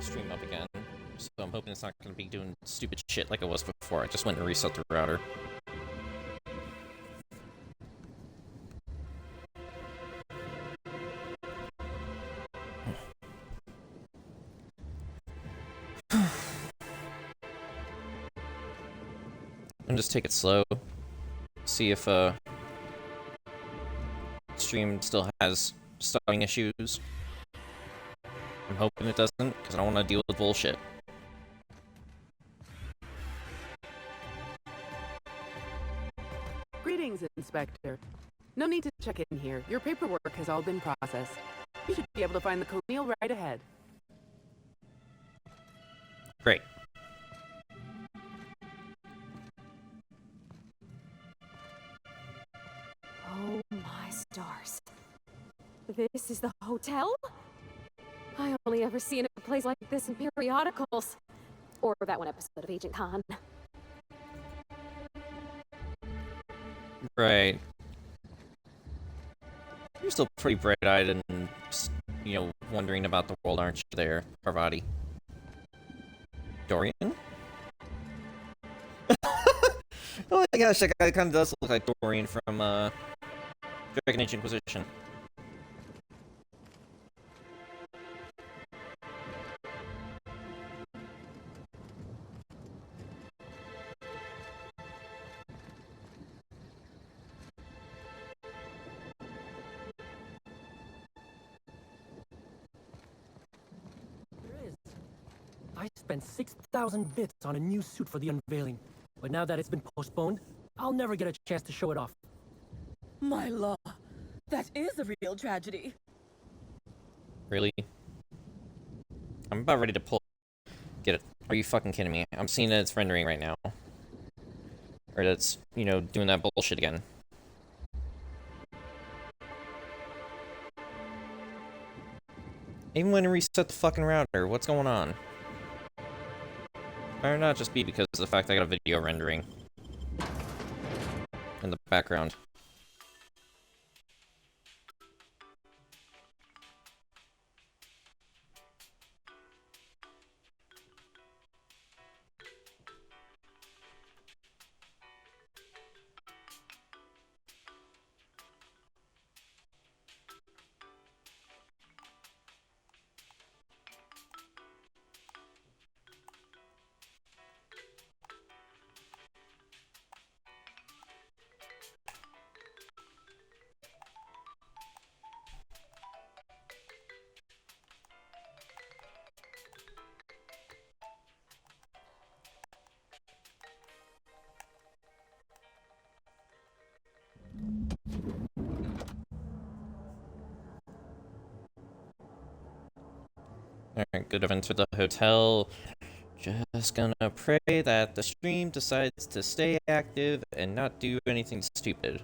stream up again, so I'm hoping it's not going to be doing stupid shit like it was before. I just went and reset the router. And just take it slow. See if stream still has stuttering issues. I'm hoping it doesn't, because I don't want to deal with bullshit. Greetings, Inspector. No need to check in here. Your paperwork has all been processed. You should be able to find the colonial right ahead. Great. Oh my stars. This is the hotel? I only ever seen a place like this in periodicals. Or that one episode of Agent Khan. Right. You're still pretty bright-eyed and, you know, wondering about the world, aren't you there, Parvati? Dorian? Oh my gosh, that guy kind of does look like Dorian from, Dragon Age Inquisition. I spent 6,000 bits on a new suit for the unveiling, but now that it's been postponed, I'll never get a chance to show it off. My law, that is a real tragedy. Really? I'm about ready to pull... Get it. Are you fucking kidding me? I'm seeing that it's rendering right now. Or that's, you know, doing that bullshit again. Even when I reset the fucking router, what's going on? Or not just be because of the fact I got a video rendering in the background. Alright, good. I've entered the hotel. Just gonna pray that the stream decides to stay active and not do anything stupid.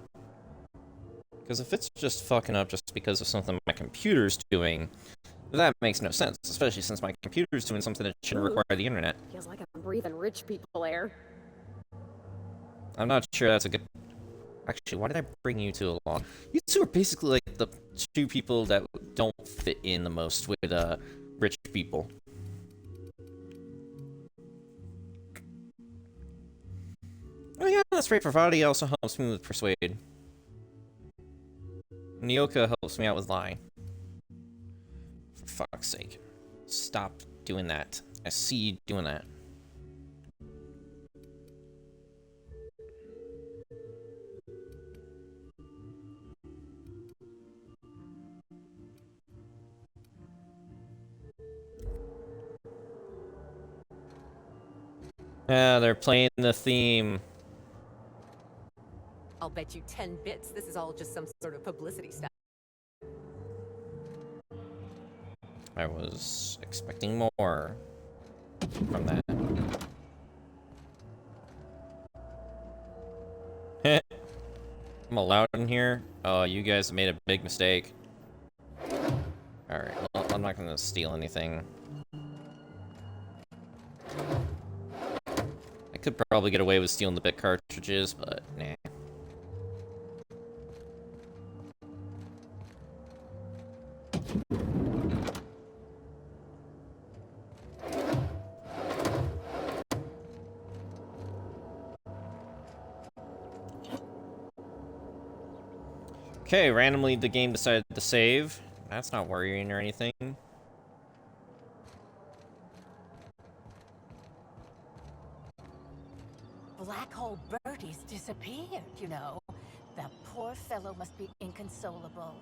Because if it's just fucking up just because of something my computer's doing, that makes no sense, especially since my computer's doing something that shouldn't require the internet. Feels like I'm breathing rich people air. I'm not sure that's a good... Actually, why did I bring you two along? You two are basically like the two people that don't fit in the most with, rich people. Oh yeah, that's right, Parvati also helps me with Persuade. Nyoka helps me out with Lie. For fuck's sake. Stop doing that. I see you doing that. Yeah, they're playing the theme. I'll bet you 10 bits this is all just some sort of publicity stuff. I was expecting more from that. I'm allowed in here? Oh, you guys made a big mistake. Alright, well, I'm not gonna steal anything. I could probably get away with stealing the bit cartridges, but nah. Okay, randomly the game decided to save. That's not worrying or anything. Black hole Bertie's disappeared, you know. That poor fellow must be inconsolable.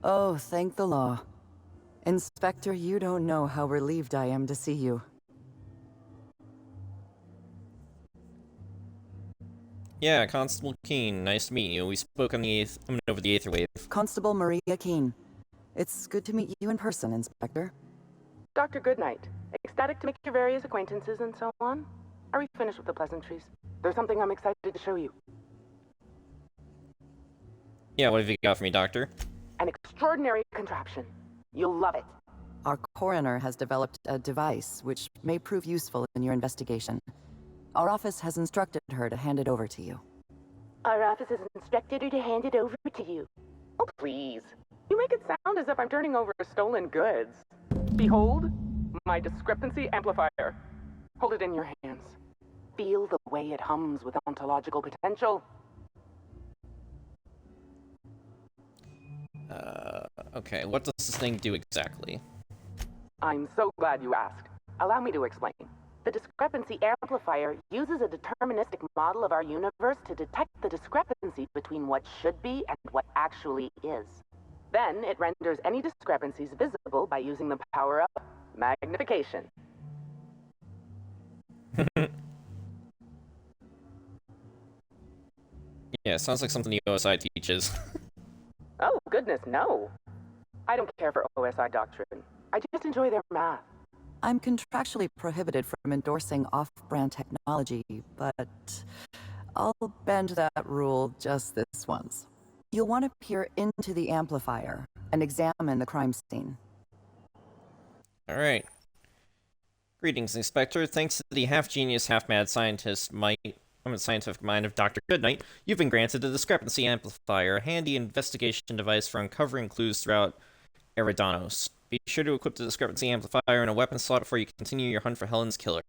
Oh, thank the law. Inspector, you don't know how relieved I am to see you. Yeah, Constable Keene, nice to meet you. We spoke on the over the Aether Wave. Constable Maria Keene. It's good to meet you in person, Inspector. Dr. Goodnight, ecstatic to make your various acquaintances and so on. Are we finished with the pleasantries? There's something I'm excited to show you. Yeah, what have you got for me, Doctor? An extraordinary contraption. You'll love it. Our coroner has developed a device which may prove useful in your investigation. Our office has instructed her to hand it over to you. Our office has instructed her to hand it over to you. Oh, please. You make it sound as if I'm turning over stolen goods. Behold, my discrepancy amplifier. Hold it in your hands. Feel the way it hums with ontological potential. Okay, what does this thing do exactly? I'm so glad you asked. Allow me to explain. The discrepancy amplifier uses a deterministic model of our universe to detect the discrepancy between what should be and what actually is. Then it renders any discrepancies visible by using the power of magnification. Yeah, sounds like something the OSI teaches. Oh, goodness, no. I don't care for OSI doctrine. I just enjoy their math. I'm contractually prohibited from endorsing off-brand technology, but I'll bend that rule just this once. You'll want to peer into the amplifier and examine the crime scene. Alright. Greetings, Inspector. Thanks to the half-genius, half-mad scientific mind of Dr. Goodnight, you've been granted the Discrepancy Amplifier, a handy investigation device for uncovering clues throughout Eridanos. Be sure to equip the Discrepancy Amplifier in a weapon slot before you continue your hunt for Helen's killer.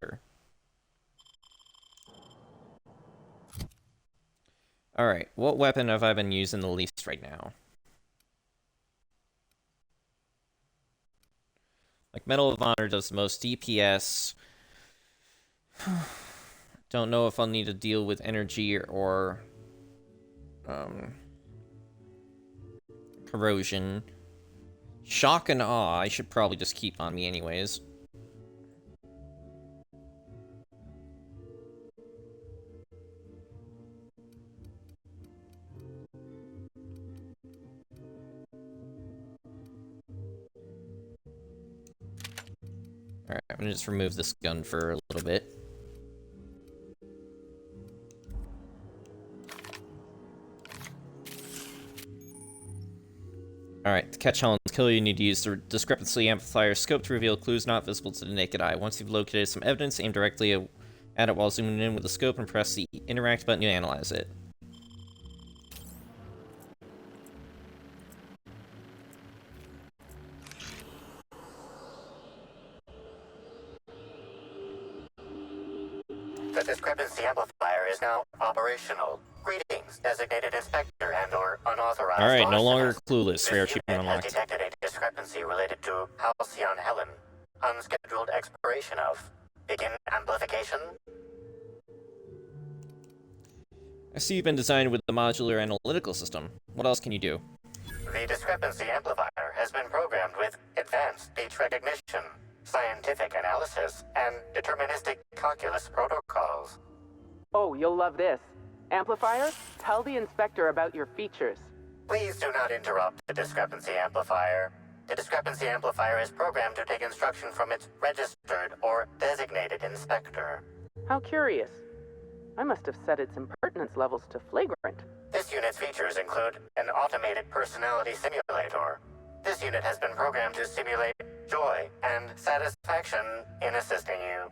Alright, what weapon have I been using the least right now? Like, Medal of Honor does the most DPS. Don't know if I'll need to deal with energy or corrosion. Shock and awe, I should probably just keep on me anyways. Alright, I'm gonna just remove this gun for a little bit. Alright, to catch Helen's killer, you need to use the Discrepancy Amplifier scope to reveal clues not visible to the naked eye. Once you've located some evidence, aim directly at it while zooming in with the scope and press the Interact button to analyze it. The Discrepancy Amplifier is now operational. Greetings, designated inspector and/or unauthorized. Alright, no longer larcenist. clueless. Rare This achievement unit has unlocked. detected a discrepancy related to Halcyon Helen. Unscheduled expiration of. Begin amplification. I see you've been designed with the modular analytical system. What else can you do? The Discrepancy Amplifier has been programmed with advanced speech recognition, scientific analysis, and deterministic calculus protocols. Oh, you'll love this. Amplifier, tell the inspector about your features. Please do not interrupt the Discrepancy Amplifier. The Discrepancy Amplifier is programmed to take instruction from its registered or designated inspector. How curious. I must have set its impertinence levels to flagrant. This unit's features include an automated personality simulator. This unit has been programmed to simulate joy and satisfaction in assisting you.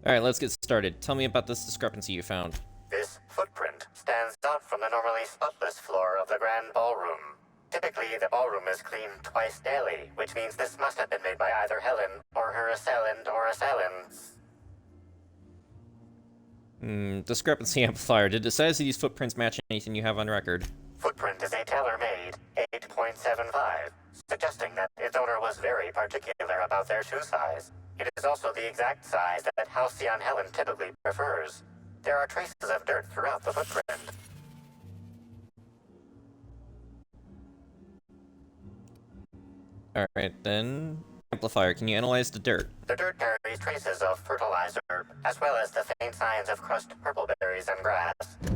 Alright, let's get started. Tell me about this discrepancy you found. This footprint stands out from the normally spotless floor of the Grand Ballroom. Typically, the ballroom is cleaned twice daily, which means this must have been made by either Helen or her assailant or assailants. Discrepancy amplifier. Did the size of these footprints match anything you have on record? Footprint is a tailor-made 8.75, suggesting that its owner was very particular about their shoe size. It is also the exact size that Halcyon Helen typically prefers. There are traces of dirt throughout the footprint. Alright, then... Amplifier, can you analyze the dirt? The dirt carries traces of fertilizer, as well as the faint signs of crushed purpleberries and grass.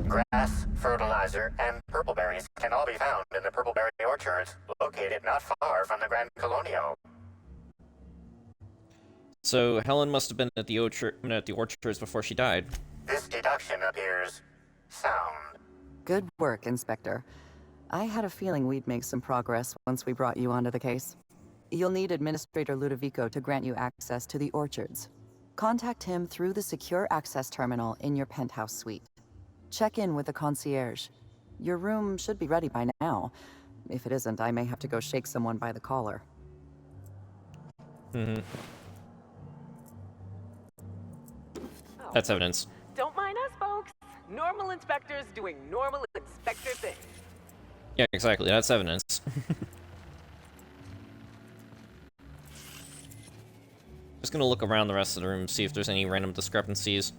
Grass, fertilizer, and purpleberries can all be found in the purpleberry orchards, located not far from the Grand Colonial. So, Helen must have been at the orchards before she died. This deduction appears sound. Good work, Inspector. I had a feeling we'd make some progress once we brought you onto the case. You'll need Administrator Ludovico to grant you access to the orchards. Contact him through the secure access terminal in your penthouse suite. Check in with the concierge. Your room should be ready by now. If it isn't, I may have to go shake someone by the collar. That's evidence. Don't mind us, folks. Normal inspectors doing normal inspector things. Yeah, exactly. That's evidence. Just gonna look around the rest of the room, see if there's any random discrepancies.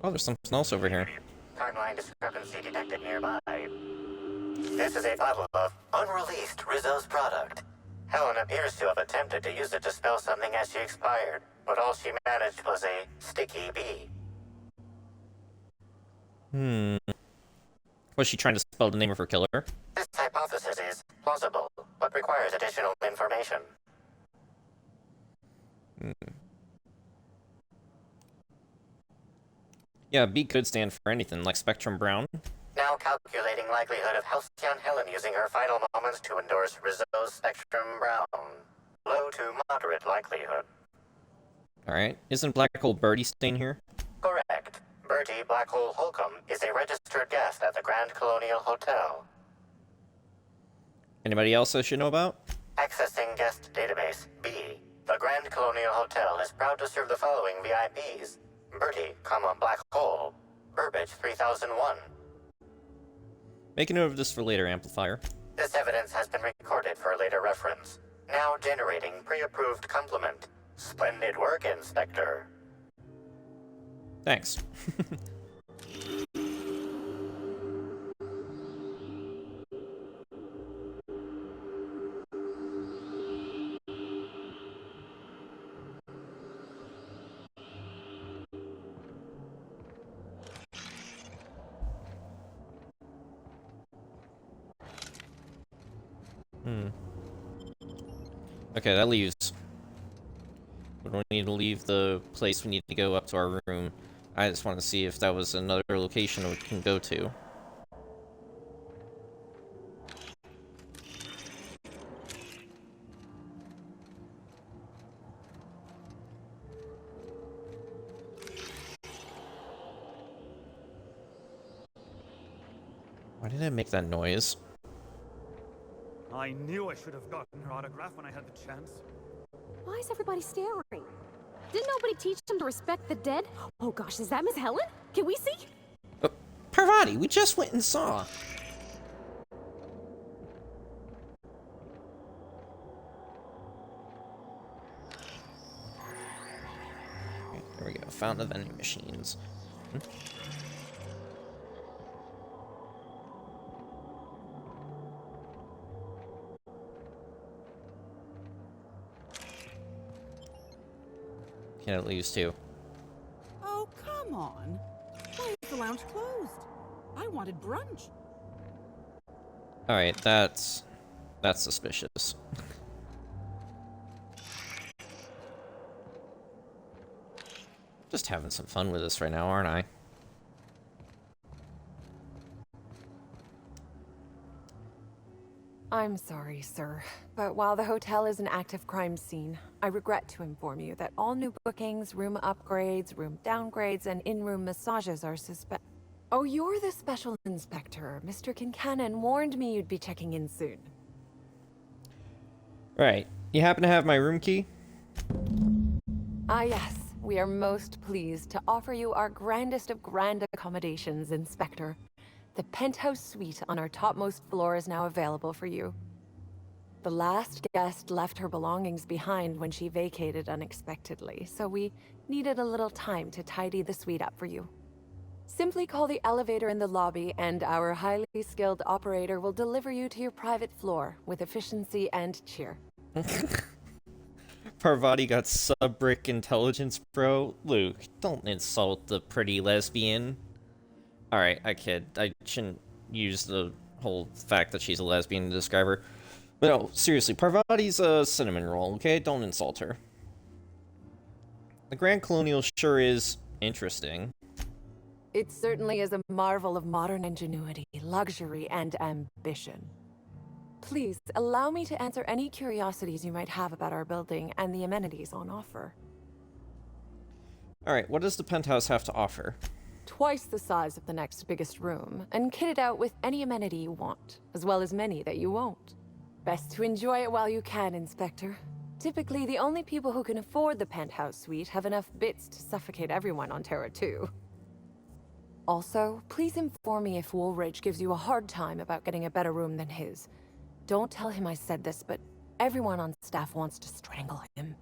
Oh, there's something else over here. Timeline discrepancy detected nearby. This is a bottle of unreleased Rizzo's product. Helen appears to have attempted to use it to spell something as she expired, but all she managed was a sticky bee. Was she trying to spell the name of her killer? This hypothesis is plausible, but requires additional information. Yeah, B could stand for anything, like Spectrum Brown. Now calculating likelihood of Halcyon Helen using her final moments to endorse Rizzo's Spectrum Brown. Low to moderate likelihood. Alright, isn't Black Hole Birdie staying here? Correct. Bertie Blackhole Holcomb is a registered guest at the Grand Colonial Hotel. Anybody else I should know about? Accessing guest database B. The Grand Colonial Hotel is proud to serve the following VIPs. Bertie, Black Hole. Burbage 3001. Make a note of this for later, Amplifier. This evidence has been recorded for later reference. Now generating pre-approved compliment. Splendid work, Inspector. Thanks. Okay, that leaves. We don't need to leave the place, we need to go up to our room. I just want to see if that was another location we can go to. Why did I make that noise? I knew I should have gotten her autograph when I had the chance. Why is everybody staring? Didn't nobody teach them to respect the dead? Oh gosh, is that Miss Helen? Can we see? Parvati, we just went and saw. Okay, there we go. Found the vending machines. Can at least two. Oh, come on. Why is the lounge closed? I wanted brunch. Alright, that's suspicious. Just having some fun with this right now, aren't I? I'm sorry, sir, but while the hotel is an active crime scene, I regret to inform you that all new bookings, room upgrades, room downgrades, and in-room massages are Oh, you're the special inspector. Mr. Kincannon warned me you'd be checking in soon. Right. You happen to have my room key? Ah, yes. We are most pleased to offer you our grandest of grand accommodations, Inspector. The penthouse suite on our topmost floor is now available for you. The last guest left her belongings behind when she vacated unexpectedly, so we needed a little time to tidy the suite up for you. Simply call the elevator in the lobby, and our highly skilled operator will deliver you to your private floor with efficiency and cheer. Parvati got sub-brick intelligence, bro. Luke, don't insult the pretty lesbian. Alright, I kid. I shouldn't use the whole fact that she's a lesbian to describe her. But no, seriously, Parvati's a cinnamon roll, okay? Don't insult her. The Grand Colonial sure is interesting. It certainly is a marvel of modern ingenuity, luxury, and ambition. Please, allow me to answer any curiosities you might have about our building and the amenities on offer. Alright, what does the penthouse have to offer? Twice the size of the next biggest room, and kitted out with any amenity you want, as well as many that you won't. Best to enjoy it while you can, Inspector. Typically, the only people who can afford the penthouse suite have enough bits to suffocate everyone on Terra 2. Also, please inform me if Woolridge gives you a hard time about getting a better room than his. Don't tell him I said this, but everyone on staff wants to strangle him.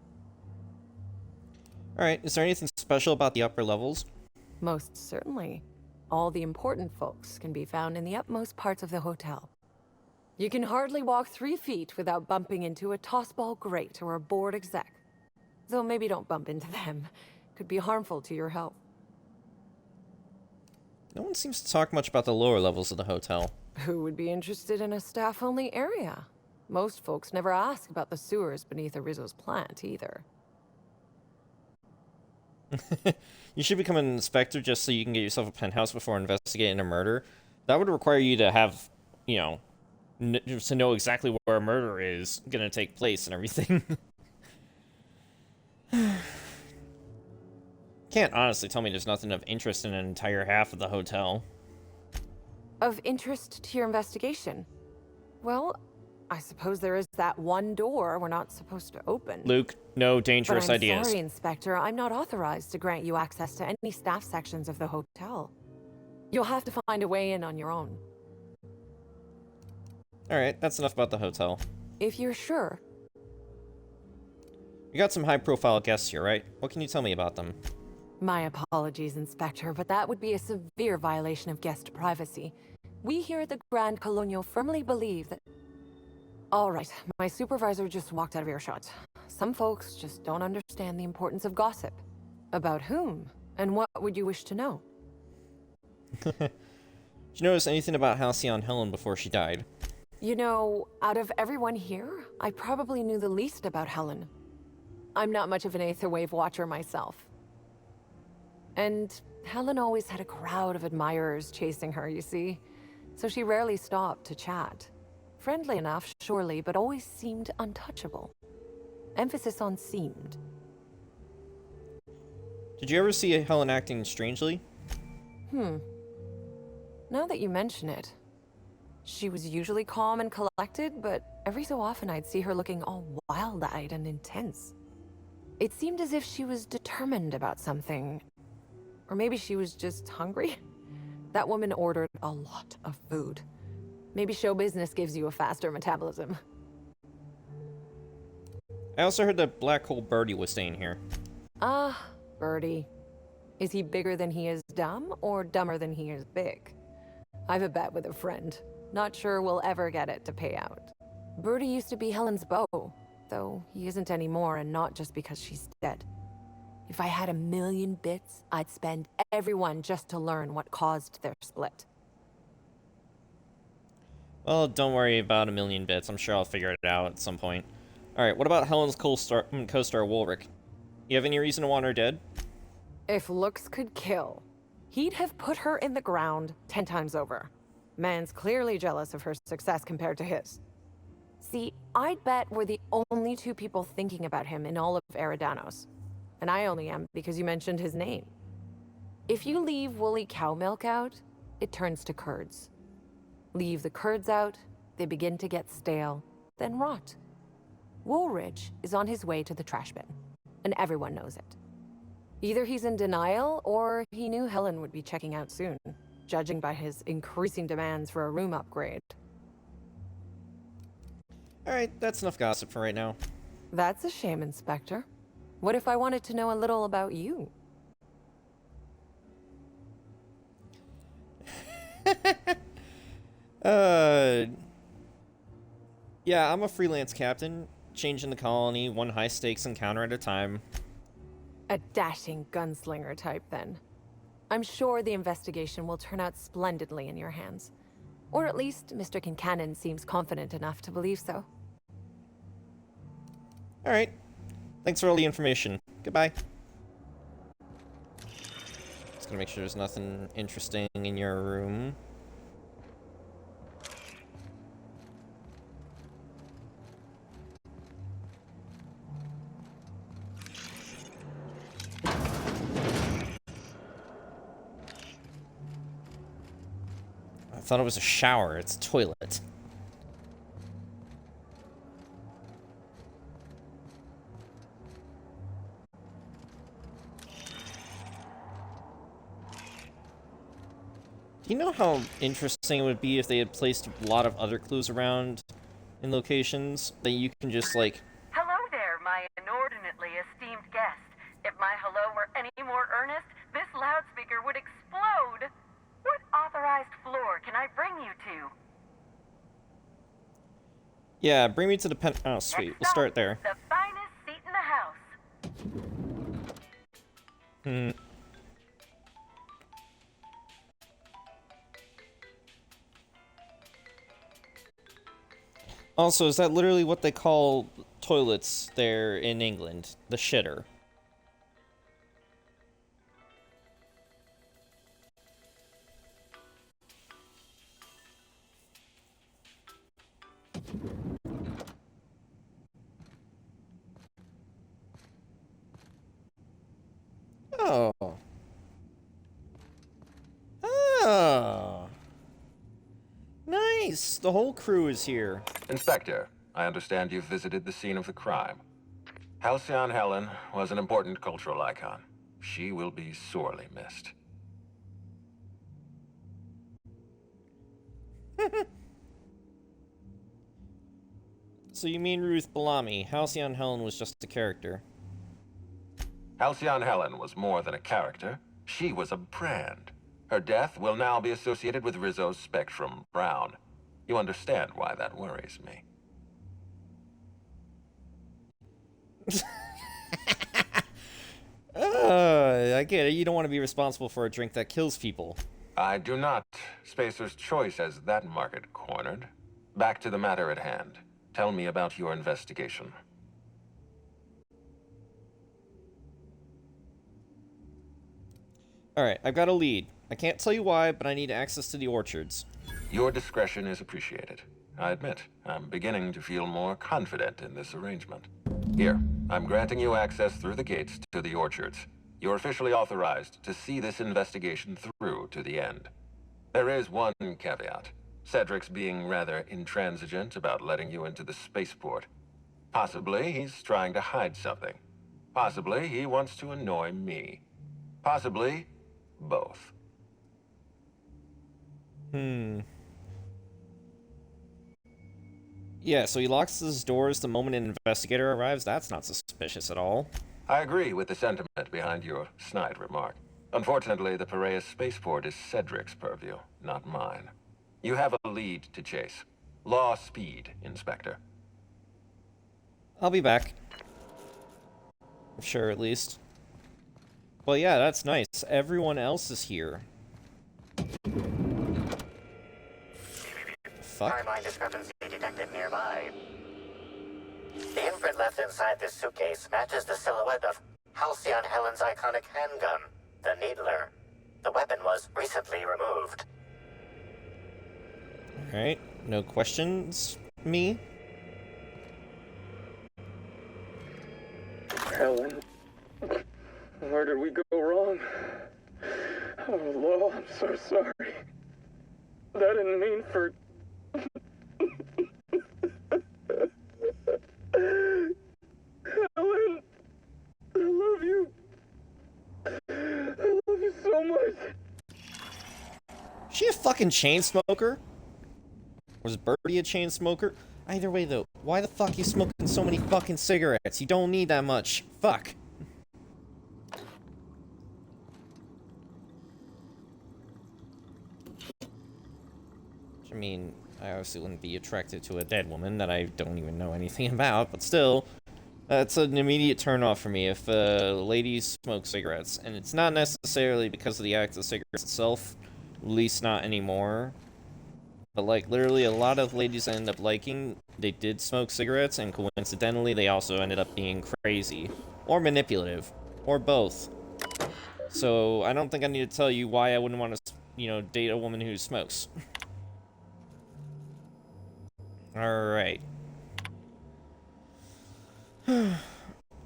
Alright, is there anything special about the upper levels? Most certainly. All the important folks can be found in the upmost parts of the hotel. You can hardly walk 3 feet without bumping into a tossball grate or a bored exec. Though maybe don't bump into them. Could be harmful to your health. No one seems to talk much about the lower levels of the hotel. Who would be interested in a staff-only area? Most folks never ask about the sewers beneath Rizzo's plant, either. You should become an inspector just so you can get yourself a penthouse before investigating a murder. That would require you to have, you know, to know exactly where a murder is gonna take place and everything. Can't honestly tell me there's nothing of interest in an entire half of the hotel. Of interest to your investigation? Well, I suppose there is that one door we're not supposed to open. Luke, no dangerous but I'm ideas. Sorry, Inspector, I'm not authorized to grant you access to any staff sections of the hotel. You'll have to find a way in on your own. Alright, that's enough about the hotel. If you're sure. You got some high-profile guests here, right? What can you tell me about them? My apologies, Inspector, but that would be a severe violation of guest privacy. We here at the Grand Colonial firmly believe that... Alright, my supervisor just walked out of earshot. Some folks just don't understand the importance of gossip. About whom? And what would you wish to know? Did you notice anything about Halcyon Helen before she died? You know, out of everyone here, I probably knew the least about Helen. I'm not much of an Aetherwave watcher myself. And Helen always had a crowd of admirers chasing her, you see. So she rarely stopped to chat. Friendly enough, surely, but always seemed untouchable. Emphasis on seemed. Did you ever see Helen acting strangely? Now that you mention it, she was usually calm and collected, but every so often I'd see her looking all wild-eyed and intense. It seemed as if she was determined about something. Or maybe she was just hungry. That woman ordered a lot of food. Maybe show business gives you a faster metabolism. I also heard that Black Hole Birdie was staying here. Ah, Birdie. Is he bigger than he is dumb, or dumber than he is big? I've a bet with a friend. Not sure we'll ever get it to pay out. Birdie used to be Helen's beau, though he isn't anymore, and not just because she's dead. If I had 1,000,000 bits, I'd spend every one just to learn what caused their split. Well, don't worry about 1,000,000 bits. I'm sure I'll figure it out at some point. Alright, what about Helen's co-star Woolrick? You have any reason to want her dead? If looks could kill, he'd have put her in the ground 10 times over. Man's clearly jealous of her success compared to his. See, I'd bet we're the only two people thinking about him in all of Eridanos. And I only am because you mentioned his name. If you leave woolly cow milk out, it turns to curds. Leave the curds out, they begin to get stale, then rot. Woolridge is on his way to the trash bin, and everyone knows it. Either he's in denial, or he knew Helen would be checking out soon, judging by his increasing demands for a room upgrade. Alright, that's enough gossip for right now. That's a shame, Inspector. What if I wanted to know a little about you? Yeah, I'm a freelance captain, changing the colony one high-stakes encounter at a time. A dashing gunslinger type, then. I'm sure the investigation will turn out splendidly in your hands. Or at least Mr. Kincannon seems confident enough to believe so. Alright. Thanks for all the information. Goodbye. Just gonna make sure there's nothing interesting in your room. I thought it was a shower. It's a toilet. Do you know how interesting it would be if they had placed a lot of other clues around in locations that you can just, like... Hello there, my inordinately esteemed guest. If my hello were any more earnest, this loudspeaker would explode. What authorized floor can I bring you to? Yeah, bring me to the pen... Oh, sweet. We'll start there. The finest seat in the house. Also, is that literally what they call toilets there in England? The shitter. Oh. Oh. Nice! The whole crew is here. Inspector, I understand you've visited the scene of the crime. Halcyon Helen was an important cultural icon. She will be sorely missed. So you mean Ruth Bellamy? Halcyon Helen was just a character. Halcyon Helen was more than a character. She was a brand. Her death will now be associated with Rizzo's Spectrum Brown. You understand why that worries me. I get it. You don't want to be responsible for a drink that kills people. I do not. Spacer's Choice has that market cornered. Back to the matter at hand. Tell me about your investigation. Alright, I've got a lead. I can't tell you why, but I need access to the orchards. Your discretion is appreciated. I admit, I'm beginning to feel more confident in this arrangement. Here, I'm granting you access through the gates to the orchards. You're officially authorized to see this investigation through to the end. There is one caveat. Cedric's being rather intransigent about letting you into the spaceport. Possibly he's trying to hide something. Possibly he wants to annoy me. Possibly both. Yeah, so he locks his doors the moment an investigator arrives? That's not suspicious at all. I agree with the sentiment behind your snide remark. Unfortunately, the Piraeus spaceport is Cedric's purview, not mine. You have a lead to chase. Law speed, Inspector. I'll be back. I'm sure, at least. Well, yeah, that's nice. Everyone else is here. Fuck. Timeline discrepancy detected nearby. The imprint left inside this suitcase matches the silhouette of Halcyon Helen's iconic handgun, the Needler. The weapon was recently removed. Alright, no questions, me? Helen, where did we go wrong? Oh, Lo, I'm so sorry. I didn't mean for... Helen, I love you. I love you so much. Is she a fucking chain smoker? Was Birdie a chain smoker? Either way, though, why the fuck are you smoking so many fucking cigarettes? You don't need that much. Fuck. I mean, I obviously wouldn't be attracted to a dead woman that I don't even know anything about, but still, that's an immediate turn-off for me if ladies smoke cigarettes. And it's not necessarily because of the act of cigarettes itself, at least not anymore. But, like, literally a lot of ladies I end up liking, they did smoke cigarettes, and coincidentally, they also ended up being crazy. Or manipulative. Or both. So, I don't think I need to tell you why I wouldn't want to, you know, date a woman who smokes. Alright.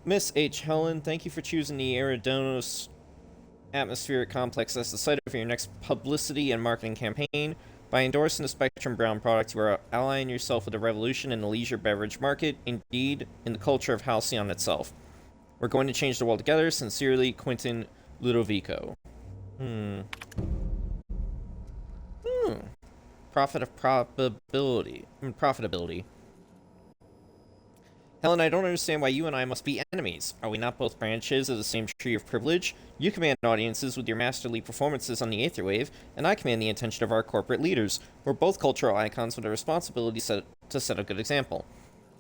Miss H. Helen, thank you for choosing the Eridanos Atmospheric Complex as the site of your next publicity and marketing campaign. By endorsing the Spectrum Brown product, you are allying yourself with a revolution in the leisure beverage market, indeed, in the culture of Halcyon itself. We're going to change the world together. Sincerely, Quentin Ludovico. Profitability. Helen, I don't understand why you and I must be enemies. Are we not both branches of the same tree of privilege? You command audiences with your masterly performances on the Aetherwave, and I command the attention of our corporate leaders. We're both cultural icons with a responsibility to set a good example.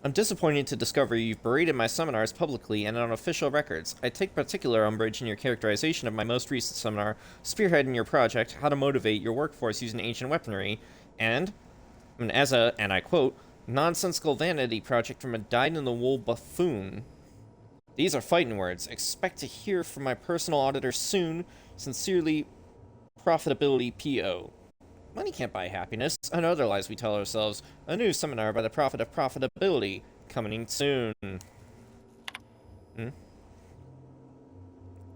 I'm disappointed to discover you've berated my seminars publicly and on official records. I take particular umbrage in your characterization of my most recent seminar, spearheading your project, How to Motivate Your Workforce Using Ancient Weaponry, and as a, and I quote, nonsensical vanity project from a dyed-in-the-wool buffoon. These are fighting words. Expect to hear from my personal auditor soon. Sincerely, Profitability P.O. Money can't buy happiness, and other lies we tell ourselves. A new seminar by the Prophet of Profitability, coming soon.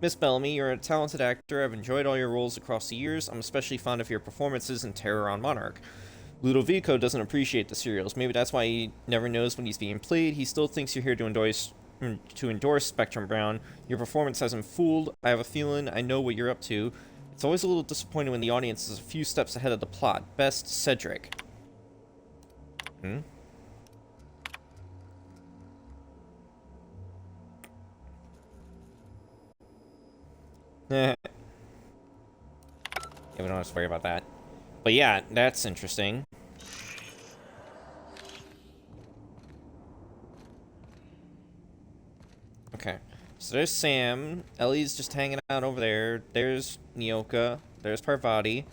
Miss Bellamy, you're a talented actor. I've enjoyed all your roles across the years. I'm especially fond of your performances in Terror on Monarch. Ludovico doesn't appreciate the serials. Maybe that's why he never knows when he's being played. He still thinks you're here to endorse Spectrum Brown. Your performance has him fooled. I have a feeling I know what you're up to. It's always a little disappointing when the audience is a few steps ahead of the plot. Best, Cedric. Yeah, we don't have to worry about that. But yeah, that's interesting. Okay, so there's Sam. Ellie's just hanging out over there. There's Nyoka. There's Parvati.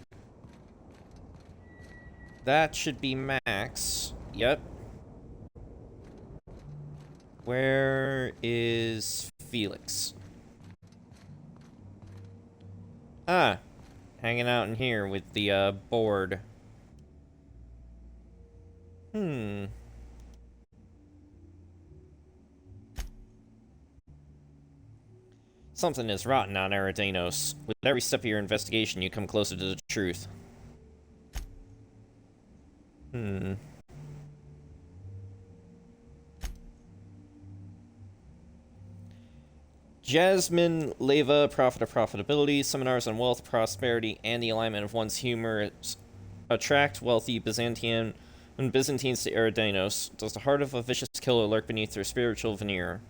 That should be Max. Yep. Where is Felix? Ah, hanging out in here with the board. Something is rotten on Eridanos. With every step of your investigation, you come closer to the truth. Jasmine Leva, Prophet of Profitability, seminars on wealth, prosperity, and the alignment of one's humor attract wealthy Byzantines to Eridanos. Does the heart of a vicious killer lurk beneath their spiritual veneer?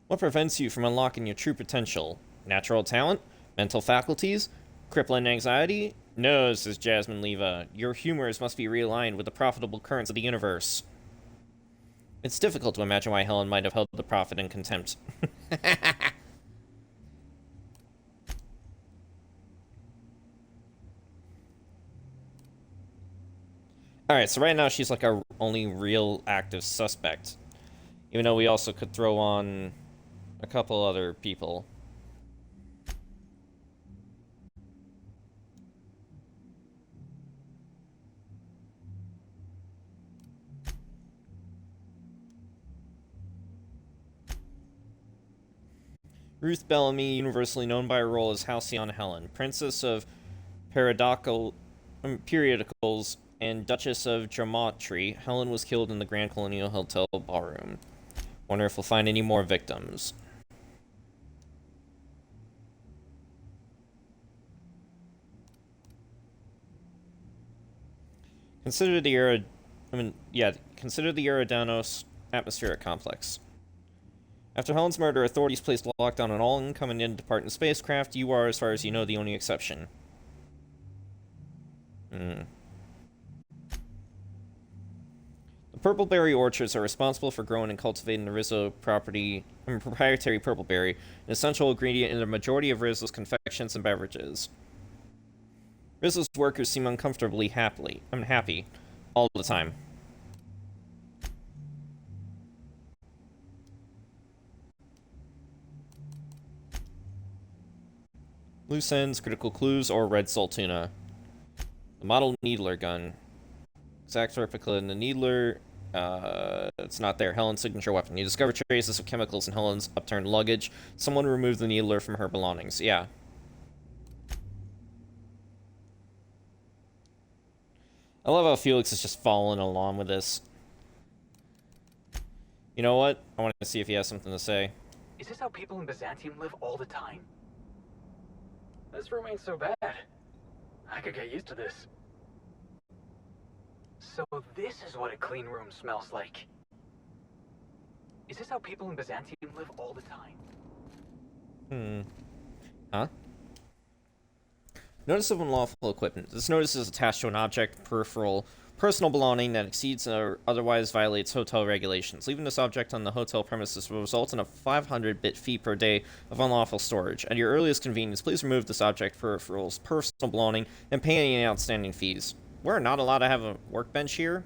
What prevents you from unlocking your true potential? Natural talent? Mental faculties? Crippling anxiety? No, says Jasmine Leva. Your humors must be realigned with the profitable currents of the universe. It's difficult to imagine why Helen might have held the Prophet in contempt. Alright, so right now she's like our only real active suspect. Even though we also could throw on a couple other people. Ruth Bellamy, universally known by her role as Halcyon Helen, Princess of Periodicals and Duchess of Dramatry, Helen was killed in the Grand Colonial Hotel ballroom. Wonder if we'll find any more victims. Consider the Eridanos atmospheric complex. After Helen's murder, authorities placed a lockdown on all incoming and departing spacecraft. You are, as far as you know, the only exception. The purpleberry orchards are responsible for growing and cultivating the Rizzo proprietary purpleberry, an essential ingredient in the majority of Rizzo's confections and beverages. Rizzo's workers seem uncomfortably unhappy all the time. Loose ends, critical clues, or red salt tuna. The model needler gun. Exact replica in the needler. It's not there. Helen's signature weapon. You discover traces of chemicals in Helen's upturned luggage. Someone removed the needler from her belongings. Yeah. I love how Felix is just following along with this. You know what? I want to see if he has something to say. Is this how people in Byzantium live all the time? This room ain't so bad. I could get used to this. So this is what a clean room smells like. Is this how people in Byzantium live all the time? Huh? Notice of unlawful equipment. This notice is attached to an object, personal belonging that exceeds or otherwise violates hotel regulations. Leaving this object on the hotel premises will result in a 500 fee per day of unlawful storage. At your earliest convenience, please remove this object, peripherals, personal belonging, and pay any outstanding fees. We're not allowed to have a workbench here?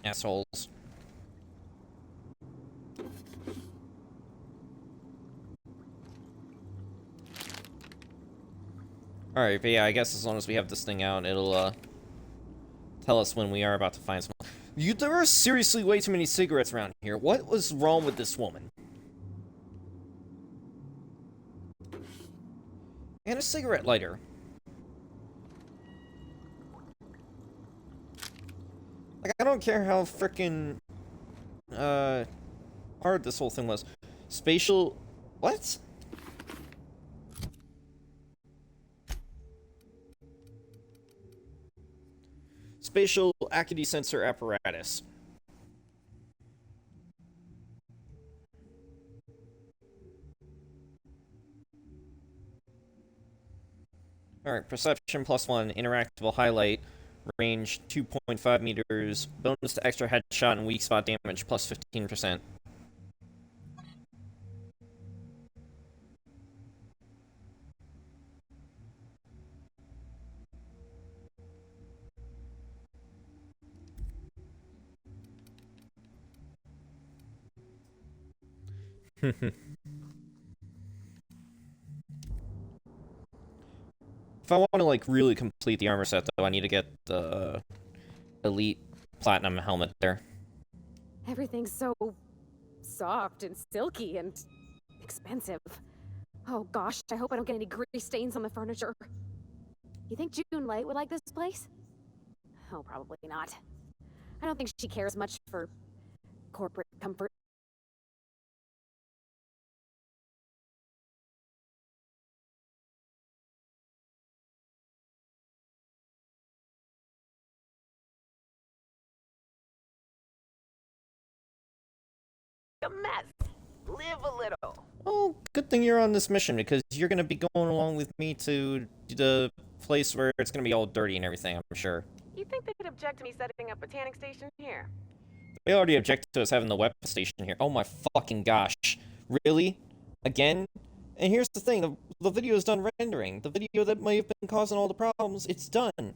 Assholes. Alright, but yeah, I guess as long as we have this thing out, it'll, tell us when we are about to find some. There are seriously way too many cigarettes around here. What was wrong with this woman? And a cigarette lighter. Like, I don't care how frickin', hard this whole thing was. Spatial... What? Spatial Acuity Sensor Apparatus. Alright, perception +1, interactable highlight, range 2.5 meters, bonus to extra headshot and weak spot damage +15%. If I want to, like, really complete the armor set, though, I need to get the Elite Platinum helmet there. Everything's so soft and silky and expensive. Oh gosh, I hope I don't get any grease stains on the furniture. You think June Light would like this place? Oh, probably not. I don't think she cares much for corporate comfort. A mess. Live a little. Oh, good thing you're on this mission, because you're gonna be going along with me to the place where it's gonna be all dirty and everything, I'm sure. You think they'd object to me setting up a tanning station here? They already object to us having the weapon station here. Oh my fucking gosh. Really? Again? And here's the thing, the video is done rendering. The video that may have been causing all the problems, it's done.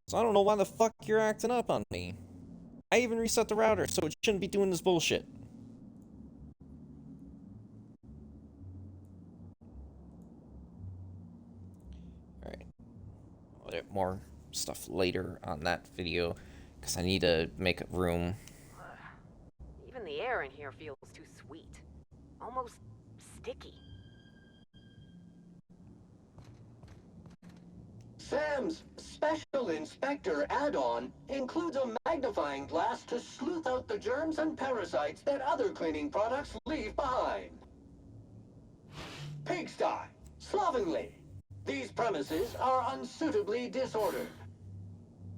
So I don't know why the fuck you're acting up on me. I even reset the router, so it shouldn't be doing this bullshit. Alright. I'll edit more stuff later on that video, because I need to make room. in here feels too sweet. Almost sticky. Sam's Special Inspector add-on includes a magnifying glass to sleuth out the germs and parasites that other cleaning products leave behind. Pigsty, slovenly. These premises are unsuitably disordered.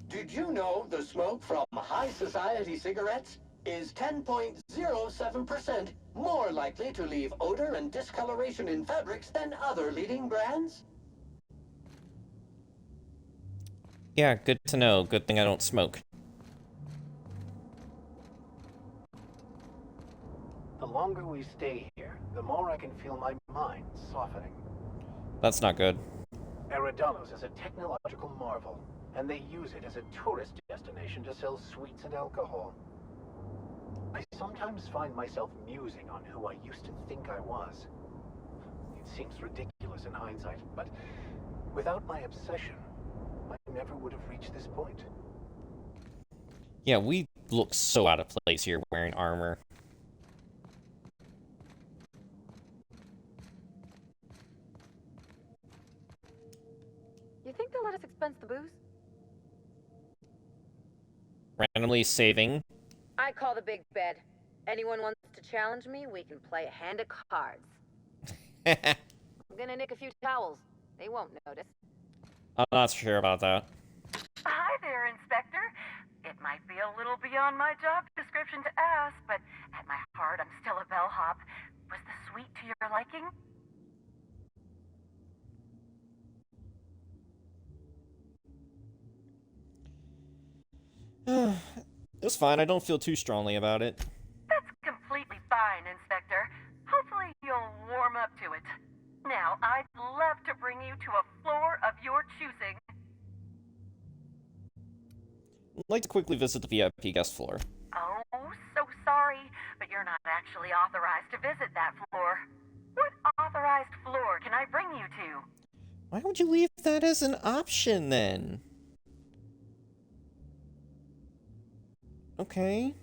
Did you know the smoke from high society cigarettes is 10.07% more likely to leave odor and discoloration in fabrics than other leading brands? Yeah, good to know. Good thing I don't smoke. The longer we stay here, the more I can feel my mind softening. That's not good. Eridanos is a technological marvel, and they use it as a tourist destination to sell sweets and alcohol. I sometimes find myself musing on who I used to think I was. It seems ridiculous in hindsight, but without my obsession, I never would have reached this point. Yeah, we look so out of place here wearing armor. You think they'll let us expense the booze? Randomly saving. I call the big bed. Anyone wants to challenge me, we can play a hand of cards. I'm gonna nick a few towels. They won't notice. I'm not sure about that. Hi there, Inspector. It might be a little beyond my job description to ask, but at my heart, I'm still a bellhop. Was the suite to your liking? It was fine. I don't feel too strongly about it. That's completely fine, Inspector. Hopefully you'll warm up to it. Now, I'd love to bring you to a floor of your choosing. I'd like to quickly visit the VIP guest floor. Oh, so sorry, but you're not actually authorized to visit that floor. What authorized floor can I bring you to? Why would you leave that as an option, then? Okay.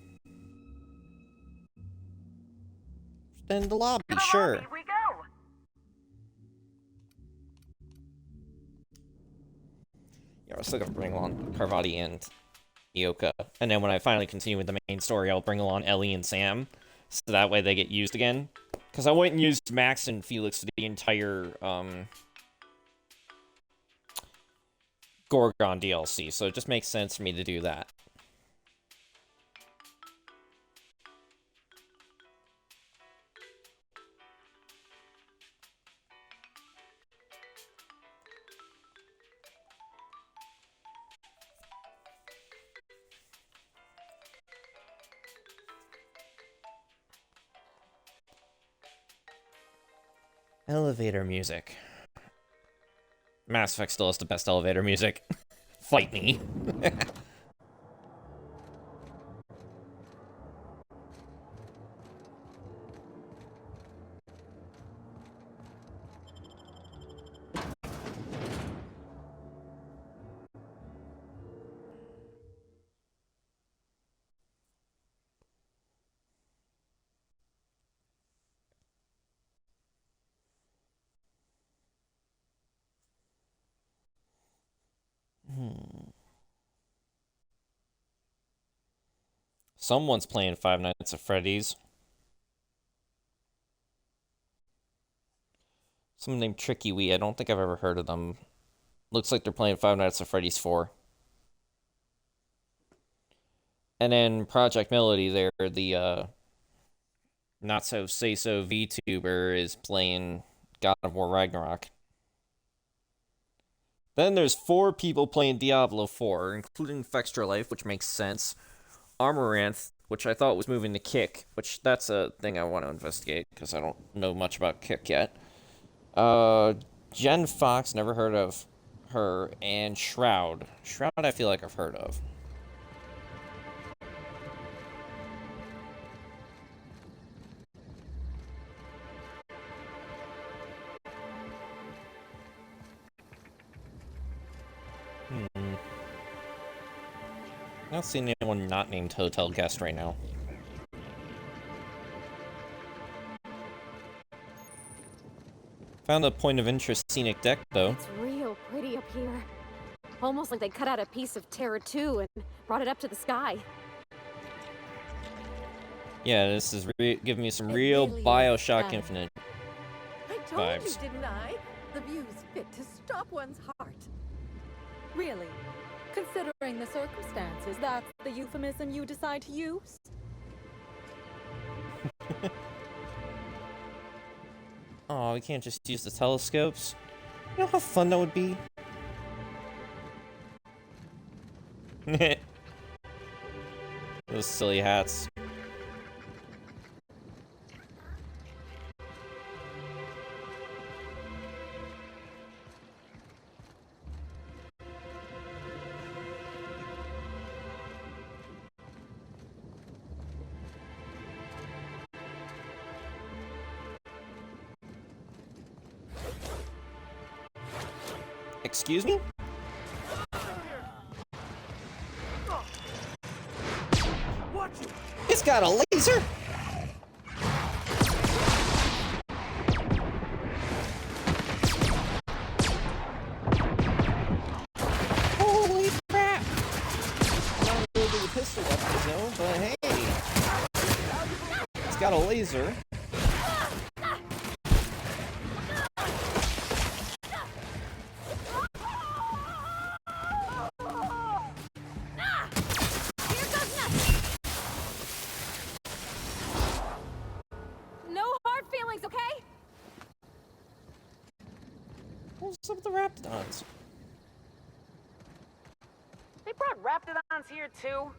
Then the lobby, to the sure. lobby we go. Yeah, I was still gonna bring along Carvati and Ioka. And then when I finally continue with the main story, I'll bring along Ellie and Sam. So that way they get used again. Because I wouldn't use Max and Felix for the entire, Gorgon DLC. So it just makes sense for me to do that. Elevator music. Mass Effect still has the best elevator music. Fight me. Someone's playing Five Nights at Freddy's. Someone named Tricky Wee. I don't think I've ever heard of them. Looks like they're playing Five Nights at Freddy's 4. And then Project Melody there, the not-so-say-so VTuber is playing God of War Ragnarok. Then there's 4 people playing Diablo 4, including Fextra Life, which makes sense. Armoranth, which I thought was moving to Kick, which that's a thing I want to investigate, because I don't know much about Kick yet. Jen Fox, never heard of her, and Shroud. Shroud I feel like I've heard of. I don't see anyone not named Hotel Guest right now. Found a point of interest scenic deck, though. It's real pretty up here. Almost like they cut out a piece of Terra 2 and brought it up to the sky. Yeah, this is giving me some real Bioshock Infinite I told vibes. you, didn't I? The view's fit to stop one's heart. Really? Considering the circumstances, that's the euphemism you decide to use? Oh, we can't just use the telescopes. You know how fun that would be? Those silly hats. Excuse me? It's got a laser! Holy crap! Not really the pistol weapons though, but hey! It's got a laser. What's up with the Raptidons? They brought Raptidons here too.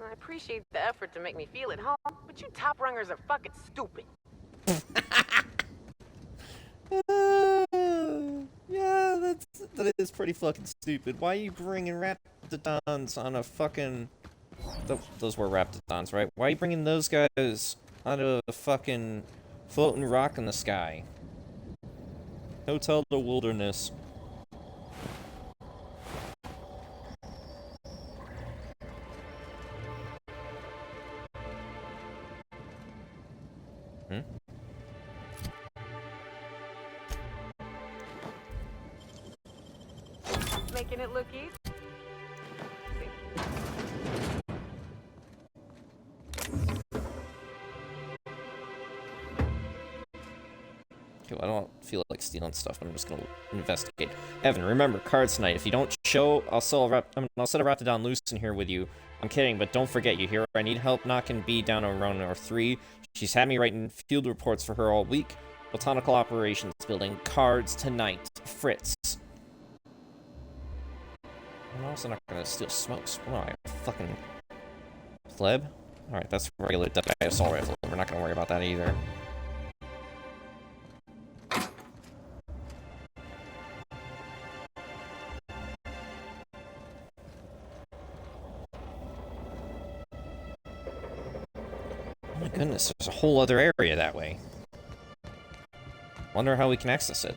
I appreciate the effort to make me feel at home, but you top rungers are fucking stupid. Yeah, that is pretty fucking stupid. Why are you bringing Raptidons on a fucking... Those were Raptidons, right? Why are you bringing those guys onto a fucking floating rock in the sky? Hotel the Wilderness. Hmm? Making it look easy. Okay, well, I don't feel like stealing stuff, but I'm just gonna investigate. Evan, remember, cards tonight. If you don't show, I'll set a Raptidon loose in here with you. I'm kidding, but don't forget, you hear? I need help knocking B down on round number 3. She's had me writing field reports for her all week. Botanical operations building cards tonight. Fritz. I'm also not gonna steal smokes. What am I, fucking pleb? Alright, that's a regular Deadeye assault rifle. We're not gonna worry about that either. Oh my goodness, there's a whole other area that way. Wonder how we can access it.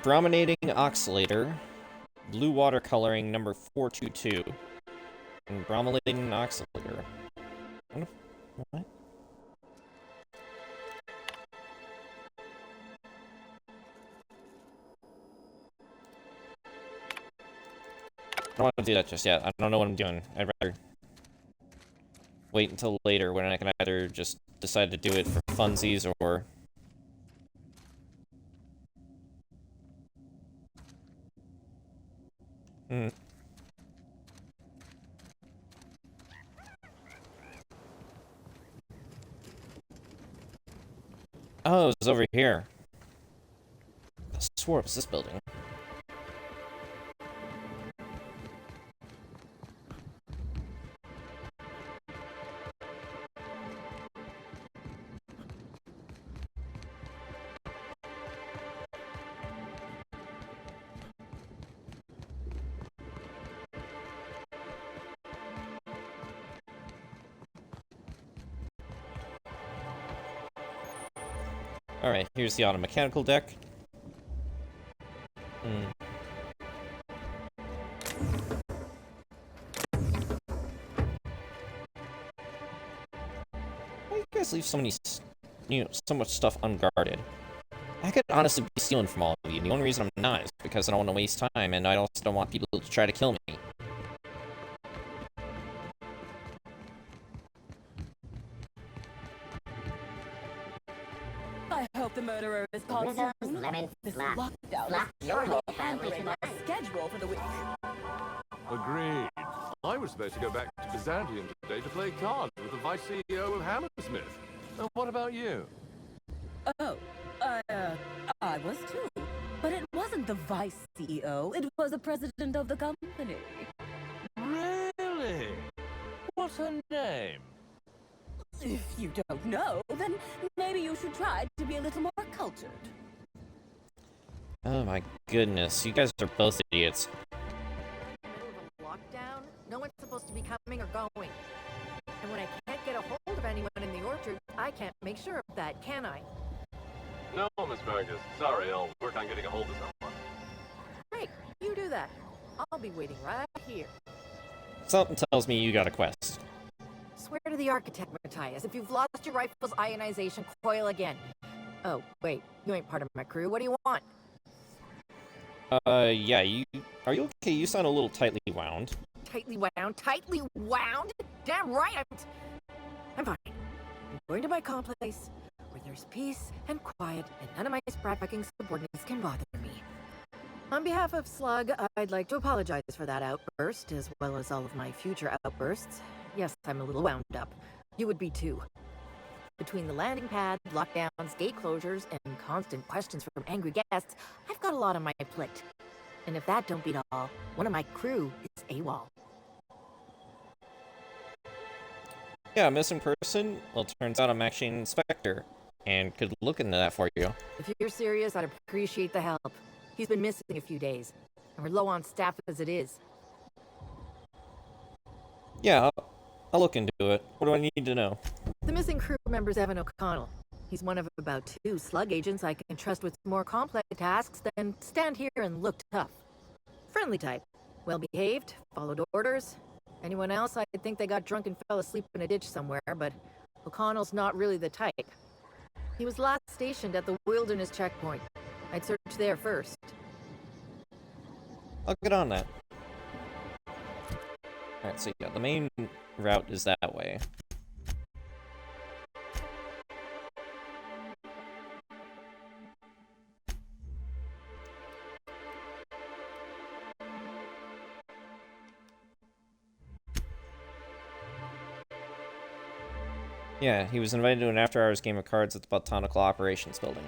Brominating Oxalator, blue water coloring number 422, and brominating Oxalator. What? I don't want to do that just yet. I don't know what I'm doing. I'd rather wait until later when I can either just decide to do it for funsies or... Oh, it was over here. I swore it was this building. Alright, here's the auto-mechanical deck. Why do you guys leave so many, so much stuff unguarded? I could honestly be stealing from all of you. The only reason I'm not is because I don't want to waste time, and I also don't want people to try to kill me. I hope the murderer is called soon. This lockdown is surely hampering our schedule for the week. Agreed. I was supposed to go back to Byzantium today to play cards with the vice CEO of Hammersmith. What about you? Oh, I was too. But it wasn't the vice CEO, it was the president of the company. Really? What's her name? If you don't know, then maybe you should try to be a little more cultured. Oh my goodness, you guys are both idiots. Lockdown? No one's supposed to be coming or going. And when I can't get a hold of anyone in the orchard, I can't make sure of that, can I? No, Miss Burgess. Sorry, I'll work on getting a hold of someone. Great, you do that. I'll be waiting right here. Something tells me you got a quest. Swear to the architect, Matthias, if you've lost your rifle's ionization coil again. Oh, wait, you ain't part of my crew. What do you want? Yeah, are you okay? You sound a little tightly wound. Tightly wound? Tightly wound? Damn right I'm fine. I'm going to my complex, where there's peace and quiet, and none of my sprat-fucking subordinates can bother me. On behalf of Slug, I'd like to apologize for that outburst, as well as all of my future outbursts. Yes, I'm a little wound up. You would be too. Between the landing pad, lockdowns, gate closures, and constant questions from angry guests, I've got a lot on my plate. And if that don't beat all, one of my crew is AWOL. Yeah, missing person? Well, turns out I'm actually an inspector, and could look into that for you. If you're serious, I'd appreciate the help. He's been missing a few days, and we're low on staff as it is. Yeah, I'll look into it. What do I need to know? The missing crew member's Evan O'Connell. He's one of about 2 Slug agents I can trust with more complex tasks than stand here and look tough. Friendly type. Well-behaved, followed orders. Anyone else, I'd think they got drunk and fell asleep in a ditch somewhere, but O'Connell's not really the type. He was last stationed at the Wilderness Checkpoint. I'd search there first. I'll get on that. Alright, so yeah, the main route is that way. Yeah, he was invited to an after-hours game of cards at the Botanical Operations Building.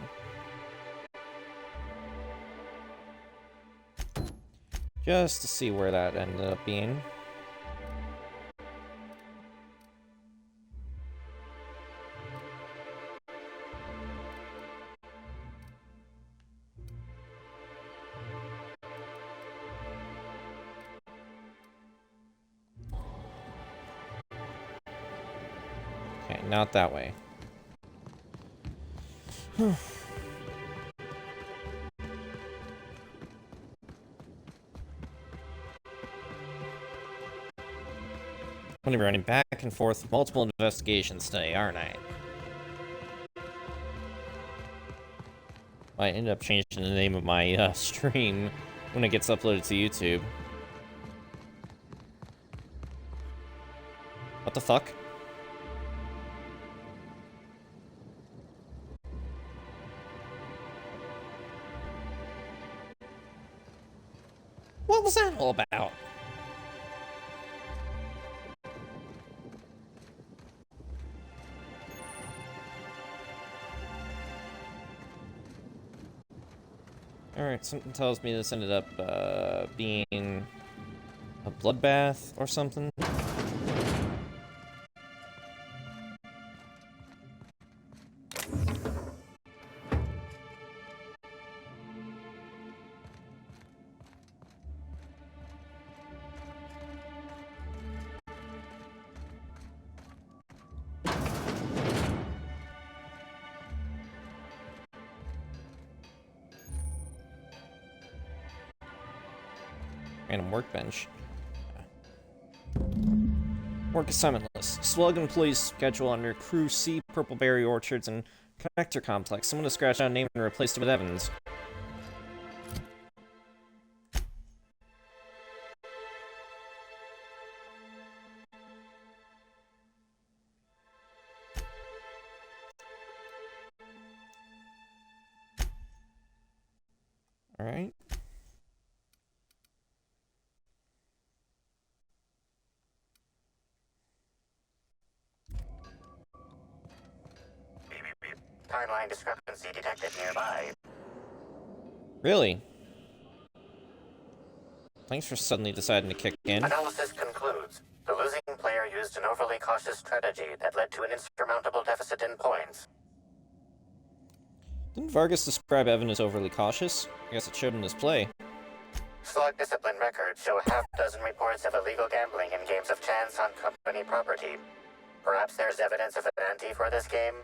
Just to see where that ended up being. Okay, not that way. I'm gonna be running back and forth with multiple investigations today, aren't I? I end up changing the name of my stream when it gets uploaded to YouTube. What the fuck? What was that all about? Alright, something tells me this ended up being a bloodbath or something. Random workbench. Work assignment list. Slug employees schedule under Crew C, Purpleberry Orchards, and Connector Complex. Someone to scratch out a name and replace it with Evans. Alright. Timeline discrepancy detected nearby. Really? Thanks for suddenly deciding to kick in. Analysis concludes. The losing player used an overly cautious strategy that led to an insurmountable deficit in points. Didn't Vargas describe Evan as overly cautious? I guess it showed in his play. Slug discipline records show a half-dozen reports of illegal gambling in games of chance on company property. Perhaps there's evidence of an ante for this game?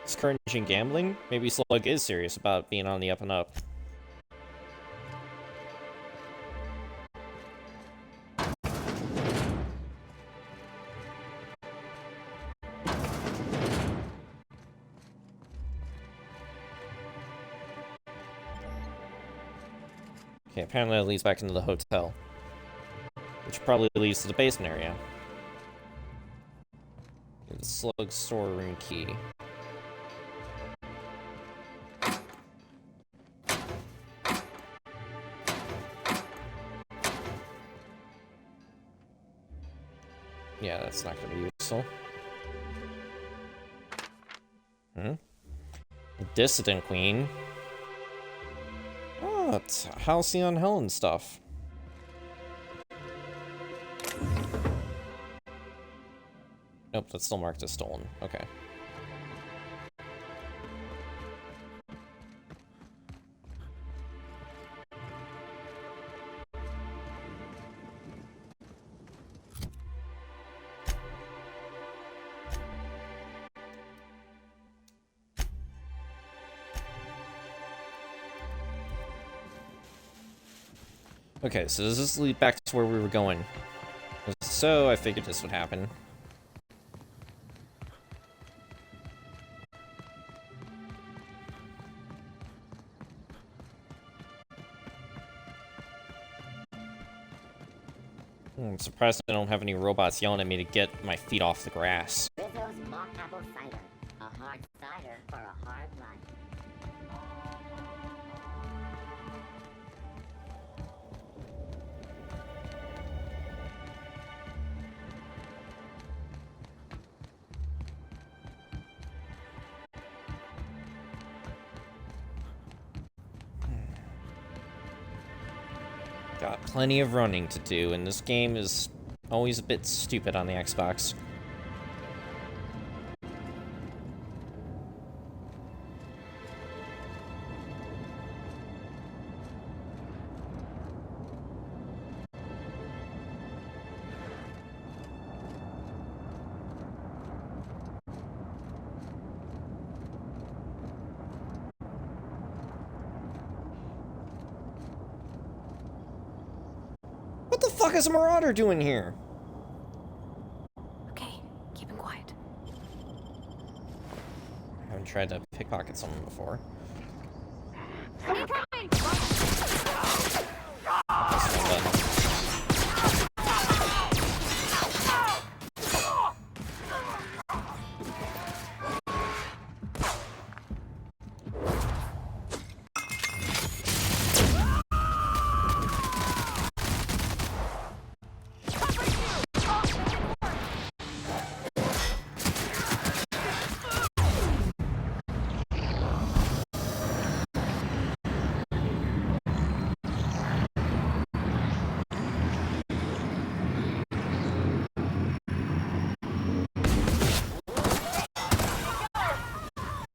Discouraging gambling? Maybe Slug is serious about being on the up and up. Okay, apparently that leads back into the hotel. Which probably leads to the basement area. The Slug storeroom key. Yeah, that's not gonna be useful. The Dissident Queen. Oh, it's Halcyon Helen stuff. Nope, that's still marked as stolen. Okay. Okay, so does this lead back to where we were going? So I figured this would happen. I'm surprised I don't have any robots yelling at me to get my feet off the grass. Rizzo's mock apple cider. A hard cider for a hard life. Got plenty of running to do, and this game is always a bit stupid on the Xbox. What the fuck is a Marauder doing here? Okay, keep him quiet. I haven't tried to pickpocket someone before. Incoming! Press one button.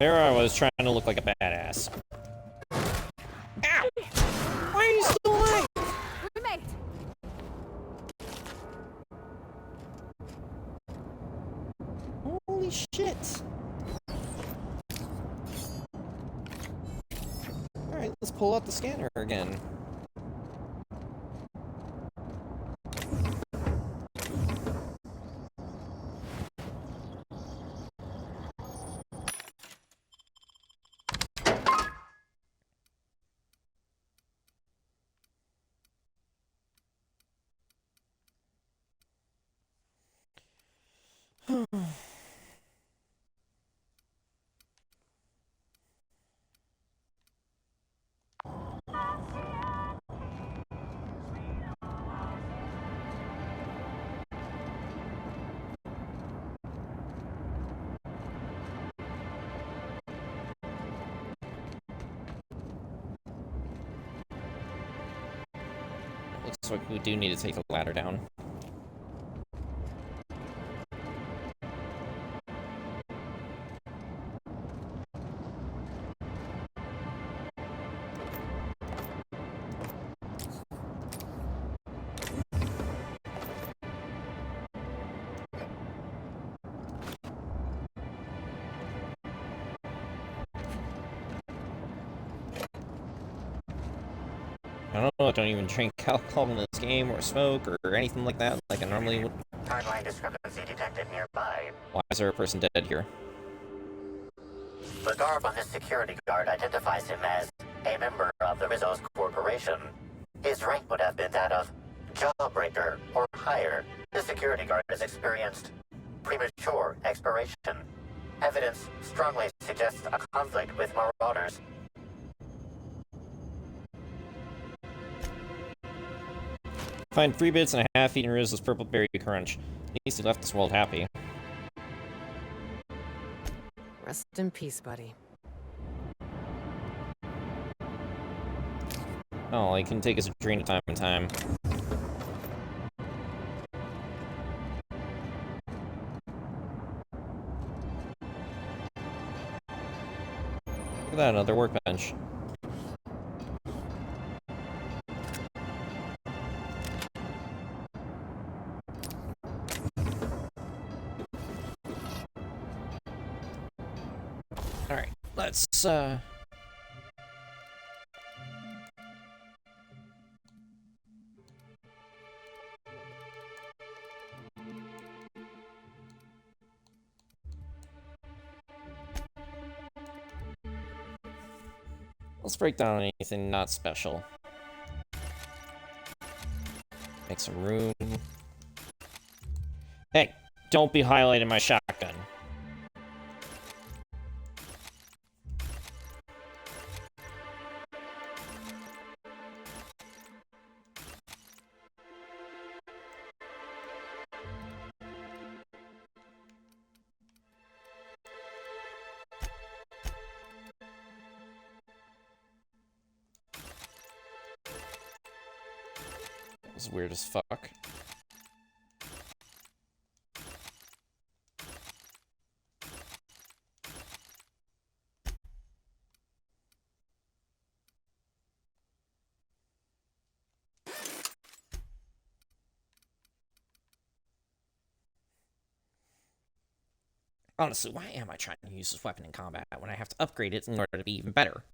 There I was trying to look like a badass. Ow! Why are you still alive? We made it. Holy shit. pull out the scanner again. Looks like we do need to take the ladder down. I don't know, I don't even drink alcohol in this game, or smoke, or anything like that, like I normally would. Hardline discrepancy detected nearby. Why is there a person dead here? The garb on this security guard identifies him as a member of the Rizzo's corporation. His rank would have been that of jawbreaker or higher. The security guard has experienced premature expiration. Evidence strongly suggests a conflict with marauders. Find 3 bits and a half eaten Rizzo's purple berry crunch. At least he left this world happy. Rest in peace, buddy. Oh, he can take us a drink time and time. Look at that, another workbench. Alright, let's, let's break down anything not special. Make some room. Hey, don't be highlighting my shotgun. That was weird as fuck. Honestly, why am I trying to use this weapon in combat when I have to upgrade it in order to be even better?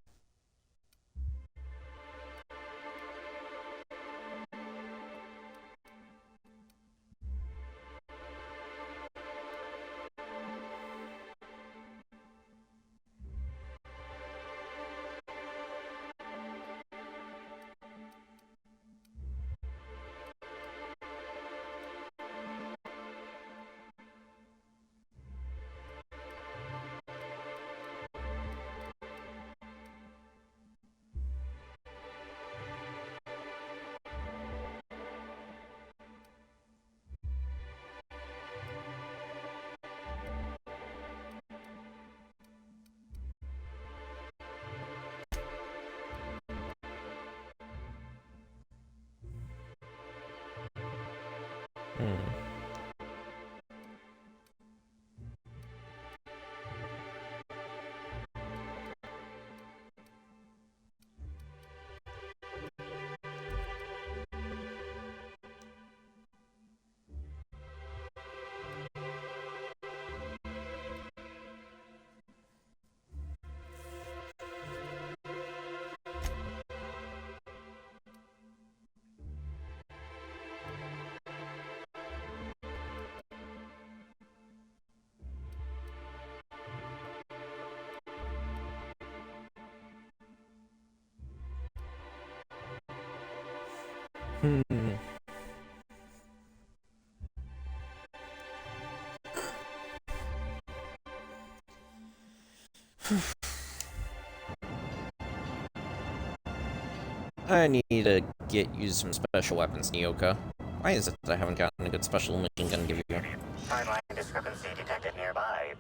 I need to get you some special weapons, Nyoka. Why is it that I haven't gotten a good special machine gun to give you? Timeline discrepancy detected nearby.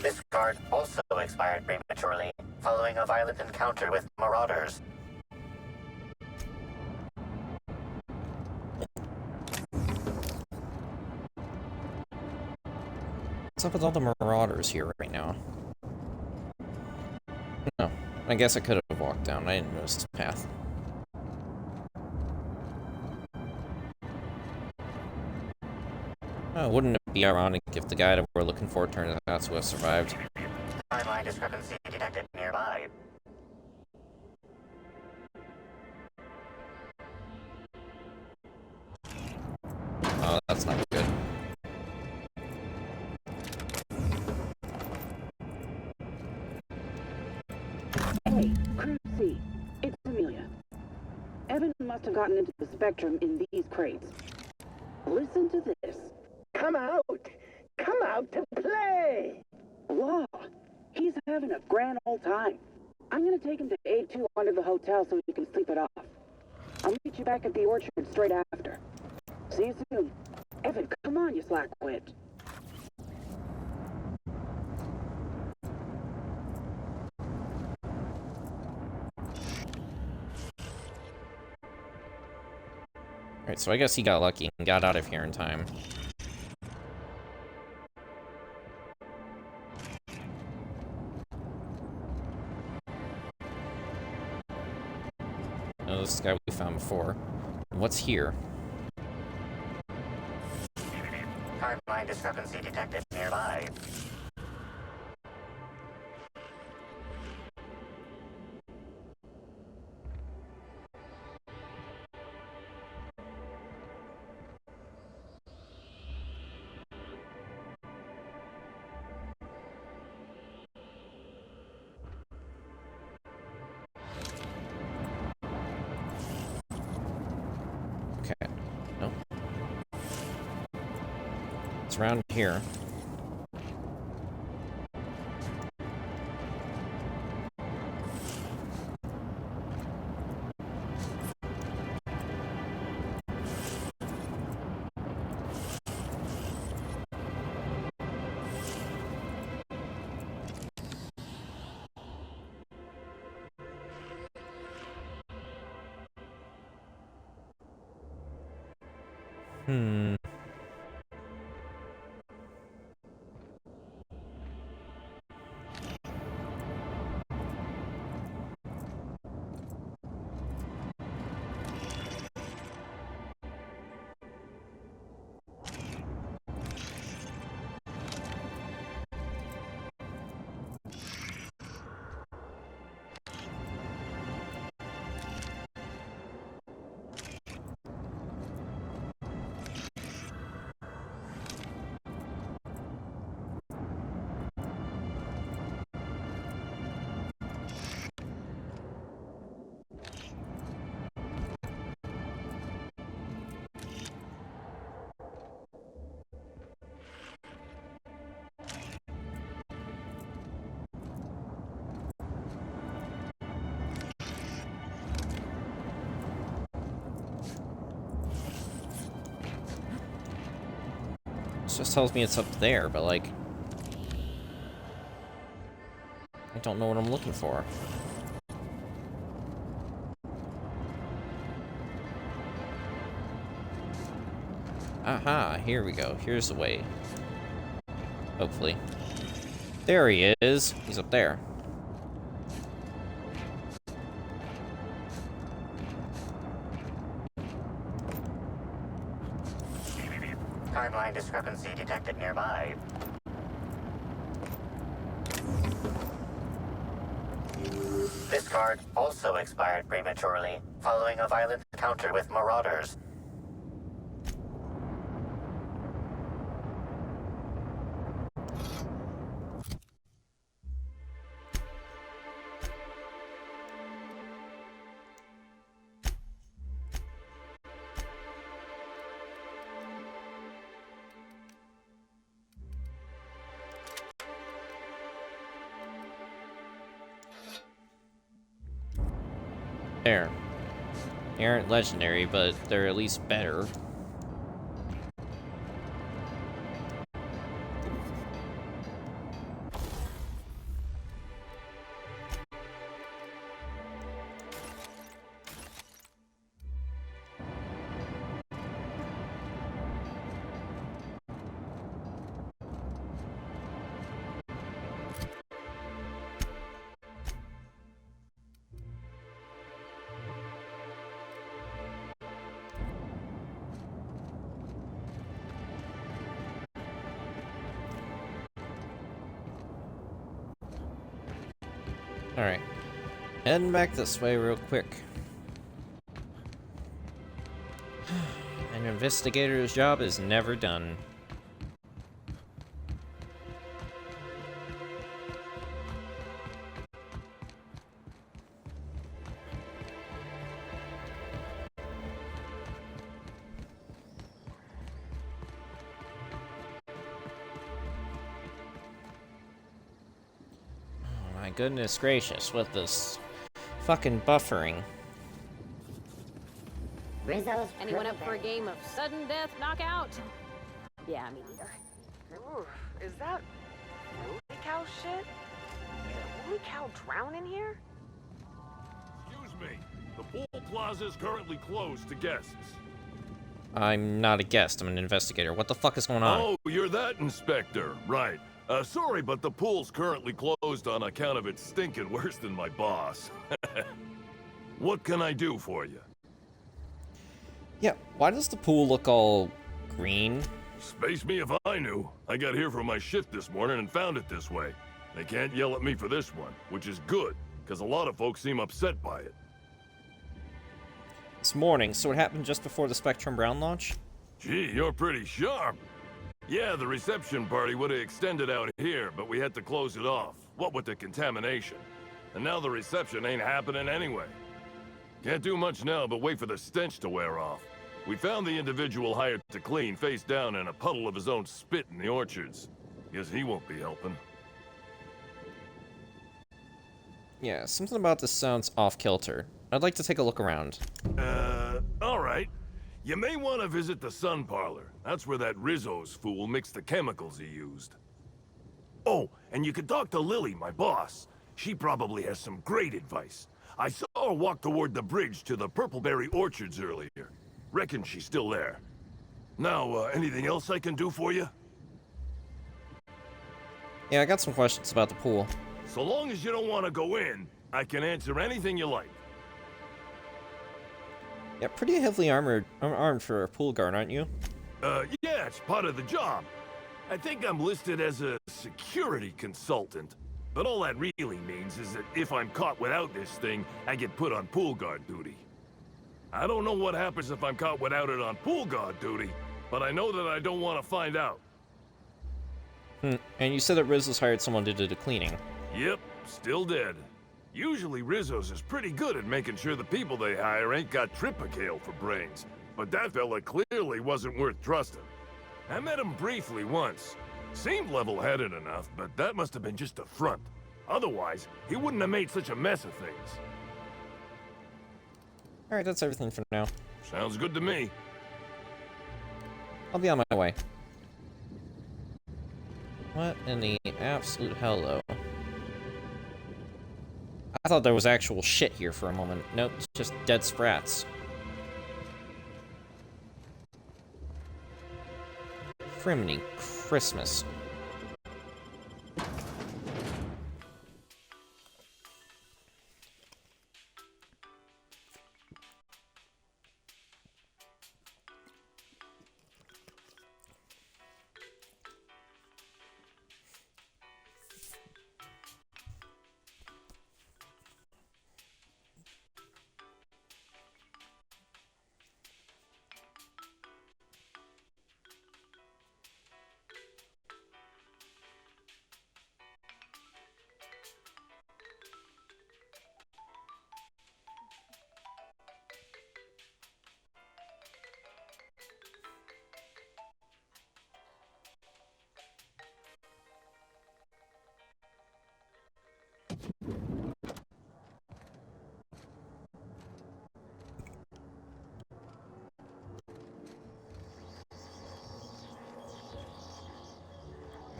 This card also expired prematurely, following a violent encounter with marauders. What's up with all the marauders here right now? No, I guess I could have walked down. I didn't notice this path. Wouldn't it be ironic if the guy that we're looking for turned out to have survived? Timeline discrepancy detected nearby. Oh, that's not good. Hey, Crew C, it's Amelia. Evan must have gotten into the Spectrum in these crates. Listen to this. Come out! Come out to play! Law, he's having a grand old time. I'm gonna take him to A2 under the hotel so he can sleep it off. I'll meet you back at the orchard straight after. See you soon. Evan, come on, you slackwit. Alright, so I guess he got lucky and got out of here in time. Oh, this guy we found before. What's here? Timeline discrepancy detected nearby. Okay. No. It's around here. Hmm. This just tells me it's up there, but like... I don't know what I'm looking for. Aha, here we go. Here's the way. Hopefully. There he is. He's up there. Timeline discrepancy detected nearby. This card also expired prematurely, following a violent encounter with marauders. There. They aren't legendary, but they're at least better. Alright. Heading back this way real quick. An investigator's job is never done. My goodness gracious, with this fucking buffering. Rizzo's Anyone up for a game of sudden death knockout? Yeah, me neither. Oof, is that Woolly Cow shit? Did Woolly Cow drown in here? Excuse me. The pool plaza is currently closed to guests. I'm not a guest, I'm an investigator. What the fuck is going on? Oh, you're that inspector. Right. Sorry, but the pool's currently closed on account of it stinking worse than my boss. What can I do for you? Yeah, why does the pool look all green? Space me if I knew. I got here for my shift this morning and found it this way. They can't yell at me for this one, which is good, because a lot of folks seem upset by it. This morning, so it happened just before the Spectrum Brown launch? Gee, you're pretty sharp. Yeah, the reception party would have extended out here, but we had to close it off. What with the contamination. And now the reception ain't happening anyway. Can't do much now but wait for the stench to wear off. We found the individual hired to clean face down in a puddle of his own spit in the orchards. Guess he won't be helping. Yeah, something about this sounds off-kilter. I'd like to take a look around. Alright. You may want to visit the Sun Parlor. That's where that Rizzo's fool mixed the chemicals he used. Oh, and you could talk to Lily, my boss. She probably has some great advice. I saw her walk toward the bridge to the Purpleberry Orchards earlier. Reckon she's still there. Now, anything else I can do for you? Yeah, I got some questions about the pool. So long as you don't want to go in, I can answer anything you like. Yeah, pretty heavily armed for a pool guard, aren't you? Yeah, it's part of the job. I think I'm listed as a security consultant. But all that really means is that if I'm caught without this thing, I get put on pool guard duty. I don't know what happens if I'm caught without it on pool guard duty, but I know that I don't want to find out. And you said that Rizzo's hired someone to do the cleaning. Yep, still dead. Usually Rizzo's is pretty good at making sure the people they hire ain't got tripicale for brains, but that fella clearly wasn't worth trusting. I met him briefly once. Seemed level-headed enough, but that must have been just a front. Otherwise, he wouldn't have made such a mess of things. Alright, that's everything for now. Sounds good to me. I'll be on my way. What in the absolute hell, though? I thought there was actual shit here for a moment. Nope, it's just dead sprats. Criminy Christmas.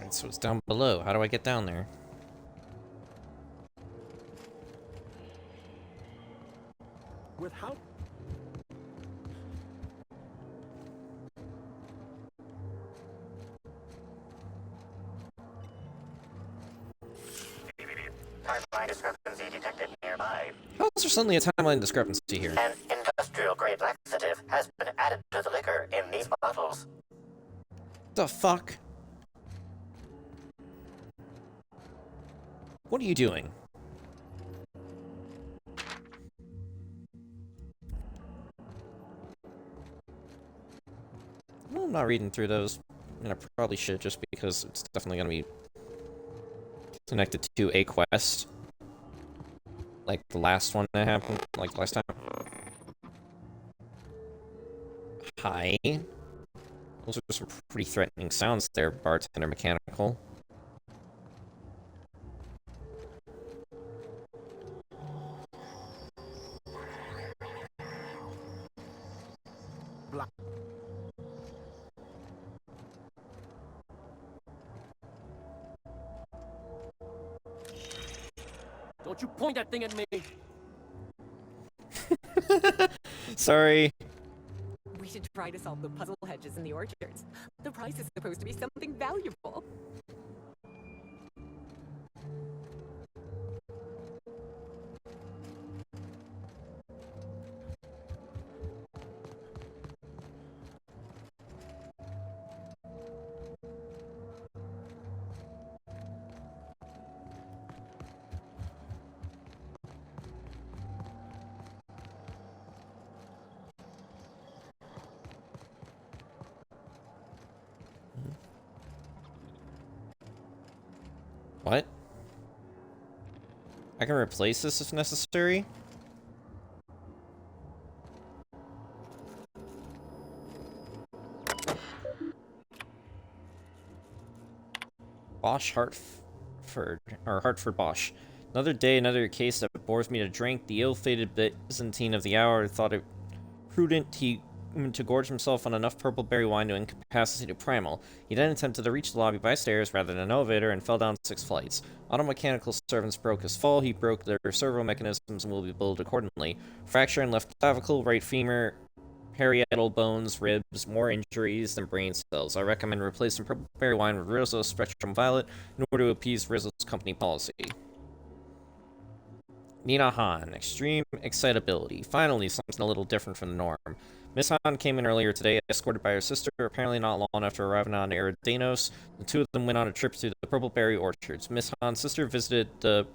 Alright, so it's down below. How do I get down there? With how? Timeline discrepancy detected nearby. How is there suddenly a timeline discrepancy here? An industrial-grade laxative has been added to the liquor in these bottles. The fuck? What are you doing? Well, I'm not reading through those, and I probably should, just because it's definitely gonna be connected to a quest. Like the last one that happened, like last time. Hi. Those are some pretty threatening sounds there, bartender mechanical. Don't you point that thing at me! Sorry. We should try to solve the puzzle hedges in the orchards. The prize is supposed to be something valuable. What? I can replace this if necessary? Bosch Hartford, or Hartford Bosch. Another day, another case that bores me to drink. The ill-fated Byzantine of the hour thought it prudent to gorge himself on enough purple berry wine to incapacitate a primal. He then attempted to reach the lobby by stairs rather than an elevator and fell down 6 flights. Automechanical servants broke his fall. He broke their servo mechanisms and will be billed accordingly. Fracture in left clavicle, right femur, parietal bones, ribs, more injuries than brain cells. I recommend replacing purple berry wine with Rizzo's Spectrum Violet in order to appease Rizzo's company policy. Nina Han, extreme excitability. Finally, something a little different from the norm. Miss Han came in earlier today, escorted by her sister, apparently not long after arriving on Eridanos. The two of them went on a trip through the purpleberry orchards. Miss Han's sister visited the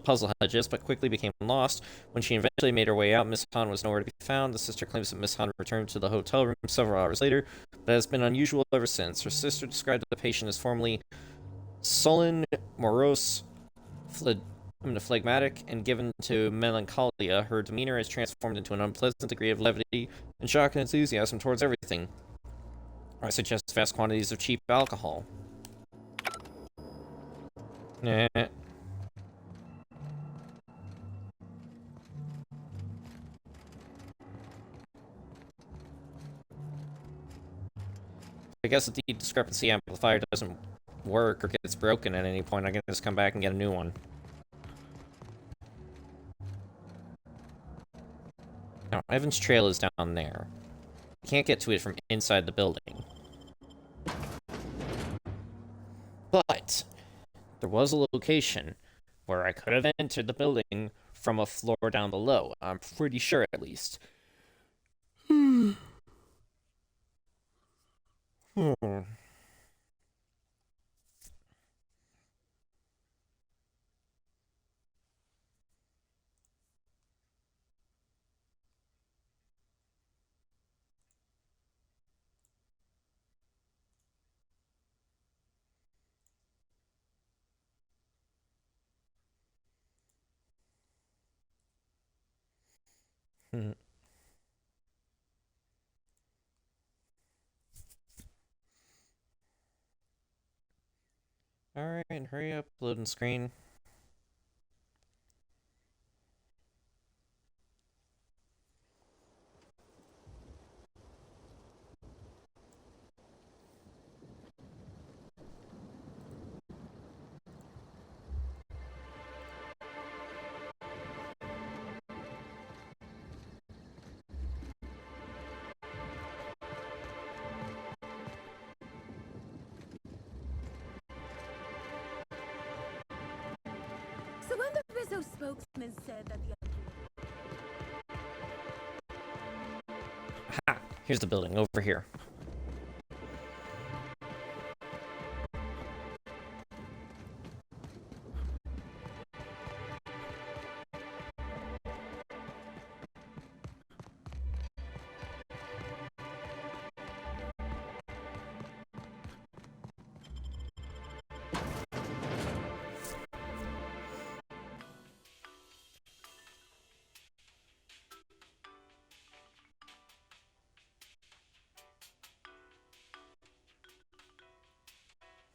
puzzle hedges, but quickly became lost. When she eventually made her way out, Miss Han was nowhere to be found. The sister claims that Miss Han returned to the hotel room several hours later, but has been unusual ever since. Her sister described the patient as formerly sullen, morose, phlegmatic, and given to melancholia. Her demeanor has transformed into an unpleasant degree of levity and shock and enthusiasm towards everything. I suggest vast quantities of cheap alcohol. Nah. I guess if the discrepancy amplifier doesn't work or gets broken at any point, I can just come back and get a new one. Now, Evan's trail is down there. You can't get to it from inside the building. But there was a location where I could have entered the building from a floor down below. I'm pretty sure, at least. Alright, hurry up, loading screen. So when the Rizzo spokesman said that the Ha! Here's the building, over here.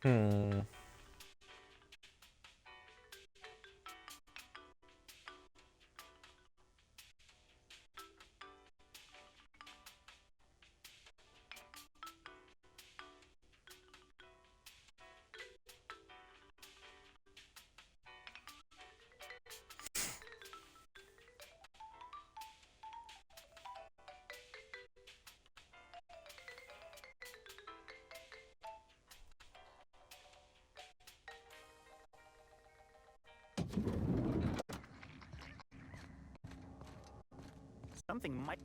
Hmm. Something might...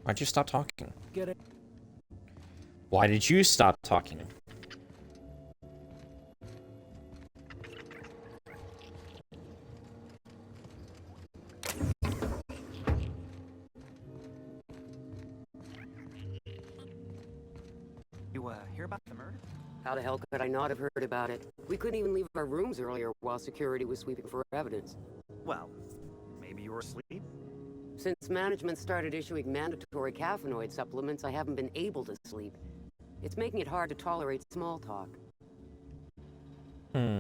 Why'd you stop talking? Get it? Why did you stop talking? You, hear about the murder? How the hell could I not have heard about it? We couldn't even leave our rooms earlier while security was sweeping for evidence. Well, maybe you were asleep? Since management started issuing mandatory caffeinoid supplements, I haven't been able to sleep. It's making it hard to tolerate small talk. Hmm.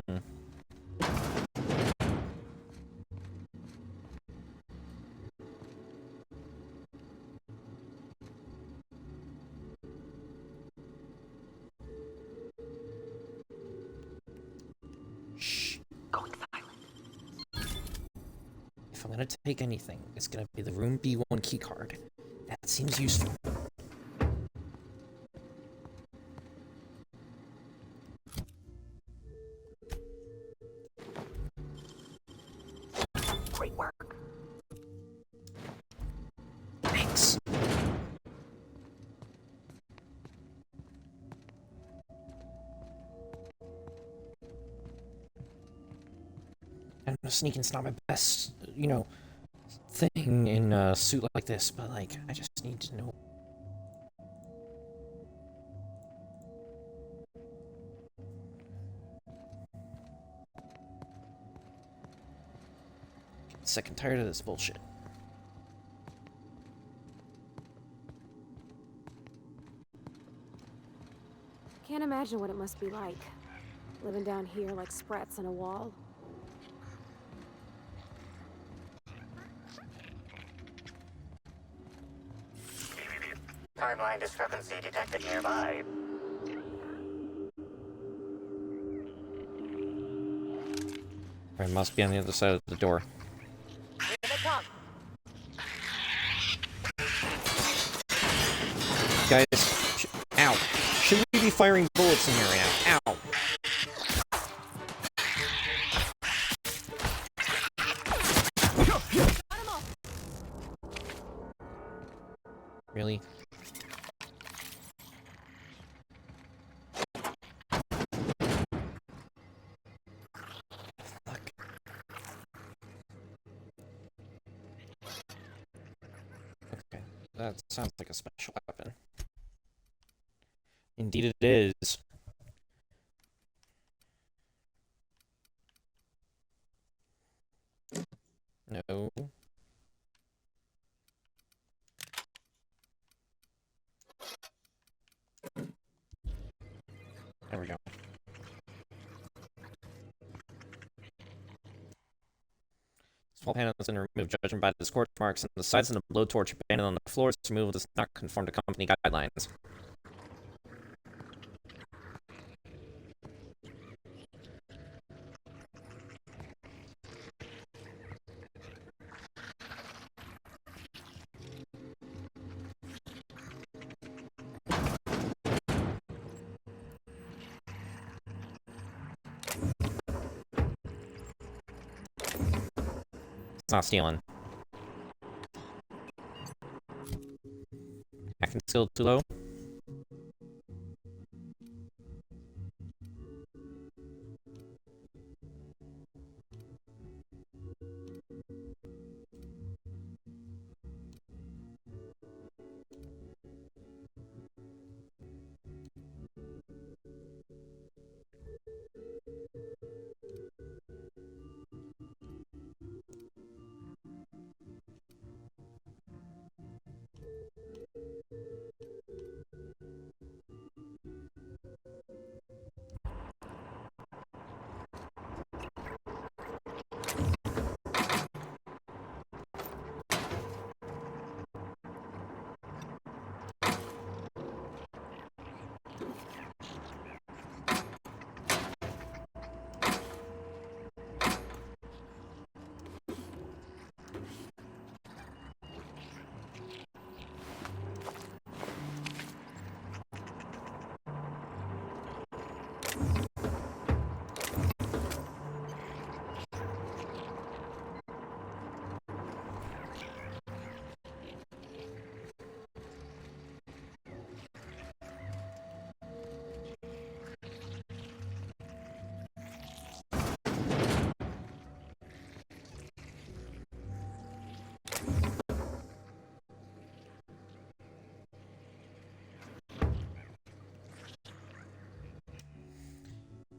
Shh. Going silent. If I'm gonna take anything, it's gonna be the room B1 keycard. That seems useful. Great work. Thanks. I know sneaking's not my best, you know, thing in a suit like this, but like, I just need to know. Getting sick and tired of this bullshit. Can't imagine what it must be like, living down here like sprats on a wall. Timeline discrepancy detected nearby. It must be on the other side of the door. Here they come. Guys, ow. Should we be firing bullets in here right now? Ow. Really? Fuck. Okay, that sounds like a special weapon. Indeed it is. No. There we go. Small panels and remove judgment by the scorch marks and the sides and the blowtorch abandoned on the floors. Removal does not conform to company guidelines. not stealing. Acting skill too low.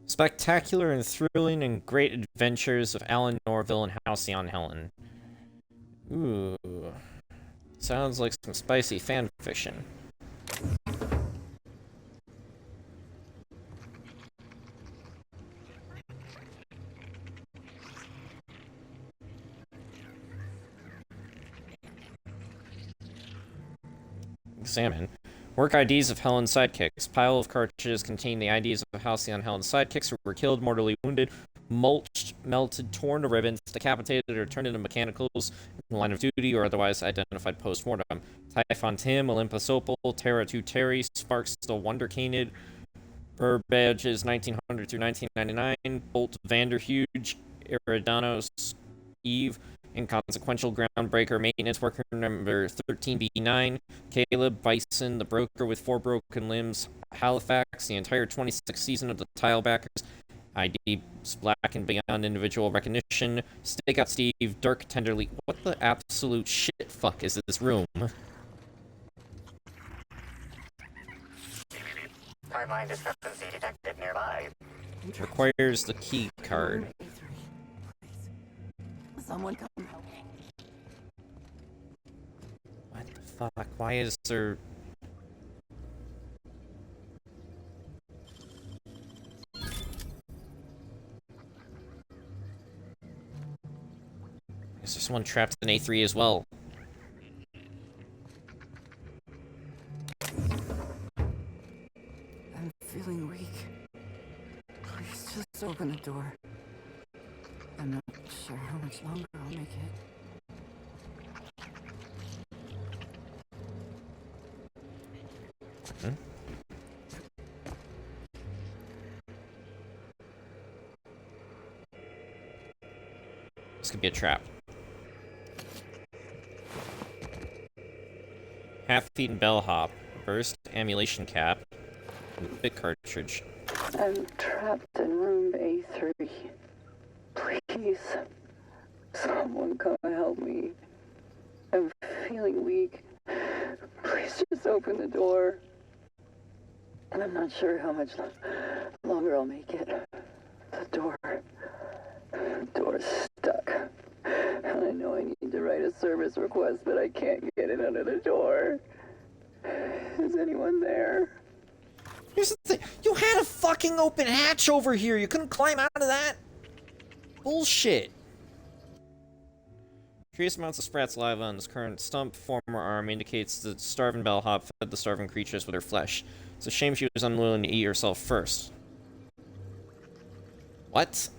Spectacular and thrilling and great adventures of Alan Norville and Halcyon Helen. Ooh. Sounds like some spicy fan fiction. Examine. Work IDs of Helen's sidekicks. Pile of cartridges contain the IDs of Halcyon Helen's sidekicks who were killed, mortally wounded, mulched, melted, torn to ribbons, decapitated, or turned into mechanicals in the line of duty or otherwise identified post-mortem. Typhon Tim, Olympus Opal, Terra 2 Terry, Sparks the Wonder Canid, Badges 1900 through 1999, Bolt Vanderhuge, Iridanos Eve, Inconsequential Groundbreaker Maintenance Worker number 13B9, Caleb Bison, the Broker with 4 broken limbs, Halifax, the entire 26th season of the Tilebackers, IDs black and beyond individual recognition, Stakeout Steve, Dirk Tenderly. What the absolute shit fuck is this room? Timeline discrepancy detected nearby. Requires the key card. Someone come help me. What the fuck? Why is there... Is there someone trapped in A3 as well? I'm feeling weak. Please just open the door. I'm not sure how much longer I'll make it. This could be a trap. Half-eaten bellhop, burst ammunition cap, and bit cartridge. I'm trapped in room A3. Please, someone come help me. I'm feeling weak. Please just open the door. And I'm not sure how much longer I'll make it. The door's stuck. And I know I need to write a service request, but I can't get it under the door. Is anyone there? Here's the thing. You had a fucking open hatch over here. You couldn't climb out of that? Bullshit. Trace amounts of Sprat saliva on his current stump. Former arm indicates that starving bellhop fed the starving creatures with her flesh. It's a shame she was unwilling to eat herself first. What?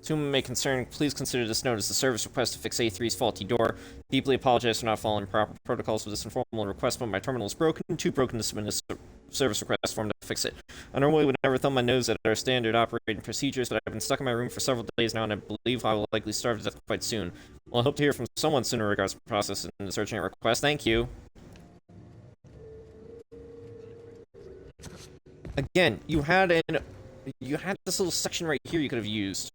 To whom it may concern, please consider this note as a service request to fix A3's faulty door. Deeply apologize for not following proper protocols with this informal request, but my terminal is broken, too broken to submit a service request form to fix it. I normally would never thumb my nose at our standard operating procedures, but I've been stuck in my room for several days now, and I believe I will likely starve to death quite soon. Well, I hope to hear from someone sooner regards to the process and this urgent request. Thank you. Again, you had this little section right here you could have used.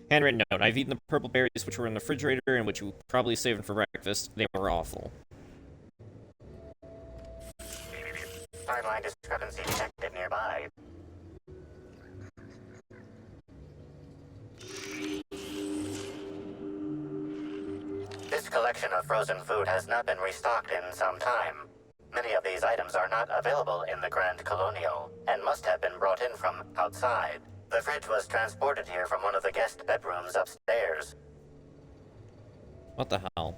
Handwritten note. I've eaten the purple berries which were in the refrigerator and which you probably saved for breakfast. They were awful. Timeline discrepancy detected nearby. This collection of frozen food has not been restocked in some time. Many of these items are not available in the Grand Colonial and must have been brought in from outside. The fridge was transported here from one of the guest bedrooms upstairs. What the hell?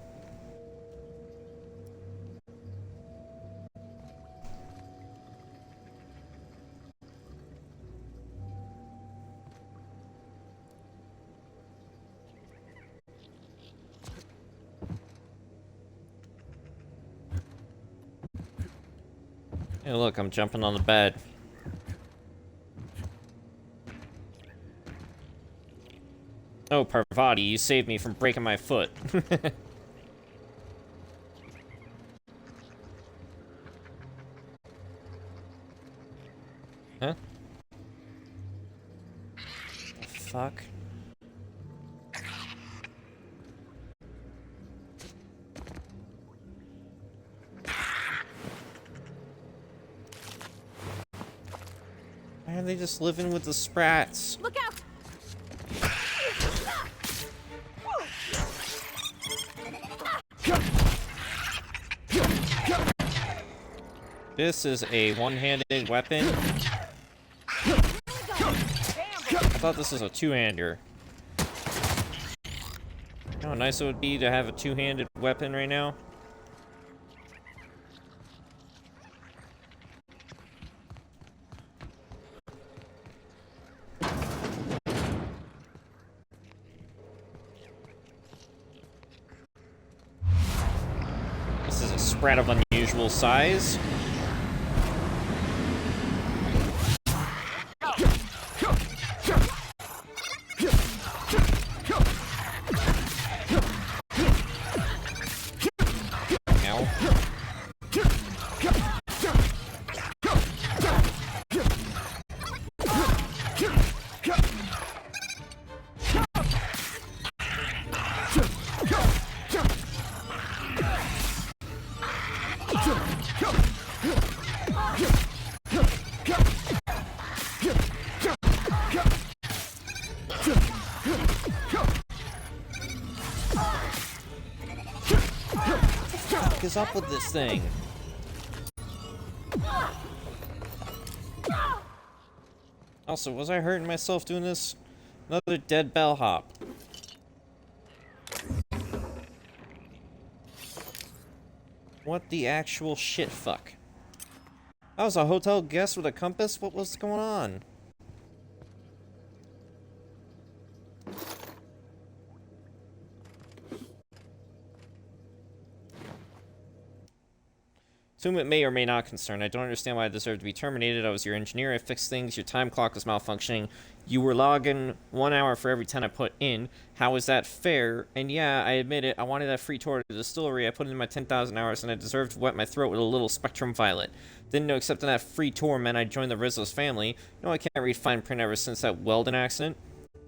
Hey, look, I'm jumping on the bed. Oh, Parvati, you saved me from breaking my foot. Huh? The fuck? Why are they just living with the sprats? Look out! This is a one-handed weapon. I thought this was a two-hander. You know how nice it would be to have a two-handed weapon right now? This is a sprat of unusual size. What is up with this thing? Also, was I hurting myself doing this? Another dead bellhop. What the actual shit fuck? I was a hotel guest with a compass? What was going on? To whom it may or may not concern, I don't understand why I deserve to be terminated. I was your engineer, I fixed things, your time clock was malfunctioning. You were logging 1 hour for every 10 I put in. How is that fair? And yeah, I admit it, I wanted that free tour to the distillery. I put in my 10,000 hours and I deserved to wet my throat with a little Spectrum Violet. Didn't know accepting that free tour meant I'd join the Rizzo's family. No, I can't read fine print ever since that Weldon accident.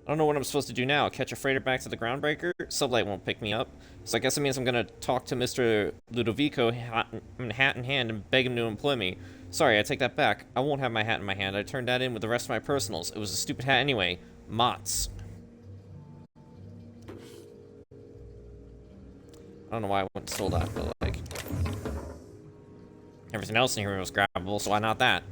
I don't know what I'm supposed to do now. Catch a freighter back to the Groundbreaker? Sublight won't pick me up. So I guess it means I'm gonna talk to Mr. Ludovico hat in hand and beg him to employ me. Sorry, I take that back. I won't have my hat in my hand. I turned that in with the rest of my personals. It was a stupid hat anyway. Mott's. I don't know why I went and stole that, but like... everything else in here was grabbable, so why not that?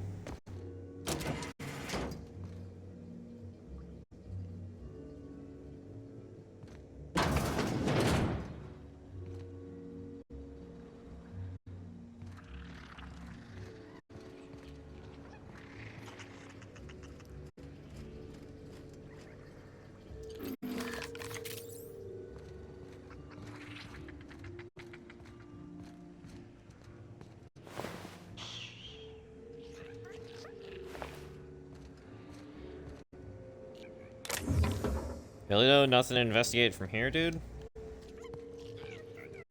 Really though? Nothing to investigate from here, dude?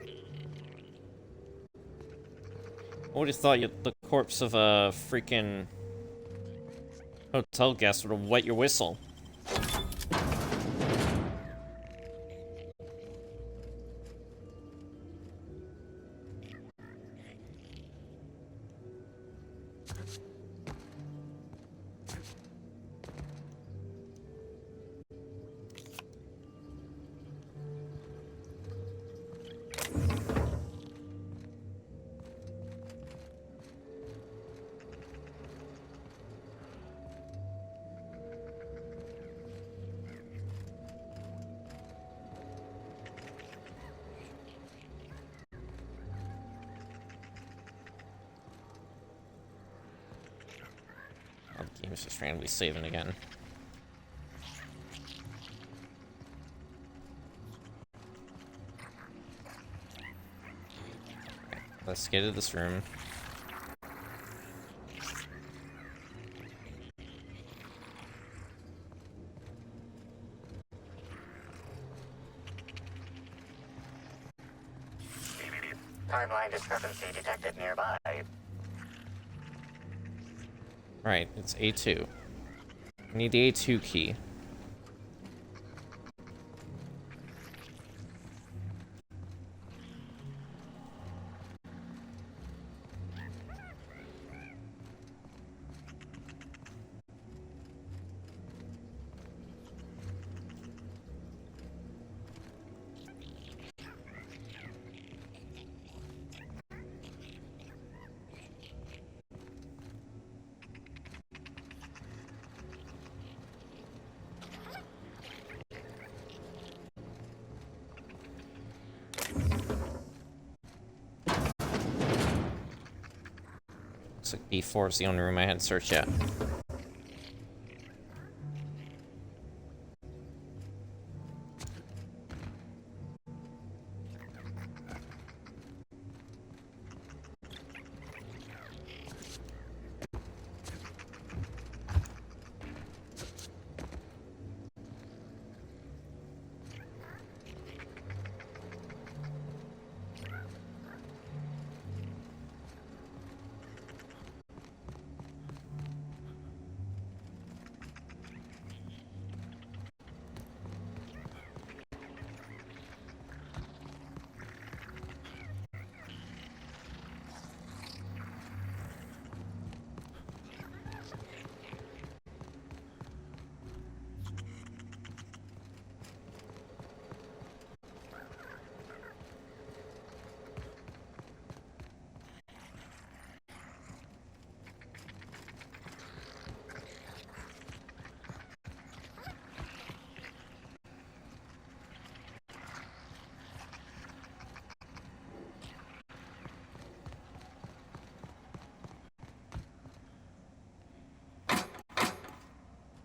I would've thought the corpse of a freaking hotel guest would have wet your whistle. Oh, the game's just randomly saving again. Let's get to this room. Timeline discrepancy detected nearby. Right, it's A2. I need the A2 key. Looks like B4 is the only room I hadn't searched yet.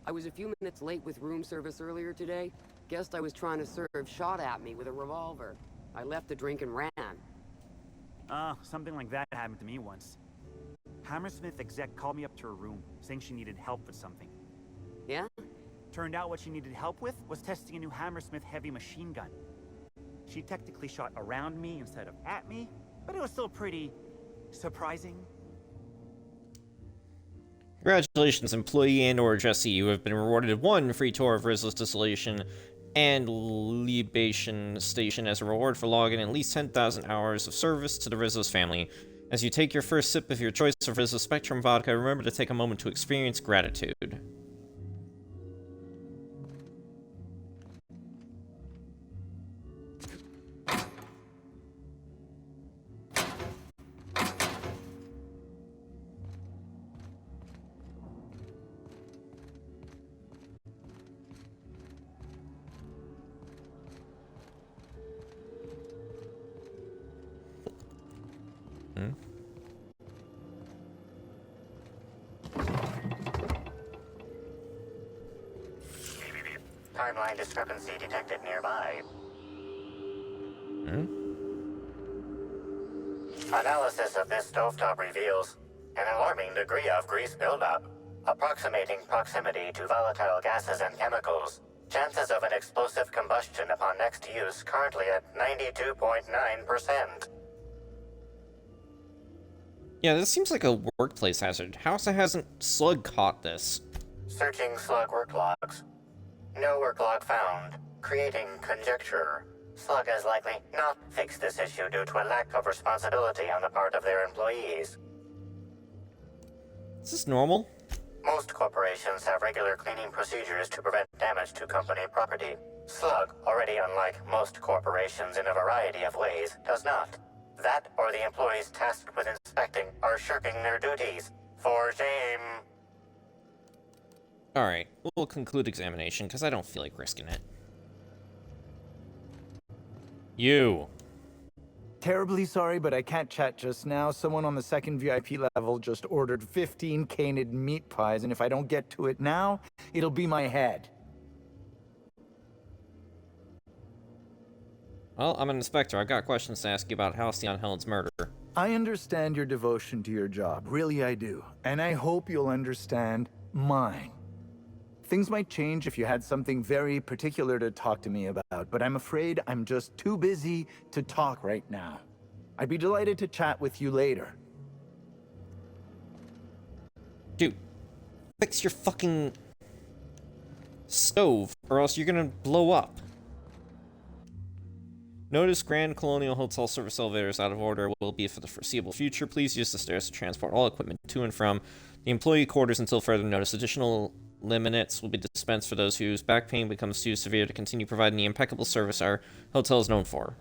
I was a few minutes late with room service earlier today. Guessed I was trying to serve shot at me with a revolver. I left the drink and ran. Something like that happened to me once. Hammersmith exec called me up to her room, saying she needed help with something. Yeah? Turned out what she needed help with was testing a new Hammersmith heavy machine gun. She technically shot around me instead of at me, but it was still pretty surprising. Congratulations, employee and/or Jesse. You have been rewarded 1 free tour of Rizzo's distillation and libation station as a reward for logging at least 10,000 hours of service to the Rizzo's family. As you take your first sip of your choice of Rizzo Spectrum vodka, remember to take a moment to experience gratitude. Timeline discrepancy detected nearby. Analysis of this stovetop reveals an alarming degree of grease buildup, approximating proximity to volatile gases and chemicals. Chances of an explosive combustion upon next use currently at 92.9%. Yeah, this seems like a workplace hazard. How hasn't Slug caught this? Searching Slug work logs. No work log found. Creating conjecture. Slug has likely not fixed this issue due to a lack of responsibility on the part of their employees. Is this normal? Most corporations have regular cleaning procedures to prevent damage to company property. Slug, already unlike most corporations in a variety of ways, does not. That or the employees tasked with inspecting are shirking their duties. For shame. Alright, we'll conclude examination, because I don't feel like risking it. You. Terribly sorry, but I can't chat just now. Someone on the second VIP level just ordered 15 canid meat pies, and if I don't get to it now, it'll be my head. Well, I'm an inspector. I've got questions to ask you about Halcyon Helen's murder. I understand your devotion to your job. Really, I do. And I hope you'll understand mine. Things might change if you had something very particular to talk to me about, but I'm afraid I'm just too busy to talk right now. I'd be delighted to chat with you later. Dude, fix your fucking stove, or else you're gonna blow up. Notice Grand Colonial Hotel service elevator is out of order. Will be for the foreseeable future. Please use the stairs to transport all equipment to and from the employee quarters until further notice. Additional limits will be dispensed for those whose back pain becomes too severe to continue providing the impeccable service our hotel is known for.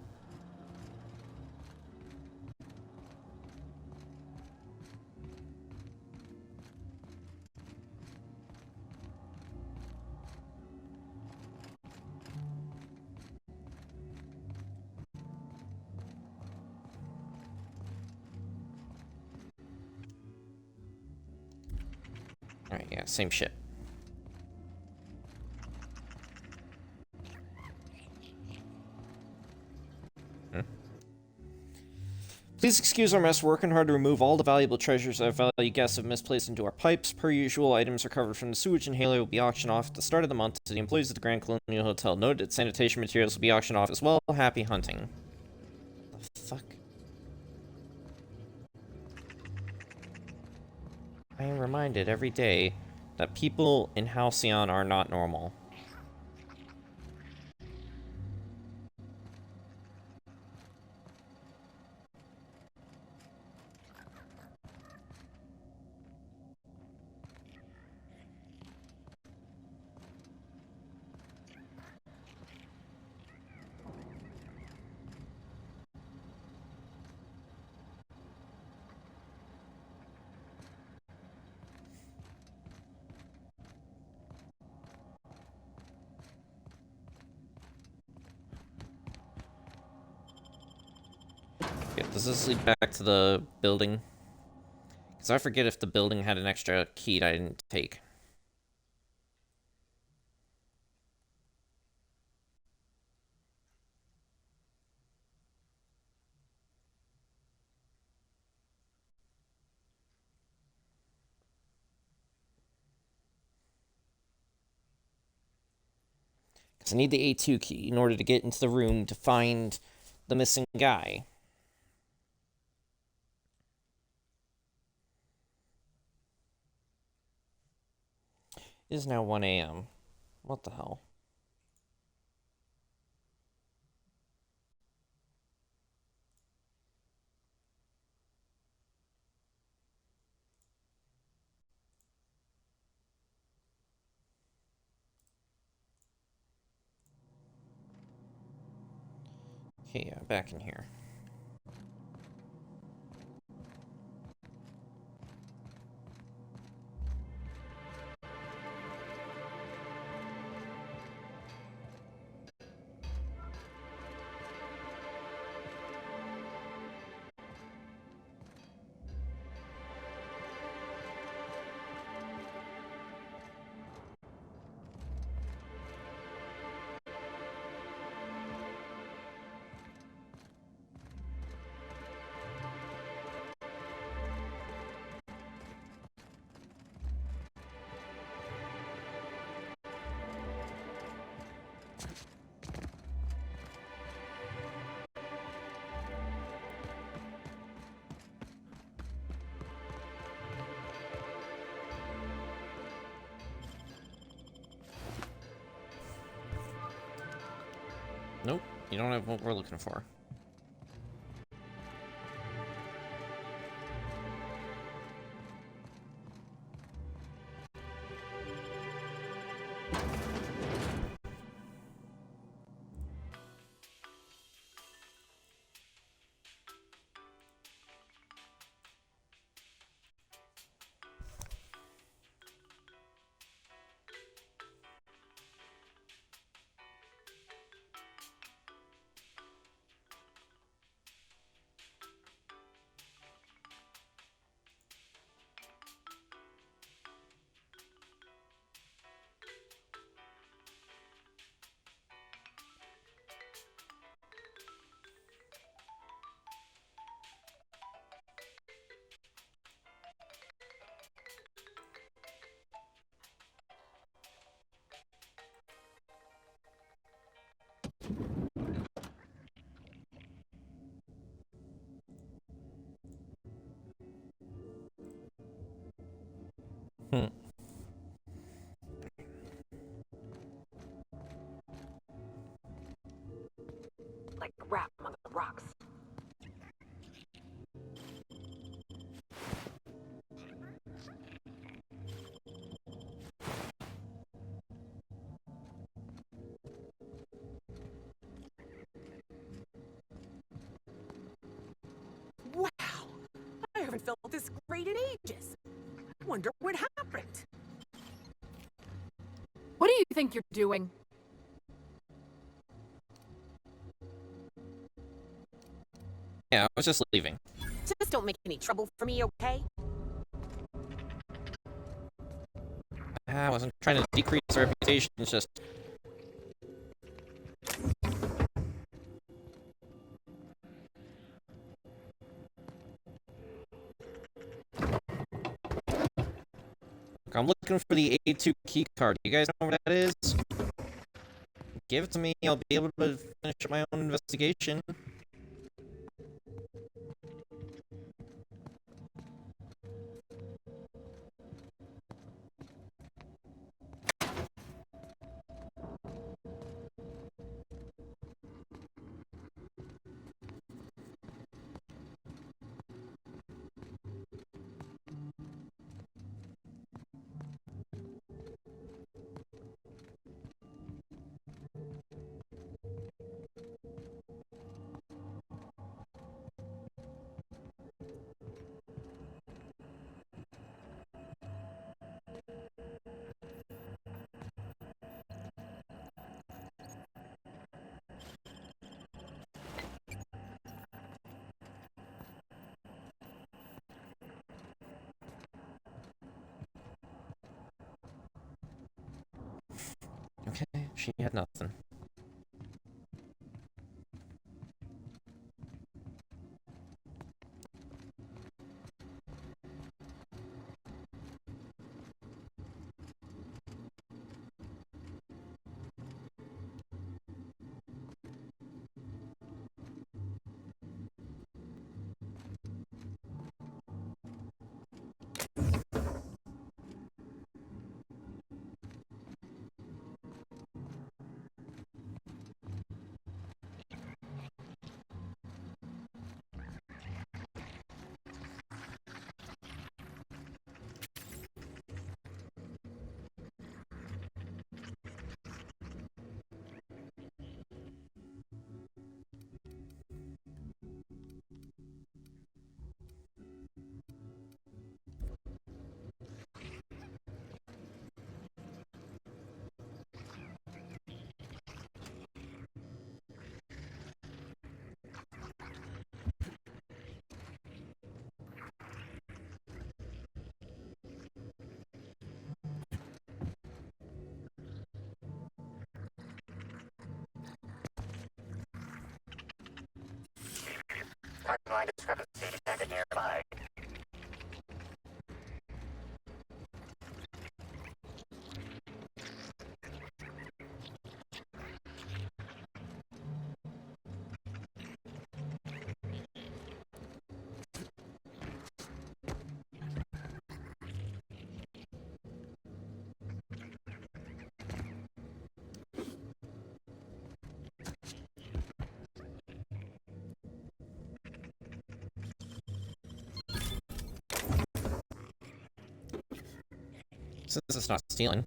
Alright, yeah, same shit. Please excuse our mess. We're working hard to remove all the valuable treasures our value guests have misplaced into our pipes. Per usual, items recovered from the sewage inhaler will be auctioned off at the start of the month to the employees of the Grand Colonial Hotel. Note that sanitation materials will be auctioned off as well. Happy hunting. The fuck? I am reminded every day that people in Halcyon are not normal. Yeah, does this lead back to the building? Because I forget if the building had an extra key that I didn't take. Because I need the A2 key in order to get into the room to find the missing guy. It is now 1 a.m. What the hell? Okay, yeah, back in here. Nope, you don't have what we're looking for. Hmm. Like a rat among the rocks. Wow! I haven't felt this great in ages. I wonder what happened. What do you think you're doing? Yeah, I was just leaving. Just don't make any trouble for me, okay? I wasn't trying to decrease the reputation, it's just... I'm looking for the A2 key card. You guys know what that is? Give it to me, I'll be able to finish my own investigation. Okay, she had nothing. Since it's not stealing.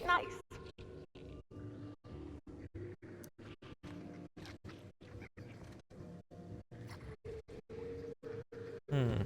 Nice. Hmm.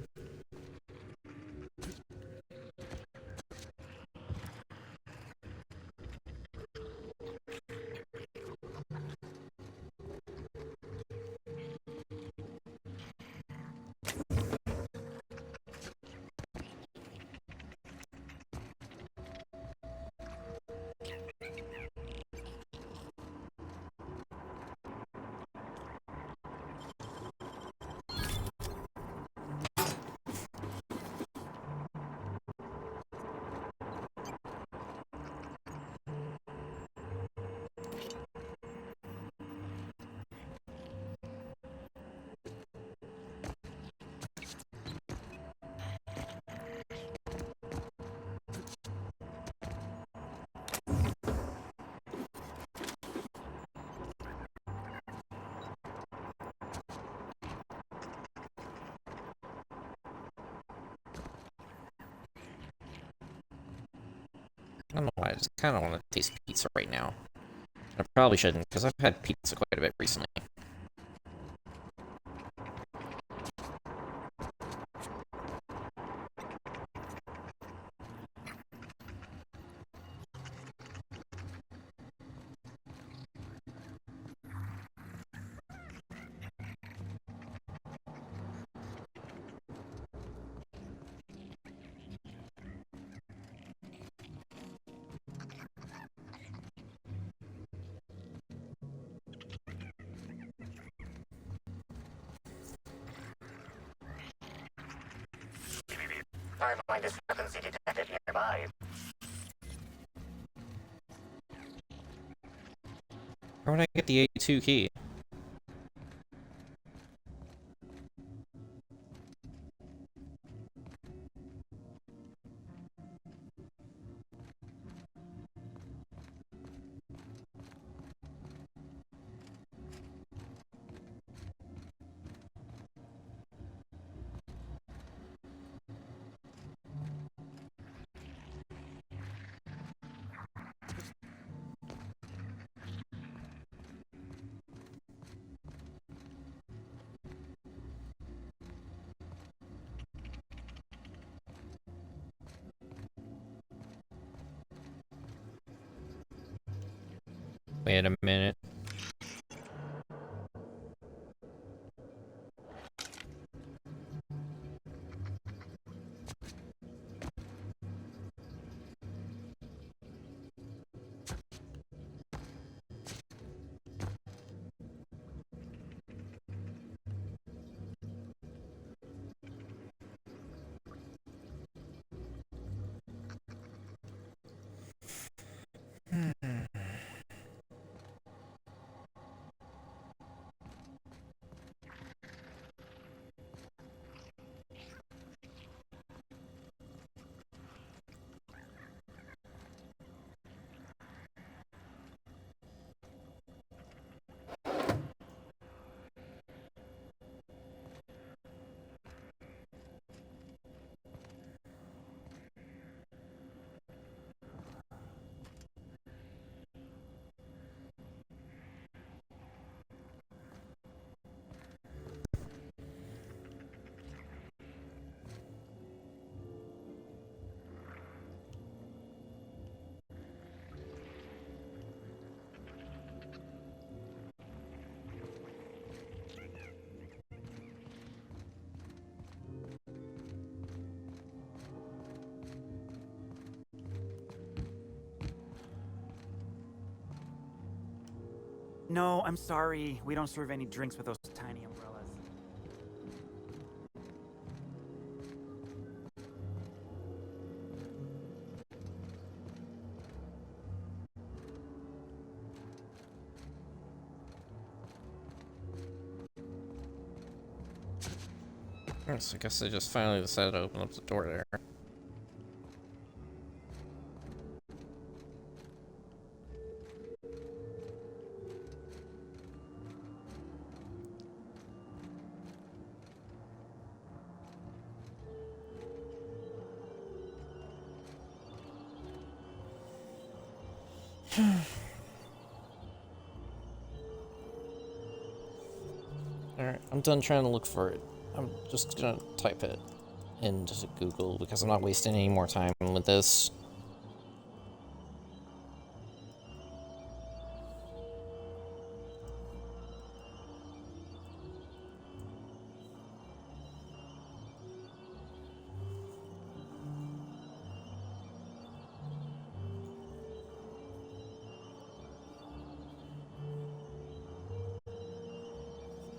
I don't know why, I just kind of want to taste pizza right now. I probably shouldn't, because I've had pizza quite a bit recently. Timeline discrepancy detected nearby. Where would I get the A2 key? Wait a minute. No, I'm sorry. We don't serve any drinks with those tiny umbrellas. So I guess I just finally decided to open up the door there. Alright, I'm done trying to look for it. I'm just gonna type it into Google because I'm not wasting any more time with this.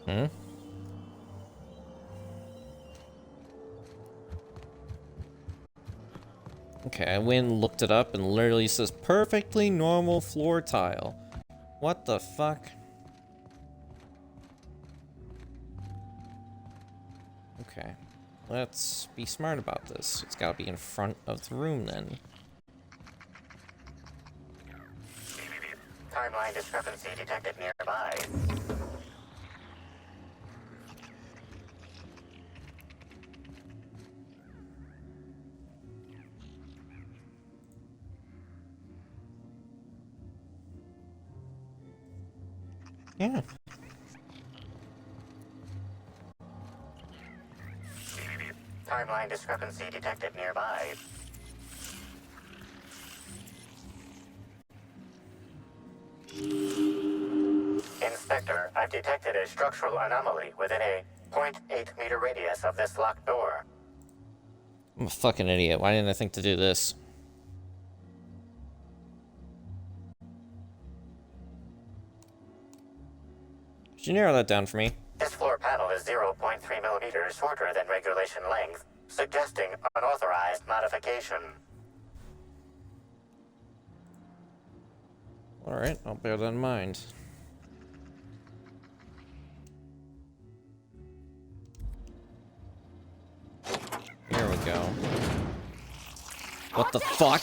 Hmm? Okay, I went and looked it up and literally says perfectly normal floor tile. What the fuck? Okay, let's be smart about this. It's gotta be in front of the room then. Timeline discrepancy detected nearby. Yeah. Timeline discrepancy detected nearby. Inspector, I've detected a structural anomaly within a 0.8 meter radius of this locked door. I'm a fucking idiot. Why didn't I think to do this? Could you narrow that down for me? This floor panel is 0.3 millimeters shorter than regulation length, suggesting unauthorized modification. Alright, I'll bear that in mind. Here we go. What the fuck?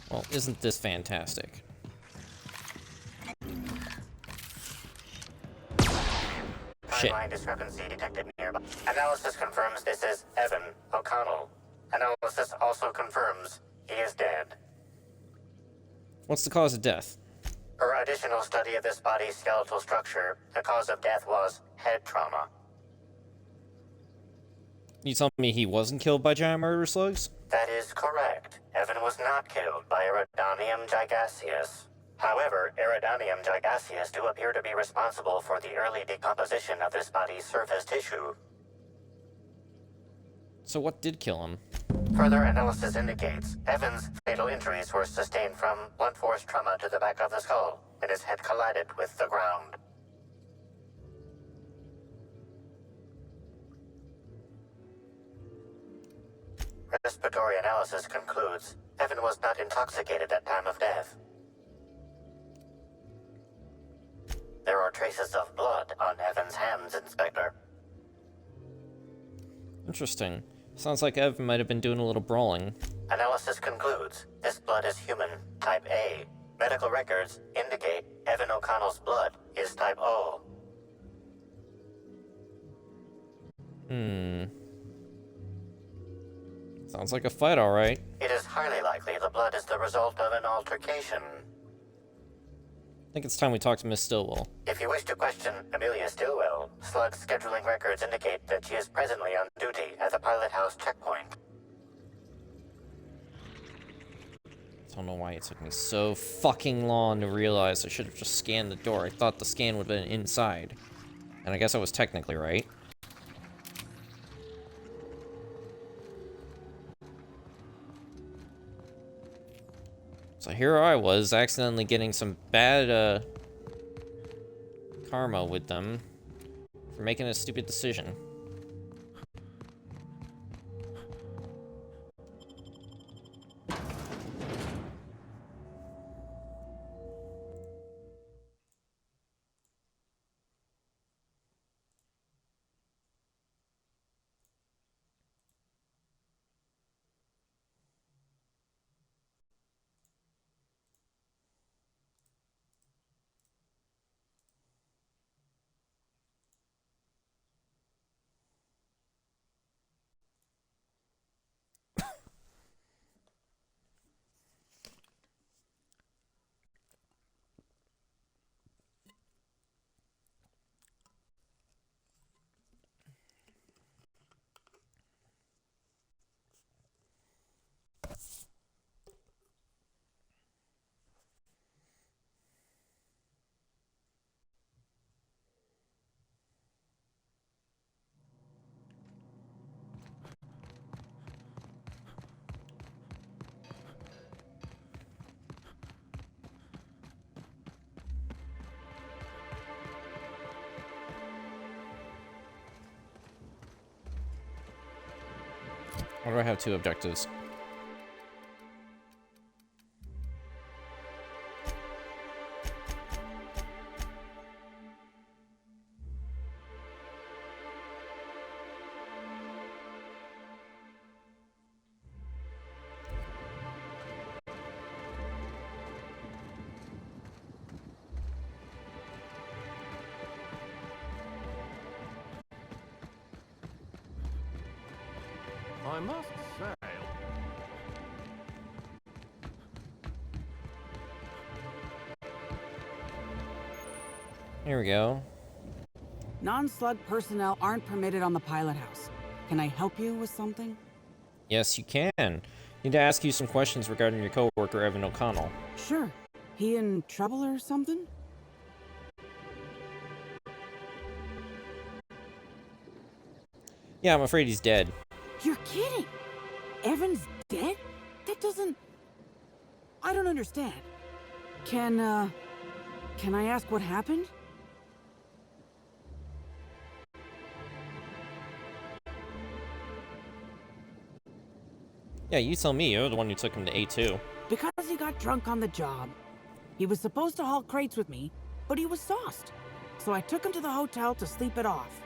Well, isn't this fantastic? Shit. Timeline discrepancy detected nearby. Analysis confirms this is Evan O'Connell. Analysis also confirms he is dead. What's the cause of death? Per additional study of this body's skeletal structure, the cause of death was head trauma. You telling me he wasn't killed by giant murder slugs? That is correct. Evan was not killed by Iridanium gigaseus. However, Iridanium gigaseus do appear to be responsible for the early decomposition of this body's surface tissue. So what did kill him? Further analysis indicates Evan's fatal injuries were sustained from blunt force trauma to the back of the skull, and his head collided with the ground. Respiratory analysis concludes Evan was not intoxicated at time of death. There are traces of blood on Evan's hands, Inspector. Interesting. Sounds like Ev might have been doing a little brawling. Analysis concludes this blood is human, type A. Medical records indicate Evan O'Connell's blood is type O. Sounds like a fight, alright. It is highly likely the blood is the result of an altercation. think it's time we talk to Miss Stillwell. If you wish to question Amelia Stillwell, Slug's scheduling records indicate that she is presently on duty at the Pilot House checkpoint. I don't know why it took me so fucking long to realize I should have just scanned the door. I thought the scan would have been inside. And I guess I was technically right. So here I was, accidentally getting some bad, karma with them for making a stupid decision. Why do I have two objectives? I must say... Here we go. Non-slug personnel aren't permitted on the pilot house. Can I help you with something? Yes, you can. Need to ask you some questions regarding your coworker, Evan O'Connell. Sure. He in trouble or something? Yeah, I'm afraid he's dead. You're kidding! Evan's dead? That doesn't... I don't understand. Can I ask what happened? Yeah, you tell me. You're the one who took him to A2. Because he got drunk on the job. He was supposed to haul crates with me, but he was sauced. So I took him to the hotel to sleep it off.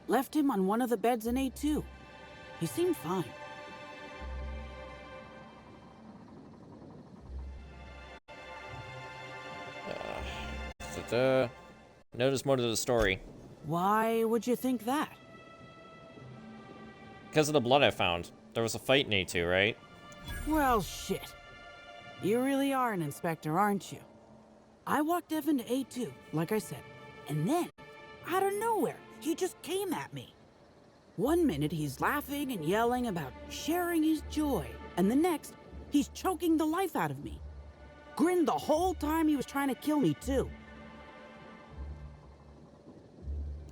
Left him on one of the beds in A2. He seemed fine. Notice more to the story. Why would you think that? Because of the blood I found. There was a fight in A2, right? Well, shit. You really are an inspector, aren't you? I walked Evan to A2, like I said, and then, out of nowhere, he just came at me. One minute he's laughing and yelling about sharing his joy, and the next, he's choking the life out of me. Grinned the whole time he was trying to kill me, too.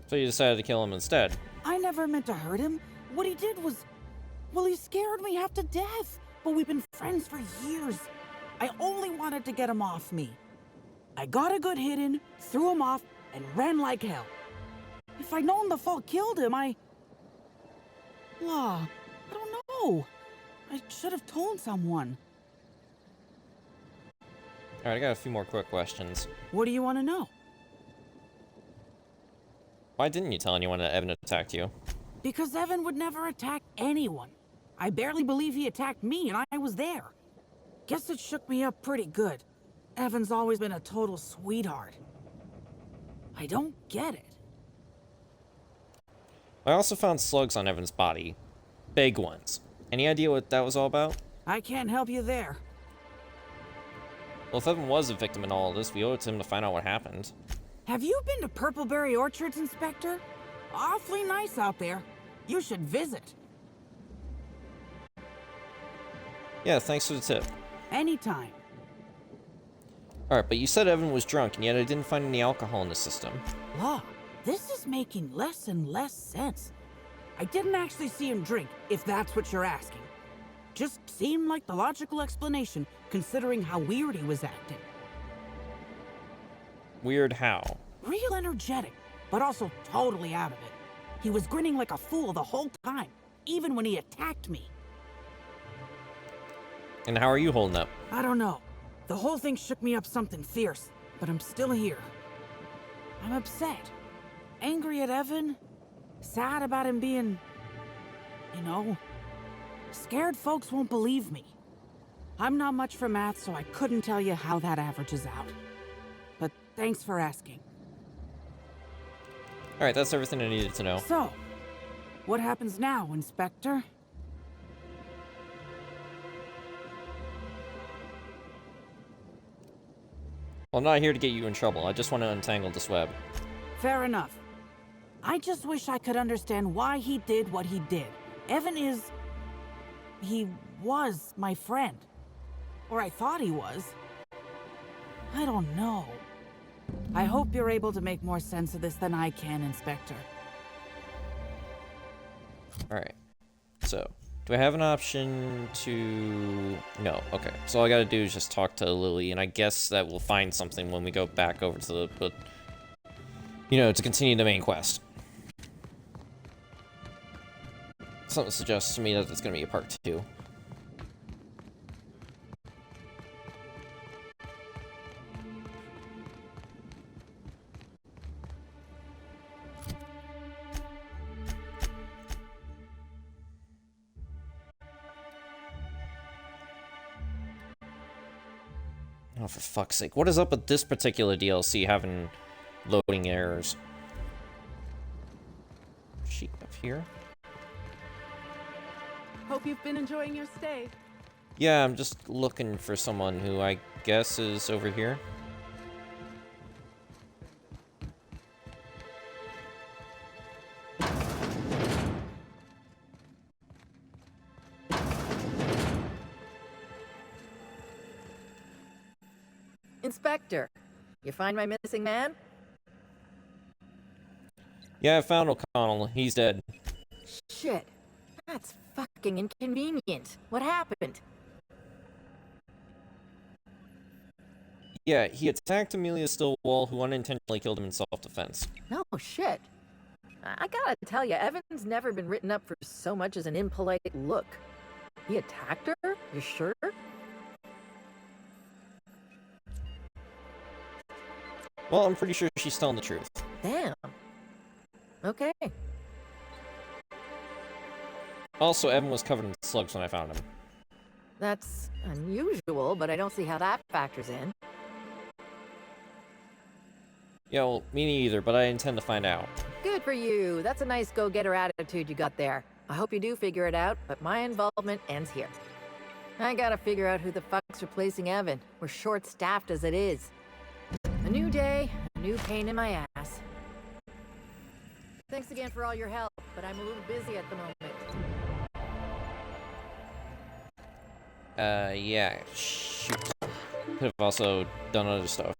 So you decided to kill him instead. I never meant to hurt him. What he did was... well, he scared me half to death. But we've been friends for years. I only wanted to get him off me. I got a good hit in, threw him off, and ran like hell. If I'd known the fall killed him, I don't know. I should have told someone. Alright, I got a few more quick questions. What do you want to know? Why didn't you tell anyone that Evan attacked you? Because Evan would never attack anyone. I barely believe he attacked me, and I was there. Guess it shook me up pretty good. Evan's always been a total sweetheart. I don't get it. I also found slugs on Evan's body. Big ones. Any idea what that was all about? I can't help you there. Well, if Evan was a victim in all of this, we owe it to him to find out what happened. Have you been to Purpleberry Orchards, Inspector? Awfully nice out there. You should visit. Yeah, thanks for the tip. Anytime. Alright, but you said Evan was drunk, and yet I didn't find any alcohol in the system. Law, this is making less and less sense. I didn't actually see him drink, if that's what you're asking. Just seemed like the logical explanation, considering how weird he was acting. Weird how? Real energetic, but also totally out of it. He was grinning like a fool the whole time, even when he attacked me. And how are you holding up? I don't know. The whole thing shook me up something fierce, but I'm still here. I'm upset. Angry at Evan. Sad about him being... you know... Scared folks won't believe me. I'm not much for math, so I couldn't tell you how that averages out. But thanks for asking. Alright, that's everything I needed to know. So, what happens now, Inspector? Well, I'm not here to get you in trouble. I just want to untangle this web. Fair enough. I just wish I could understand why he did what he did. Evan is... he was my friend. Or I thought he was. I don't know. I hope you're able to make more sense of this than I can, Inspector. Alright. So, do I have an option to... No. Okay. So all I gotta do is just talk to Lily, and I guess that we'll find something when we go back over to the... you know, to continue the main quest. Something suggests to me that it's gonna be a part 2. Oh, for fuck's sake. What is up with this particular DLC having loading errors? Sheet up here? Hope you've been enjoying your stay. Yeah, I'm just looking for someone who I guess is over here. Inspector, you find my missing man? Yeah, I found O'Connell. He's dead. Shit. That's fucking inconvenient. What happened? Yeah, he attacked Amelia Stillwell, who unintentionally killed him in self-defense. No shit. I gotta tell you, Evan's never been written up for so much as an impolite look. He attacked her? You sure? Well, I'm pretty sure she's telling the truth. Damn. Okay. Also, Evan was covered in slugs when I found him. That's unusual, but I don't see how that factors in. Yeah, well, me neither, but I intend to find out. Good for you. That's a nice go-getter attitude you got there. I hope you do figure it out, but my involvement ends here. I gotta figure out who the fuck's replacing Evan. We're short-staffed as it is. A new day, a new pain in my ass. Thanks again for all your help, but I'm a little busy at the moment. Yeah, shoot. Could have also done other stuff.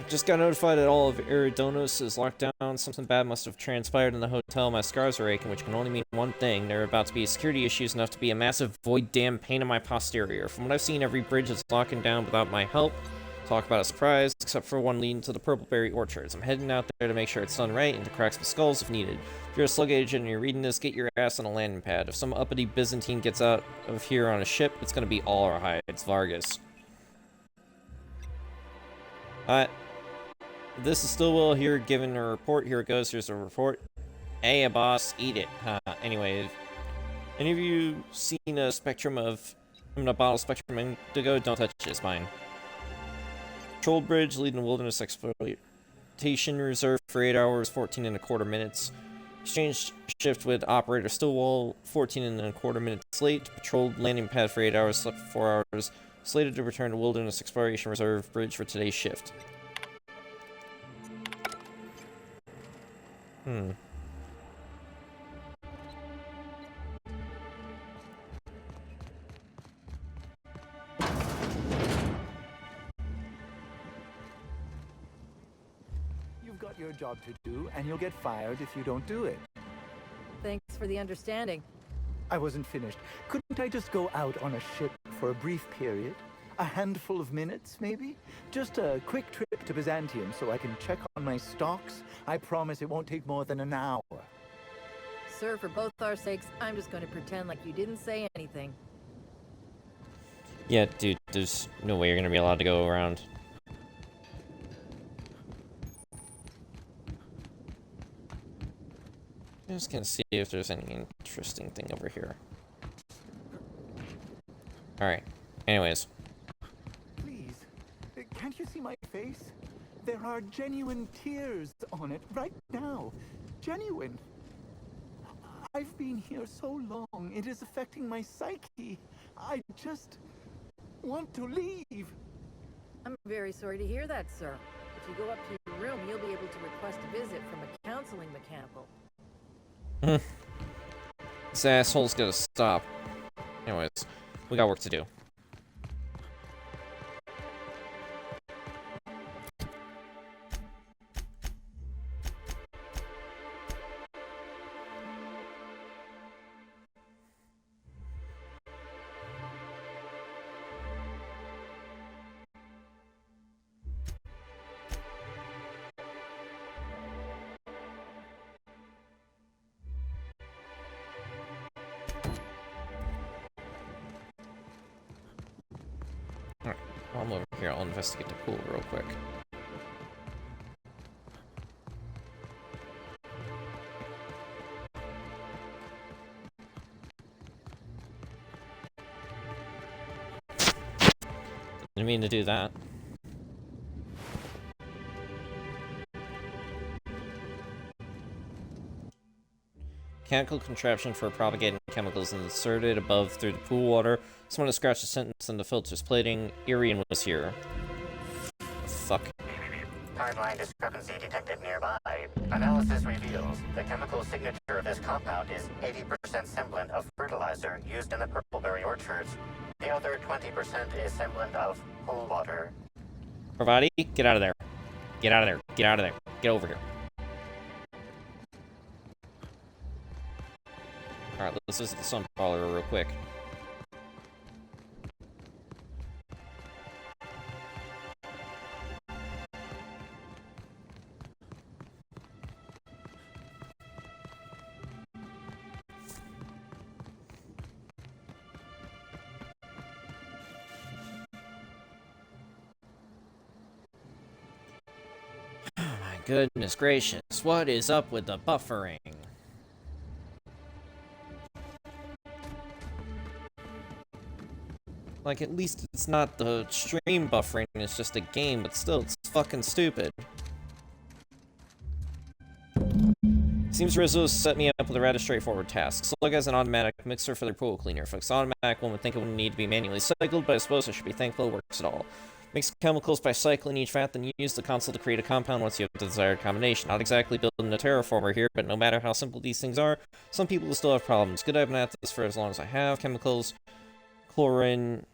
Just got notified that all of Eridonos is locked down. Something bad must have transpired in the hotel. My scars are aching, which can only mean one thing. There are about to be security issues enough to be a massive void damn pain in my posterior. From what I've seen, every bridge is locking down without my help. Talk about a surprise, except for one leading to the Purpleberry Orchards. I'm heading out there to make sure it's done right and to crack some skulls if needed. If you're a slug agent and you're reading this, get your ass on a landing pad. If some uppity Byzantine gets out of here on a ship, it's gonna be all our hides. Vargas. This is Stillwell here giving a report. Here it goes. Here's a report. Hey, boss, eat it. Anyway, any of you seen a spectrum of... a bottle of Spectrum Indigo? Don't touch it, it's mine. Troll Bridge leading to Wilderness Exploration transportation reserve for 8 hours, 14 and a quarter minutes. Exchange shift with operator Stillwell, 14 and a quarter minutes late. Patrolled landing pad for 8 hours, slept for 4 hours. Slated to return to Wilderness Exploration Reserve Bridge for today's shift. You've got your job to do, and you'll get fired if you don't do it. Thanks for the understanding. I wasn't finished. Couldn't I just go out on a ship for a brief period? A handful of minutes, maybe? Just a quick trip to Byzantium so I can check on my stocks? I promise it won't take more than an hour. Sir, for both our sakes, I'm just going to pretend like you didn't say anything. Yeah, dude, there's no way you're gonna be allowed to go around. I'm just gonna see if there's any interesting thing over here. Alright, anyways. Please, can't you see my face? There are genuine tears on it right now. Genuine. I've been here so long, it is affecting my psyche. I just want to leave. I'm very sorry to hear that, sir. If you go up to your room, you'll be able to request a visit from a counseling mechanical. This asshole's gotta stop. Anyways, we got work to do. Alright, while I'm over here, I'll investigate the pool real quick. Didn't mean to do that. Mechanical contraption for propagating chemicals inserted above through the pool water. Someone has scratched a sentence on the filter's plating. Irian was here. Fuck. Timeline discrepancy detected nearby. Analysis reveals the chemical signature of this compound is 80% semblant of fertilizer used in the purpleberry orchards. The other 20% is semblant of pool water. Pravati, get out of there. Get out of there. Get out of there. Get over here. Alright, let's visit the sun parlor real quick. Oh my goodness gracious, what is up with the buffering? Like, at least it's not the stream buffering, it's just a game, but still, it's fucking stupid. Seems Rizzo's set me up with a rather straightforward task. Slug has an automatic mixer for their pool cleaner. If it's automatic, one would think it would need to be manually cycled, but I suppose I should be thankful it works at all. Mix chemicals by cycling each vat, then use the console to create a compound once you have the desired combination. Not exactly building a terraformer here, but no matter how simple these things are, some people will still have problems. Good I've been at this for as long as I have. Chemicals, chlorine,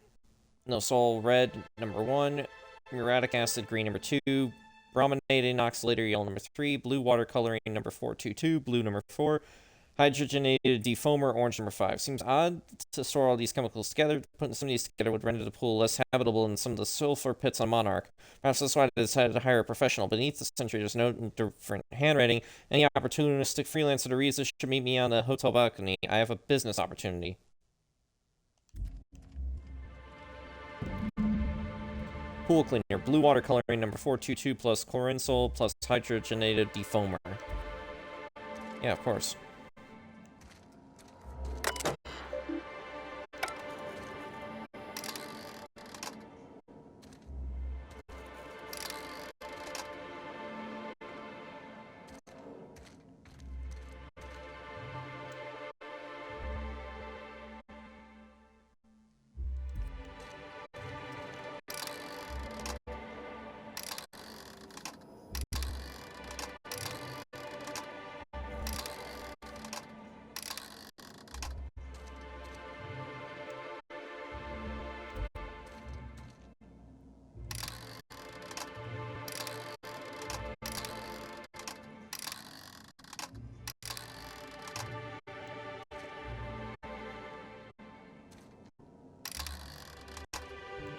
no, sol, red, number 1, muriatic acid, green, number 2, brominated oxalator, yellow, number 3, blue water coloring, number 422, blue, number 4, hydrogenated defoamer, orange, number 5. Seems odd to store all these chemicals together. Putting some of these together would render the pool less habitable than some of the sulfur pits on Monarch. Perhaps that's why I decided to hire a professional. Beneath the sentry, there's no different handwriting. Any opportunistic freelancer to read this should meet me on the hotel balcony. I have a business opportunity. Pool cleaner, blue water coloring, number 422 plus chlorinsol plus hydrogenated defoamer. Yeah, of course.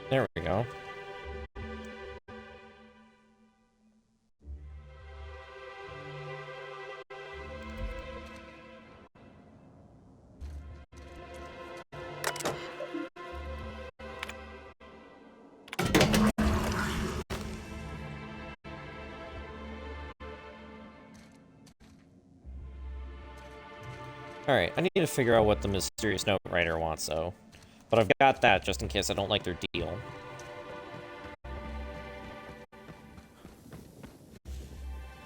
There we go. Alright, I need to figure out what the mysterious note writer wants, though. But I've got that, just in case I don't like their deal.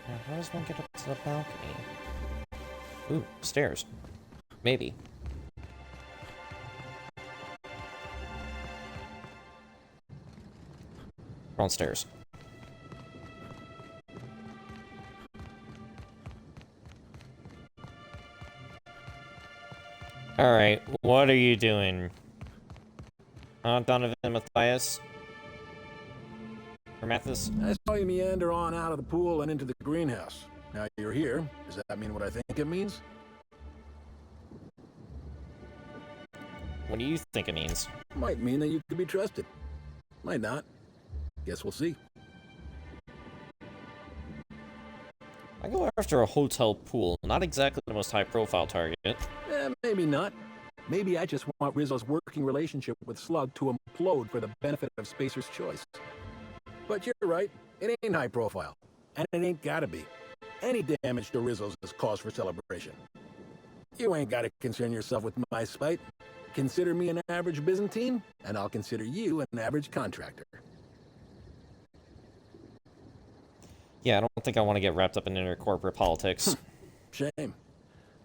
Now, how does one get up to the balcony? Ooh, stairs. Maybe. Wrong stairs. Alright, what are you doing? Donovan Matthias? Or Mathis? I saw you meander on out of the pool and into the greenhouse. Now you're here. Does that mean what I think it means? What do you think it means? Might mean that you could be trusted. Might not. Guess we'll see. I go after a hotel pool, not exactly the most high-profile target. Maybe not. Maybe I just want Rizzo's working relationship with Slug to implode for the benefit of Spacer's choice. But you're right, it ain't high profile. And it ain't gotta be. Any damage to Rizzo's is cause for celebration. You ain't gotta concern yourself with my spite. Consider me an average Byzantine, and I'll consider you an average contractor. Yeah, I don't think I want to get wrapped up in inter-corporate politics. Shame.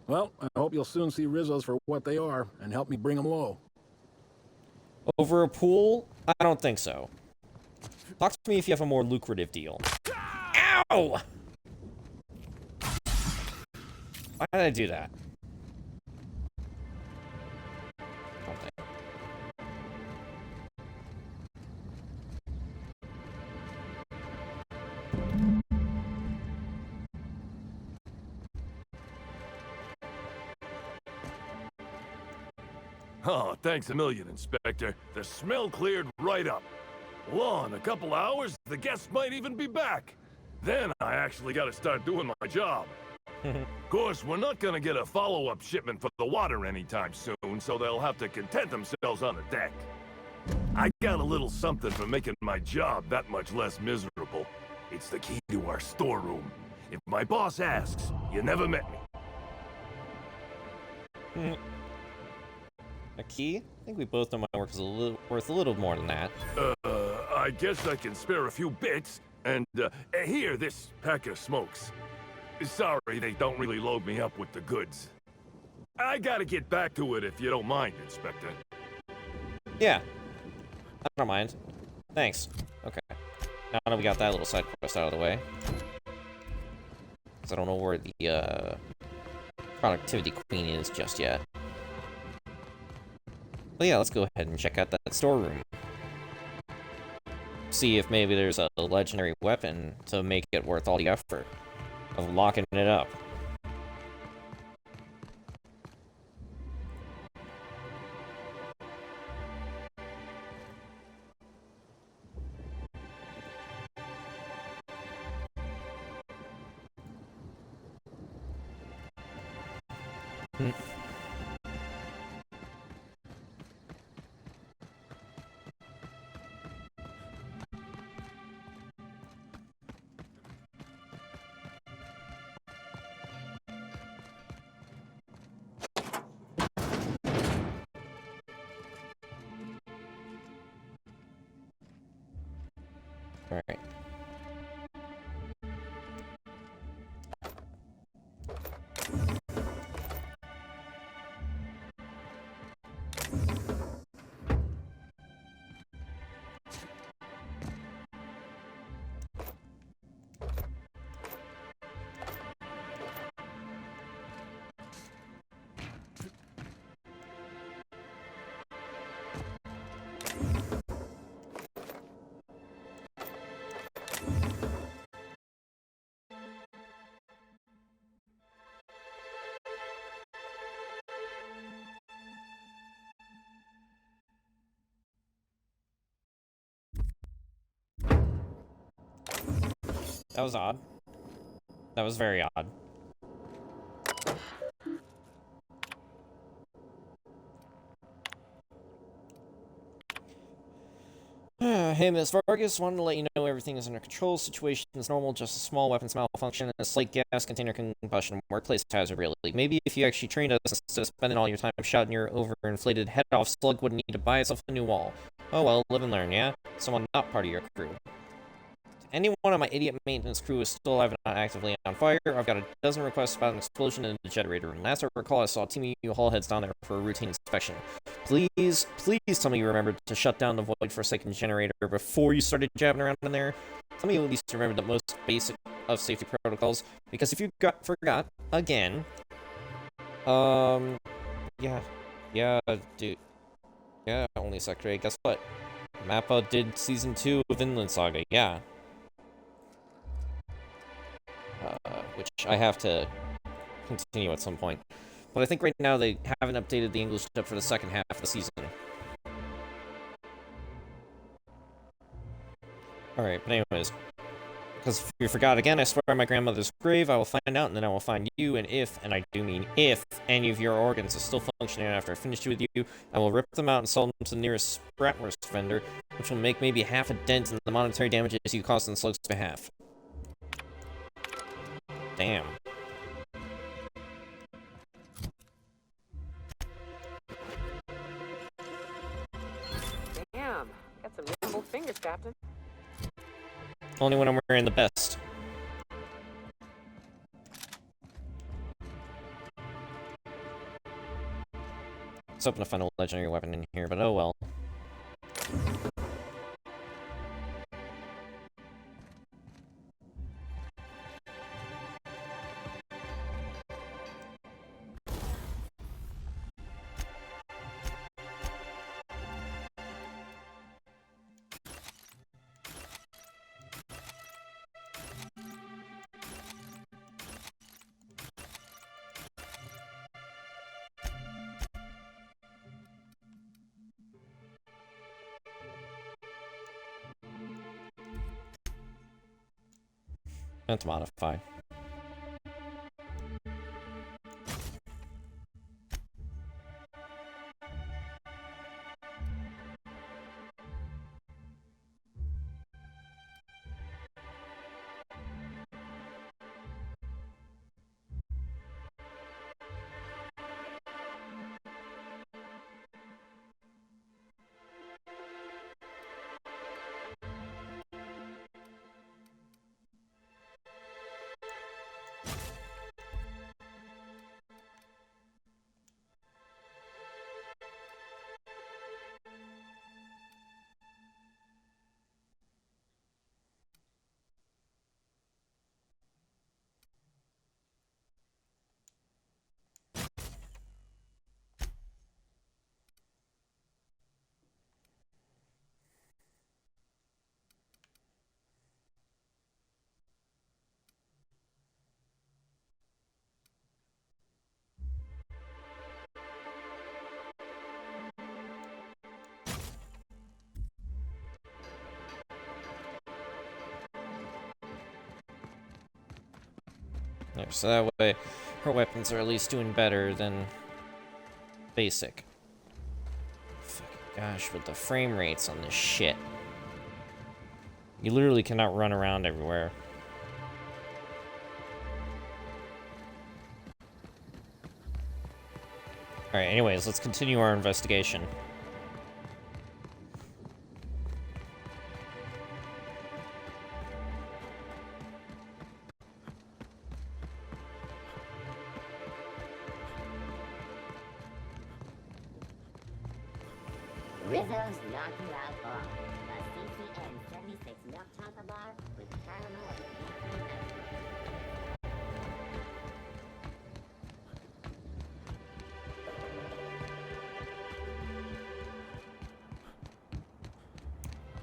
Well, I hope you'll soon see Rizzo's for what they are, and help me bring them low. Over a pool? I don't think so. Talk to me if you have a more lucrative deal. Ow! Why did I do that? Don't think. Oh, thanks a million, Inspector. The smell cleared right up. Well, in a couple hours, the guests might even be back. Then I actually gotta start doing my job. Of course, we're not gonna get a follow-up shipment for the water anytime soon, so they'll have to content themselves on the deck. I got a little something for making my job that much less miserable. It's the key to our storeroom. If my boss asks, you never met me. A key? I think we both know my work is worth a little more than that. I guess I can spare a few bits. And, here, this pack of smokes. Sorry, they don't really load me up with the goods. I gotta get back to it if you don't mind, Inspector. Yeah. I don't mind. Thanks. Okay. Now that we got that little side quest out of the way. Because I don't know where the, productivity queen is just yet. But yeah, let's go ahead and check out that storeroom. See if maybe there's a legendary weapon to make it worth all the effort of locking it up. Alright. That was odd. That was very odd. Hey, Miss Vargas, wanted to let you know everything is under control. Situation is normal, just a small weapons malfunction and a slight gas container combustion. Workplace hazard, really. Maybe if you actually trained us instead of spending all your time shouting your overinflated head off, Slug wouldn't need to buy itself a new wall. Oh well, live and learn, yeah? Someone not part of your crew. Anyone on my idiot maintenance crew is still alive and not actively on fire. I've got a dozen requests about an explosion in the generator room. Last I recall, I saw a team of you haul heads down there for a routine inspection. Please tell me you remembered to shut down the void for a second generator before you started jabbing around in there. Tell me you at least remembered the most basic of safety protocols, because if you forgot again, yeah, dude, yeah, only Sector 8, guess what? Mappa did Season 2 of Vinland Saga, yeah. Which I have to continue at some point. But I think right now they haven't updated the English dub for the second half of the season. Alright, but anyways. Because if you forgot again, I swear on my grandmother's grave, I will find out, and then I will find you, and if, and I do mean if, any of your organs are still functioning after I finish with you, I will rip them out and sell them to the nearest Bratwurst vendor, which will make maybe half a dent in the monetary damages you caused on Slug's behalf. Damn. Damn, got some nimble fingers, Captain. Only when I'm wearing the best. I was hoping to find a legendary weapon in here, but oh well. And to modify. There, so that way, her weapons are at least doing better than basic. Fucking gosh, with the frame rates on this shit. You literally cannot run around everywhere. Alright, anyways, let's continue our investigation. Rizzo's Knock You Out Bar. A CCN 76 milk chocolate bar with caramel and peanut.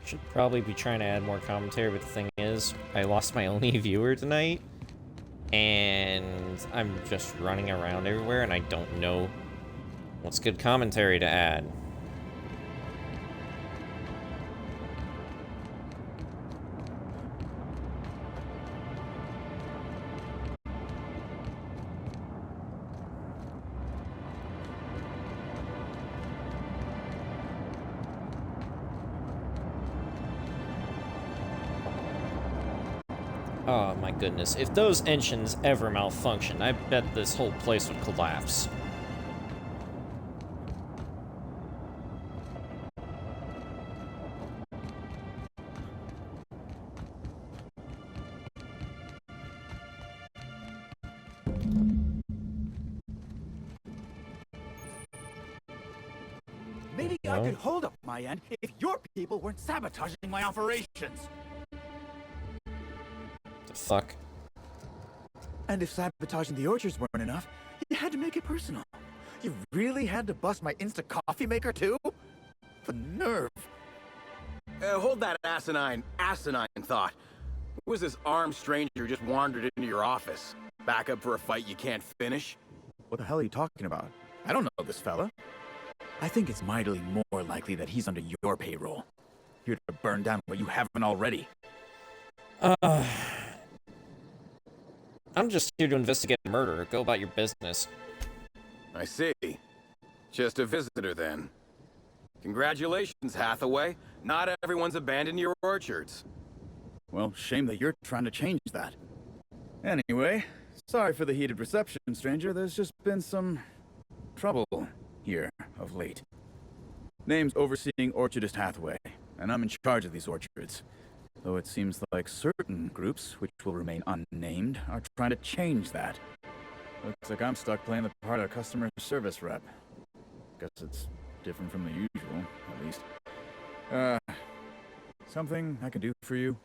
Should probably be trying to add more commentary, but the thing is, I lost my only viewer tonight, and I'm just running around everywhere, and I don't know what's good commentary to add. Oh my goodness, if those engines ever malfunction, I bet this whole place would collapse. Maybe I could hold up my end if your people weren't sabotaging my operations. The fuck? And if sabotaging the orchards weren't enough, you had to make it personal. You really had to bust my Insta coffee maker too? The nerve. Hold that asinine thought. Who was this armed stranger just wandered into your office? Back up for a fight you can't finish? What the hell are you talking about? I don't know this fella. I think it's mightily more likely that he's under your payroll. Here to burn down what you haven't already. I'm just here to investigate a murder. Go about your business. I see. Just a visitor then. Congratulations, Hathaway. Not everyone's abandoned your orchards. Well, shame that you're trying to change that. Anyway, sorry for the heated reception, stranger. There's just been some trouble here of late. Name's Overseeing Orchardist Hathaway, and I'm in charge of these orchards. Though it seems like certain groups, which will remain unnamed, are trying to change that. Looks like I'm stuck playing the part of customer service rep. Guess it's different from the usual, at least. Something I can do for you?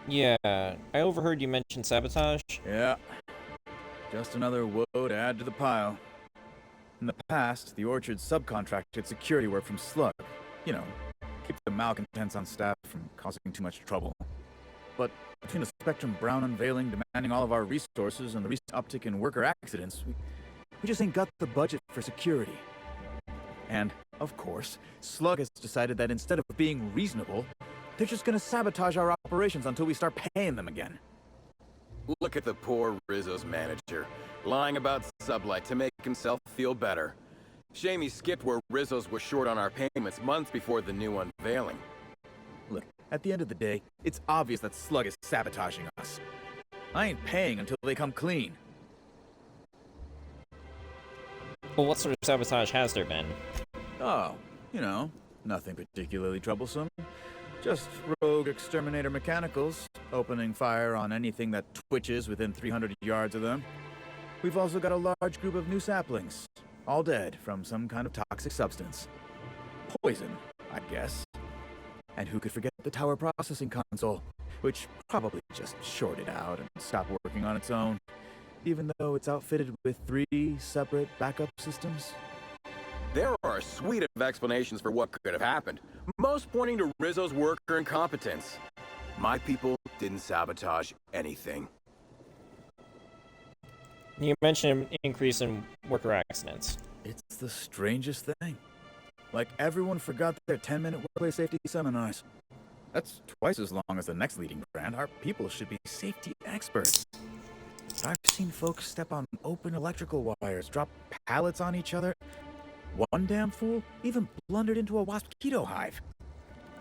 Yeah, I overheard you mention sabotage. Yeah. Just another woe to add to the pile. In the past, the orchard subcontracted security work from Slug. You know, keep the malcontents on staff from causing too much trouble. But between the Spectrum Brown unveiling demanding all of our resources and the recent uptick in worker accidents, we just ain't got the budget for security. And, of course, Slug has decided that instead of being reasonable, they're just gonna sabotage our operations until we start paying them again. Look at the poor Rizzo's manager, lying about Sublight to make himself feel better. Shame he skipped where Rizzo's was short on our payments months before the new unveiling. Look, at the end of the day, it's obvious that Slug is sabotaging us. I ain't paying until they come clean. Well, what sort of sabotage has there been? Oh, you know, nothing particularly troublesome. Just rogue exterminator mechanicals, opening fire on anything that twitches within 300 yards of them. We've also got a large group of new saplings, all dead from some kind of toxic substance. Poison, I guess. And who could forget the tower processing console, which probably just shorted out and stopped working on its own, even though it's outfitted with 3 separate backup systems. There are a suite of explanations for what could have happened, most pointing to Rizzo's worker incompetence. My people didn't sabotage anything. You mentioned an increase in worker accidents. It's the strangest thing. Like everyone forgot their 10-minute workplace safety seminars. That's twice as long as the next leading brand. Our people should be safety experts. I've seen folks step on open electrical wires, drop pallets on each other. One damn fool even blundered into a mosquito hive.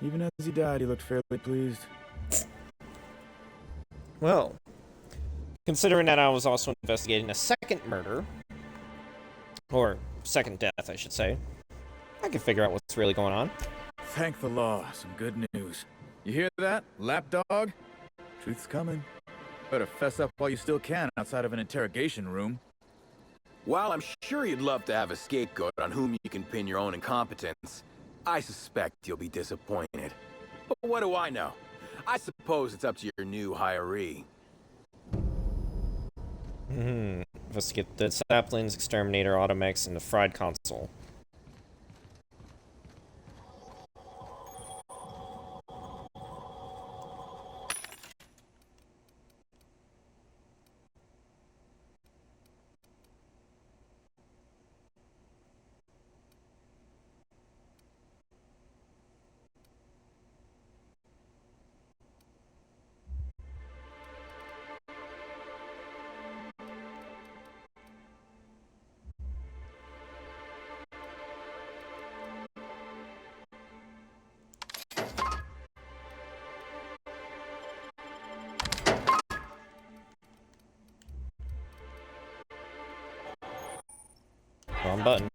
Even as he died, he looked fairly pleased. Well, considering that I was also investigating a second murder, or second death, I should say, I can figure out what's really going on. Thank the law. Some good news. You hear that, lapdog? Truth's coming. Better fess up while you still can outside of an interrogation room. While I'm sure you'd love to have a scapegoat on whom you can pin your own incompetence, I suspect you'll be disappointed. But what do I know? I suppose it's up to your new hiree. Investigate the saplings, exterminator, automex, and the fried console. Wrong button.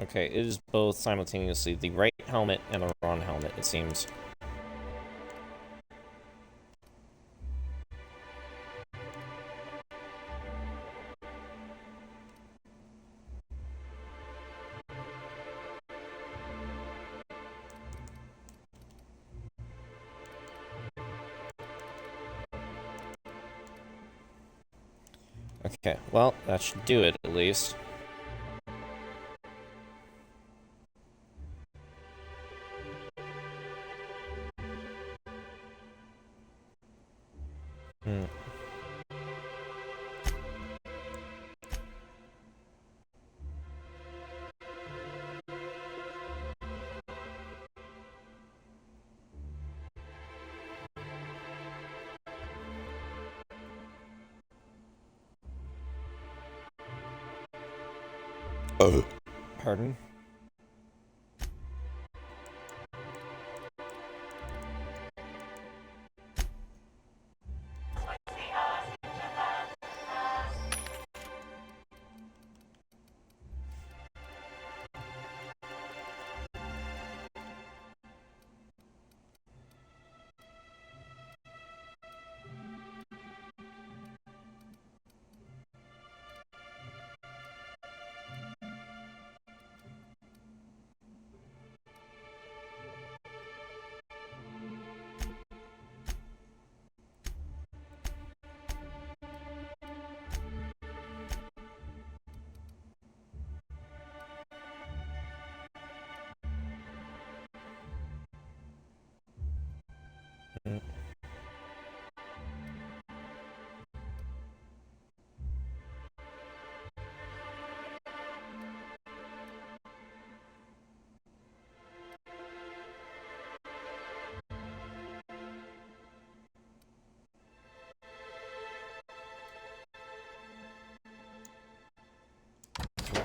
Okay, it is both simultaneously the right helmet and the wrong helmet, it seems. Okay, well, that should do it, at least. Hmm. Pardon?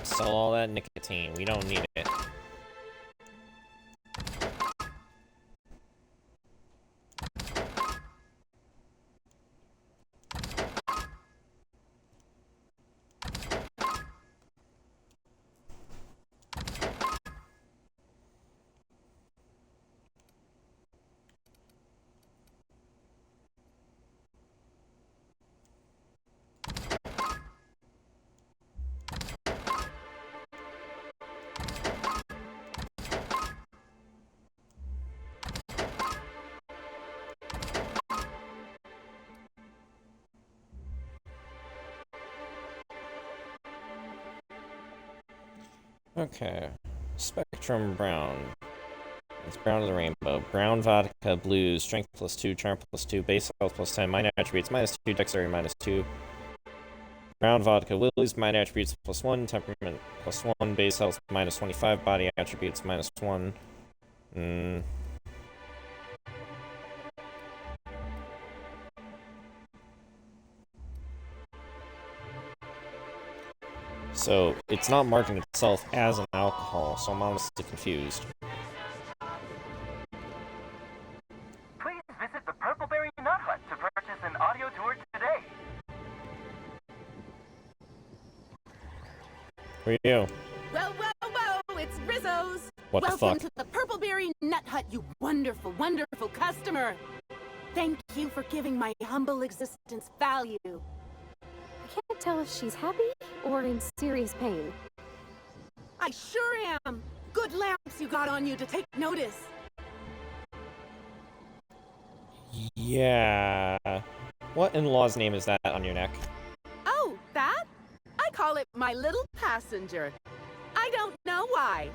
Sell all that nicotine. We don't need it. Okay. Spectrum brown. It's brown of the rainbow. Brown vodka, blue, strength +2, charm +2, base health +10, minor attributes -2, dexterity -2. Brown vodka, Willie's minor attributes +1, temperament +1, base health -25, body attributes -1. So, it's not marking itself as an alcohol, so I'm honestly confused. Please visit the Purpleberry Nut Hut to purchase an audio tour today. Who are you? Whoa, whoa, whoa! It's Rizzo's! What the Welcome fuck? to the Purpleberry Nut Hut, you wonderful, wonderful customer! Thank you for giving my humble existence value. I can't tell if she's happy or in serious pain. I sure am! Good lamps you got on you to take notice. Yeah. What in-law's name is that on your neck? Oh, that? I call it my little passenger. I don't know why.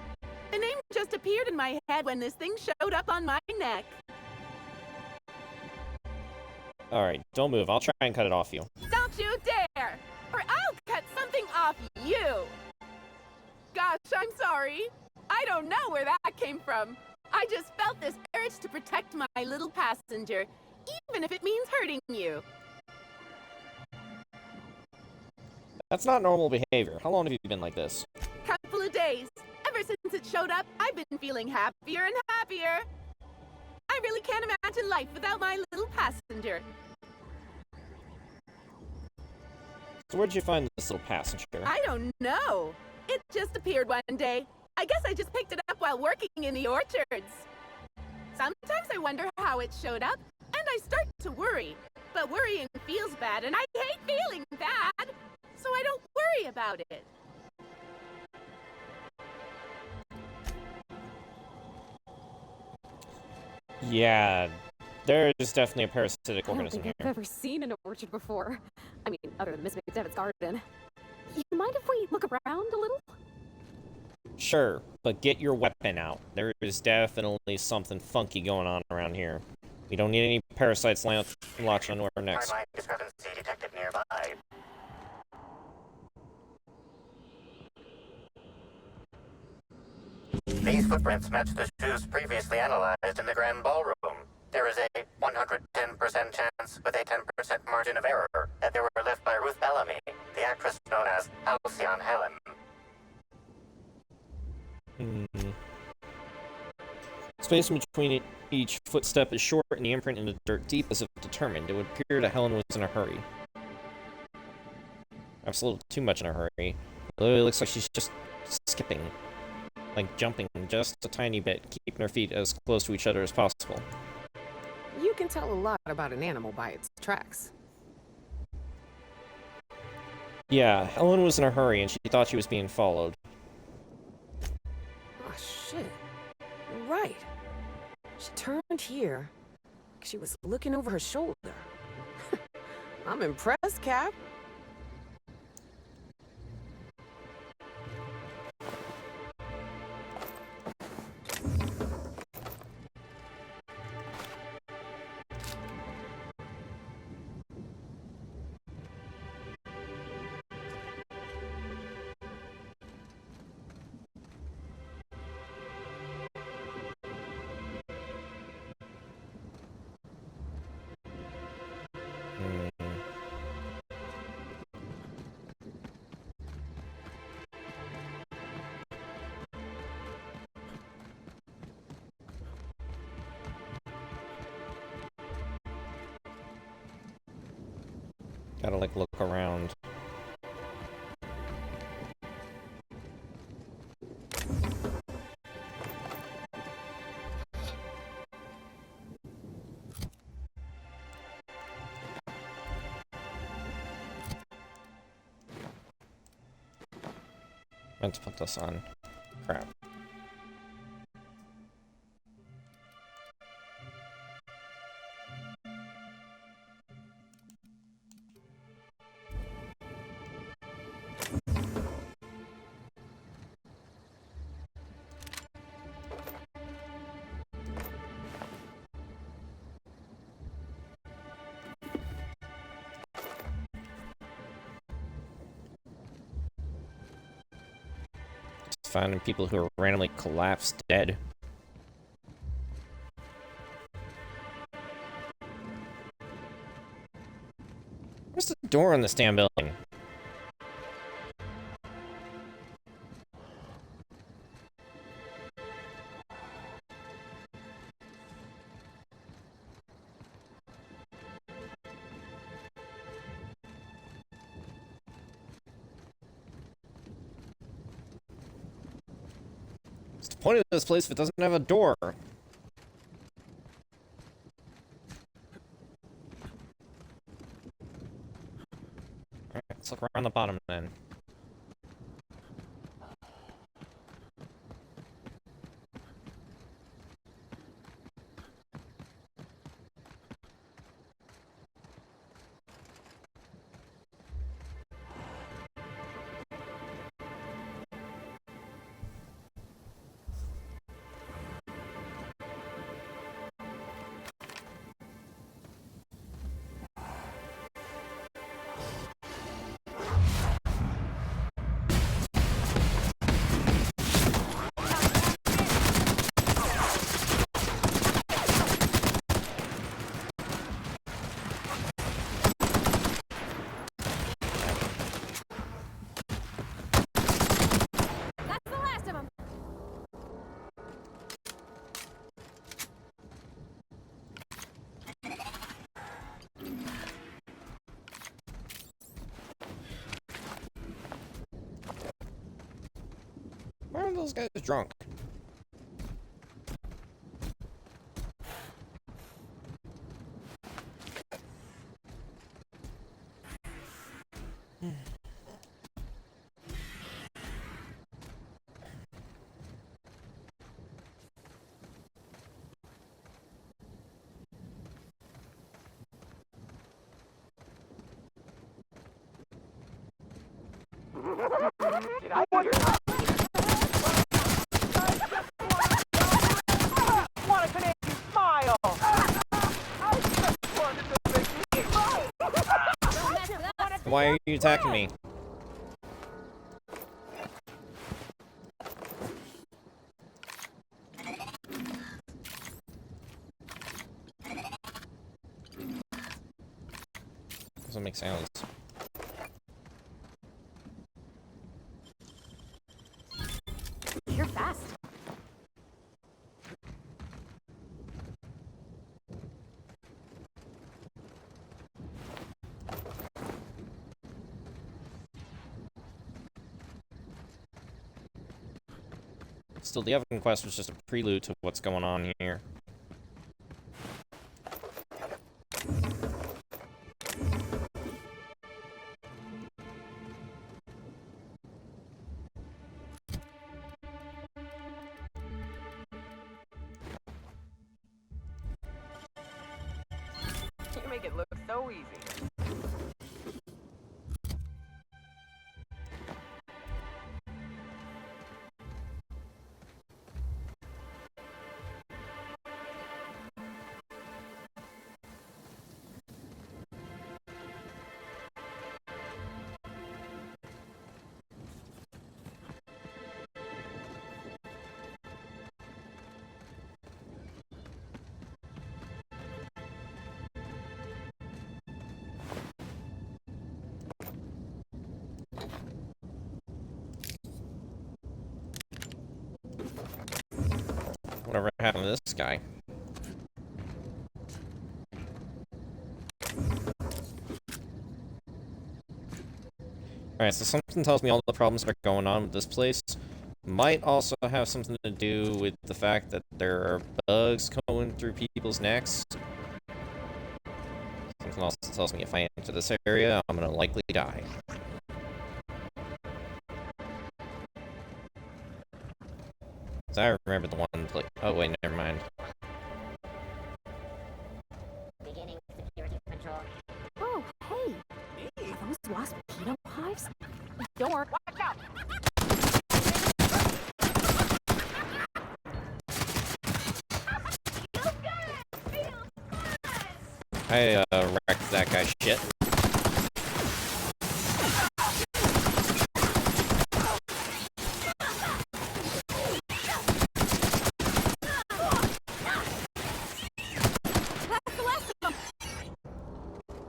The name just appeared in my head when this thing showed up on my neck. Alright, don't move. I'll try and cut it off you. Don't you dare! Or I'll cut something off you! Gosh, I'm sorry. I don't know where that came from. I just felt this urge to protect my little passenger, even if it means hurting you. That's not normal behavior. How long have you been like this? Couple of days. Ever since it showed up, I've been feeling happier and happier. I really can't imagine life without my little passenger. So where'd you find this little passenger? I don't know. It just appeared one day. I guess I just picked it up while working in the orchards. Sometimes I wonder how it showed up, and I start to worry. But worrying feels bad, and I hate feeling bad, so I don't worry about it. Yeah, there's definitely a parasitic I don't organism think here. I've ever seen an orchard before. I mean, other than Miss McDevitt's garden. You mind if we look around a little? Sure, but get your weapon out. There is definitely something funky going on around here. We don't need any parasites latched onto our necks. Hardline discrepancy detected nearby. These footprints match the shoes previously analyzed in the Grand Ballroom. There is a 110% chance with a 10% margin of error that they were left by Ruth Bellamy, the actress known as Halcyon Helen. Space in between each footstep is short and the imprint in the dirt deep as if determined. It would appear that Helen was in a hurry. Perhaps a little too much in a hurry. Although it looks like she's just skipping. Like jumping just a tiny bit, keeping her feet as close to each other as possible. You can tell a lot about an animal by its tracks. Yeah, Helen was in a hurry and she thought she was being followed. Oh, shit. You're right. She turned here. She was looking over her shoulder. I'm impressed, Cap. Gotta, like, look around. Meant to put this on. Crap. Finding people who are randomly collapsed dead. Where's the door on this damn building? What's the point of this place if it doesn't have a door? Alright, let's look around the bottom then. are those guys drunk? Did I want to make you smile? I just wanted to make you smile. Why are you attacking me? Doesn't make sounds. You're fast. Still, the Evan quest was just a prelude to what's going on here. You make it look so easy. Whatever happened to this guy? Alright, so something tells me all the problems that are going on with this place might also have something to do with the fact that there are bugs going through people's necks. Something else tells me if I enter this area, I'm gonna likely die. So I remember the one place. Oh wait, never mind. Beginning security control. Oh, hey! Are those wasp peanut hives? Don't worry. Watch out! I wrecked that guy's shit.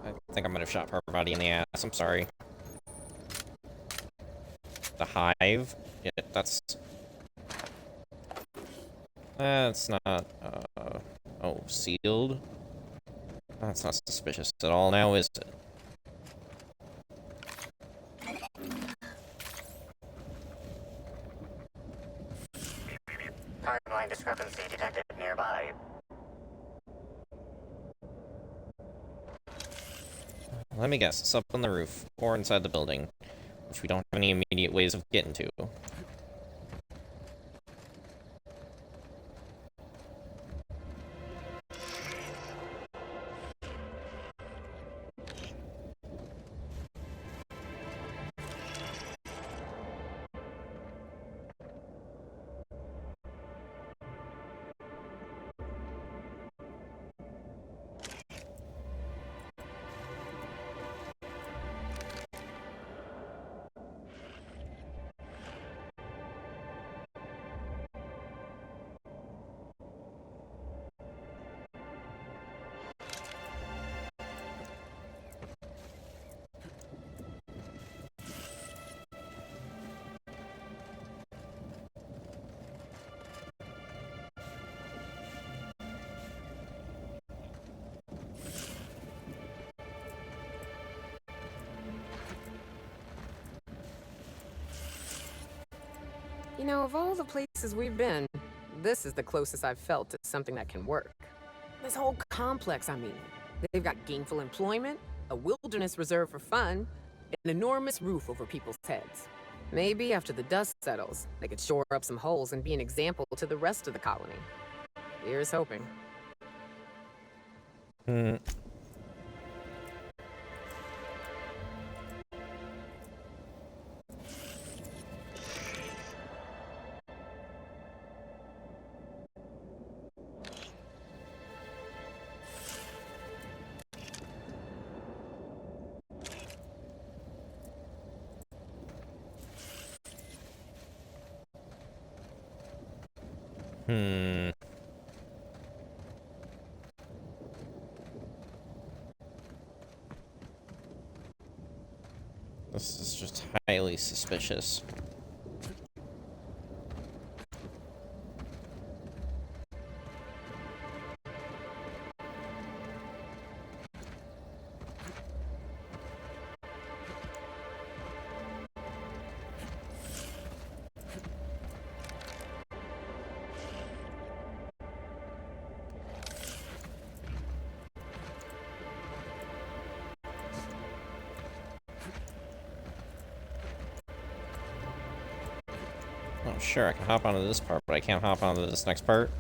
I think I might have shot her body in the ass. I'm sorry. The hive? Yeah, that's not, oh, sealed? That's not suspicious at all now, is it? Timeline discrepancy detected nearby. Let me guess, it's up on the roof, or inside the building, which we don't have any immediate ways of getting to. You know, of all the places we've been, this is the closest I've felt to something that can work. This whole complex, I mean. They've got gainful employment, a wilderness reserve for fun, an enormous roof over people's heads. Maybe after the dust settles, they could shore up some holes and be an example to the rest of the colony. Here's hoping. This is just highly suspicious. Oh, sure, I can hop onto this part, but I can't hop onto this next part.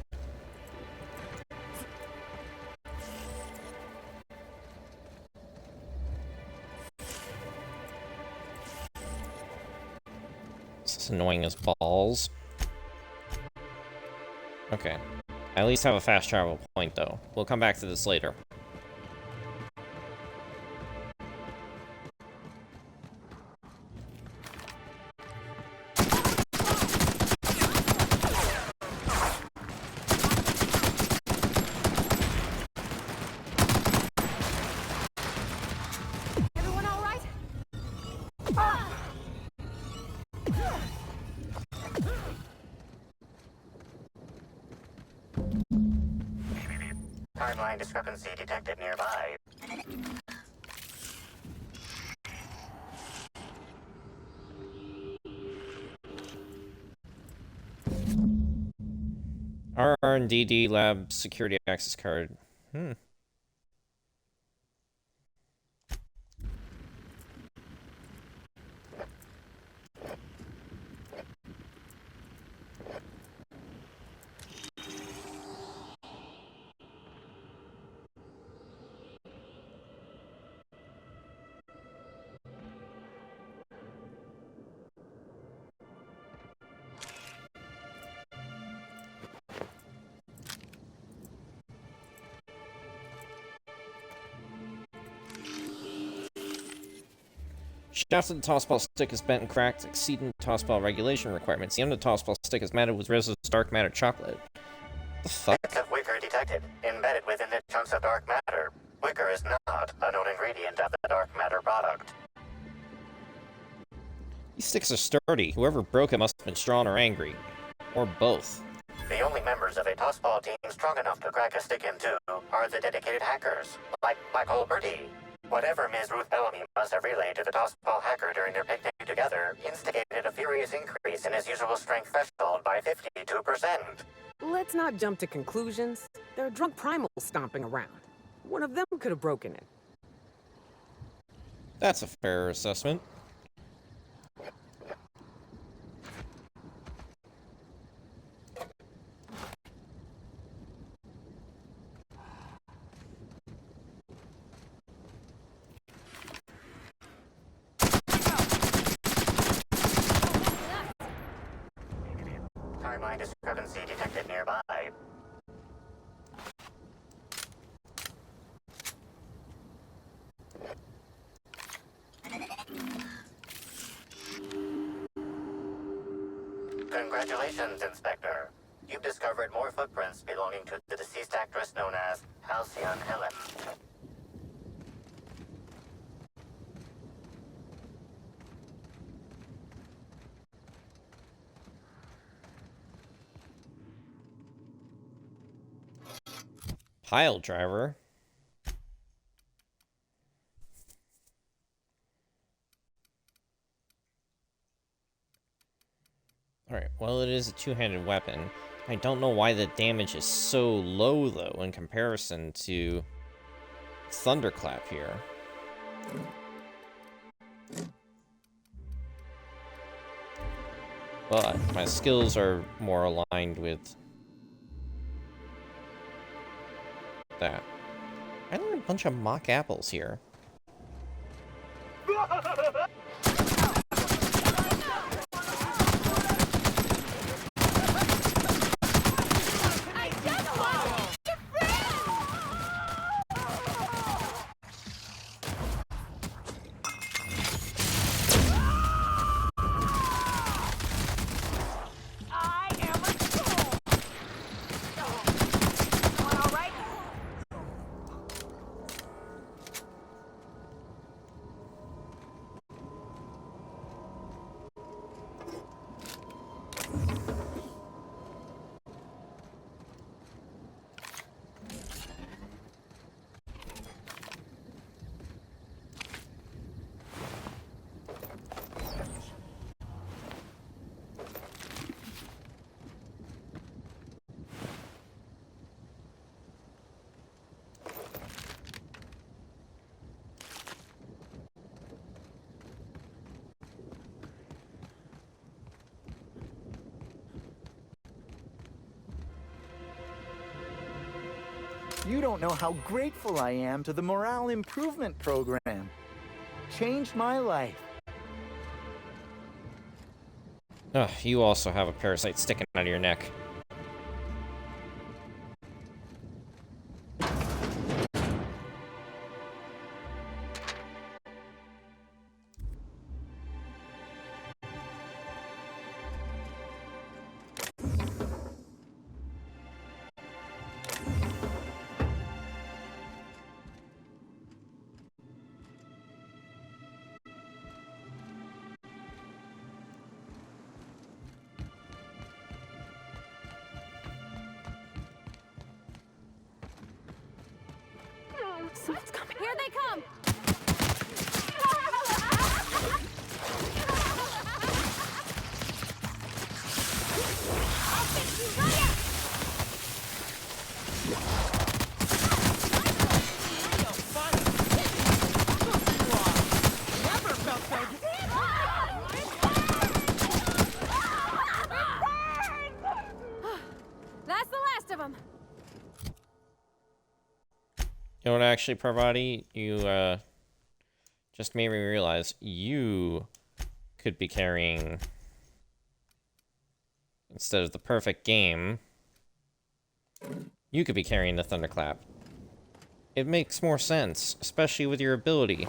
This is annoying as balls. Okay. I at least have a fast travel point, though. We'll come back to this later. Everyone all right? Timeline discrepancy detected nearby. R&DD Lab security access card. Shaft of the tossball stick is bent and cracked, exceeding tossball regulation requirements. The end of the tossball stick is matted with Rizzo's dark matter chocolate. The fuck? Bits of wicker detected, embedded within the chunks of dark matter. Wicker is not a known ingredient of the dark matter product. These sticks are sturdy. Whoever broke it must have been strong or angry. Or both. The only members of a tossball team strong enough to crack a stick in two are the dedicated hackers, like Michael Bertie. Whatever Ms. Ruth Bellamy must have relayed to the tossball hacker during their picnic together instigated a furious increase in his usual strength threshold by 52%. Let's not jump to conclusions. There are drunk primals stomping around. One of them could have broken it. That's a fair assessment. Timeline discrepancy detected nearby. Congratulations, Inspector. You've discovered more footprints belonging to the deceased actress known as Halcyon Helen. Pile driver? Alright, well, Well, it is a two-handed weapon. I don't know why the damage is so low, though, in comparison to Thunderclap here. But my skills are more aligned with that. I learned a bunch of mock apples here. You don't know how grateful I am to the morale improvement program. Changed my life. Ugh, you also have a parasite sticking out of your neck. Someone's coming. Here they come! I'll fix you right up! Never felt so That's the last of them. You know what, actually, Parvati, you, just made me realize you could be carrying, instead of the perfect game, you could be carrying the Thunderclap. It makes more sense, especially with your ability.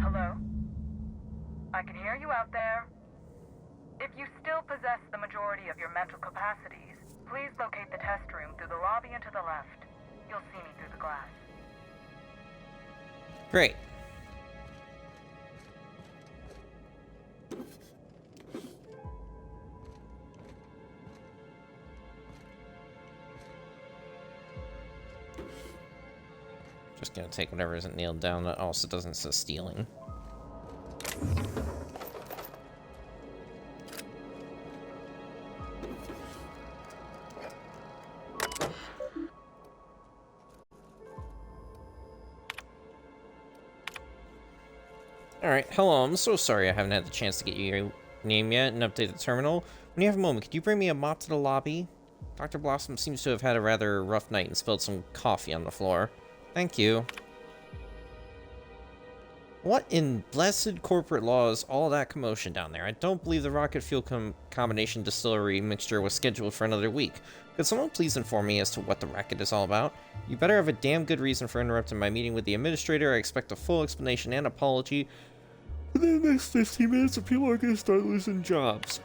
Hello? I can hear you out there. If you still possess the majority of your mental capacities, please locate the test room through the lobby and to the left. You'll see me through the glass. Great. Just gonna take whatever isn't nailed down that also doesn't say stealing. Alright, hello, I'm so sorry I haven't had the chance to get your name yet and update the terminal. When you have a moment, could you bring me a mop to the lobby? Dr. Blossom seems to have had a rather rough night and spilled some coffee on the floor. Thank you. What in blessed corporate law is all that commotion down there? I don't believe the rocket fuel combination distillery mixture was scheduled for another week. Could someone please inform me as to what the racket is all about? You better have a damn good reason for interrupting my meeting with the administrator. I expect a full explanation and apology. Within the next 15 minutes, or people are going to start losing jobs.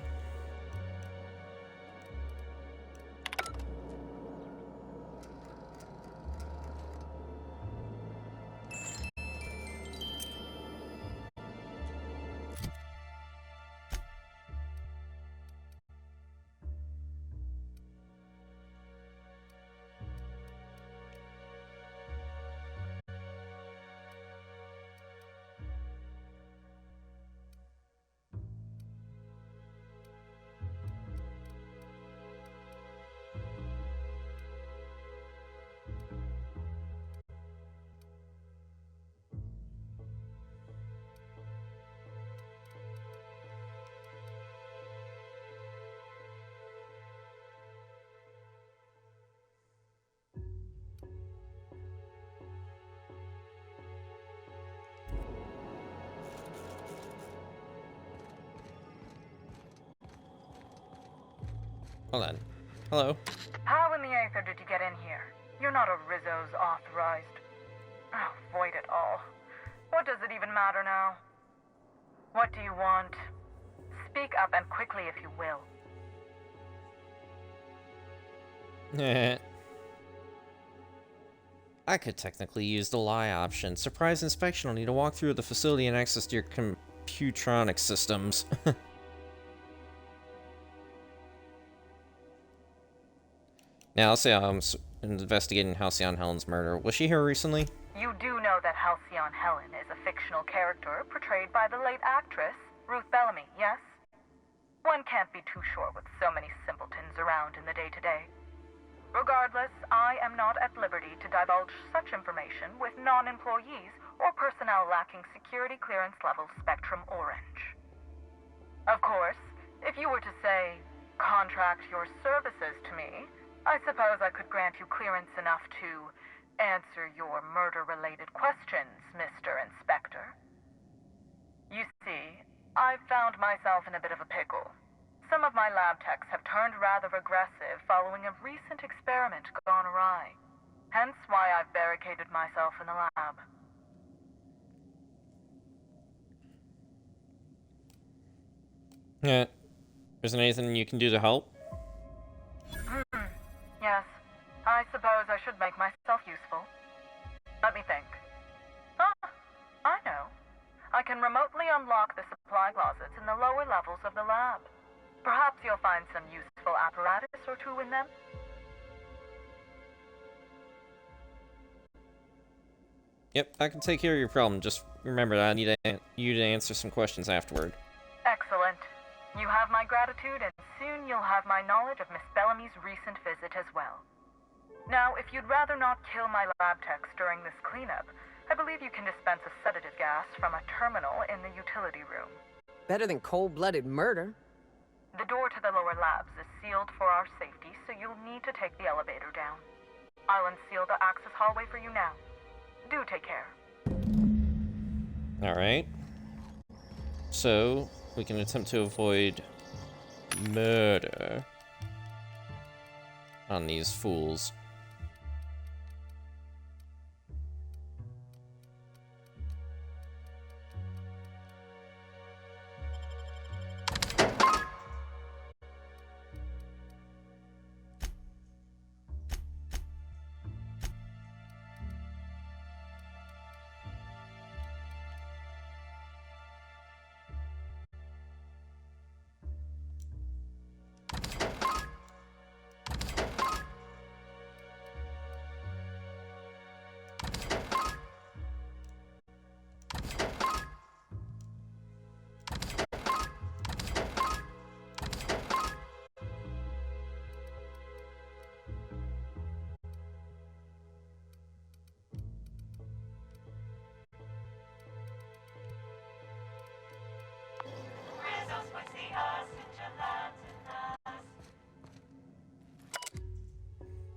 Hold on. Hello? How in the Aether did you get in here? You're not a Rizzo's authorized. Oh, void it all. What does it even matter now? What do you want? Speak up and quickly if you will. I could technically use the lie option. Surprise inspection will need to walk through the facility and access to your computronic systems. Now, I'll say I'm investigating Halcyon Helen's murder. Was she here recently? You do know that Halcyon Helen is a fictional character portrayed by the late actress, Ruth Bellamy, yes? One can't be too sure with so many simpletons around in the day-to-day. Regardless, I am not at liberty to divulge such information with non-employees or personnel lacking security clearance level Spectrum Orange. Of course, if you were to say, contract your services to me, I suppose I could grant you clearance enough to answer your murder-related questions, Mr. Inspector. You see, I've found myself in a bit of a pickle. Some of my lab techs have turned rather aggressive following a recent experiment gone awry. Hence why I've barricaded myself in the lab. Yeah. Isn't anything you can do to help? Yes, I suppose I should make myself useful. Let me think. Ah, I know. I can remotely unlock the supply closets in the lower levels of the lab. Perhaps you'll find some useful apparatus or two in them. Yep, I can take care of your problem. Just remember that I need you to answer some questions afterward. Excellent. You have my gratitude, and soon you'll have my knowledge of Miss Bellamy's recent visit as well. Now, if you'd rather not kill my lab techs during this cleanup, I believe you can dispense a sedative gas from a terminal in the utility room. Better than cold-blooded murder. The door to the lower labs is sealed for our safety, so you'll need to take the elevator down. I'll unseal the access hallway for you now. Do take care. Alright. So, we can attempt to avoid murder on these fools.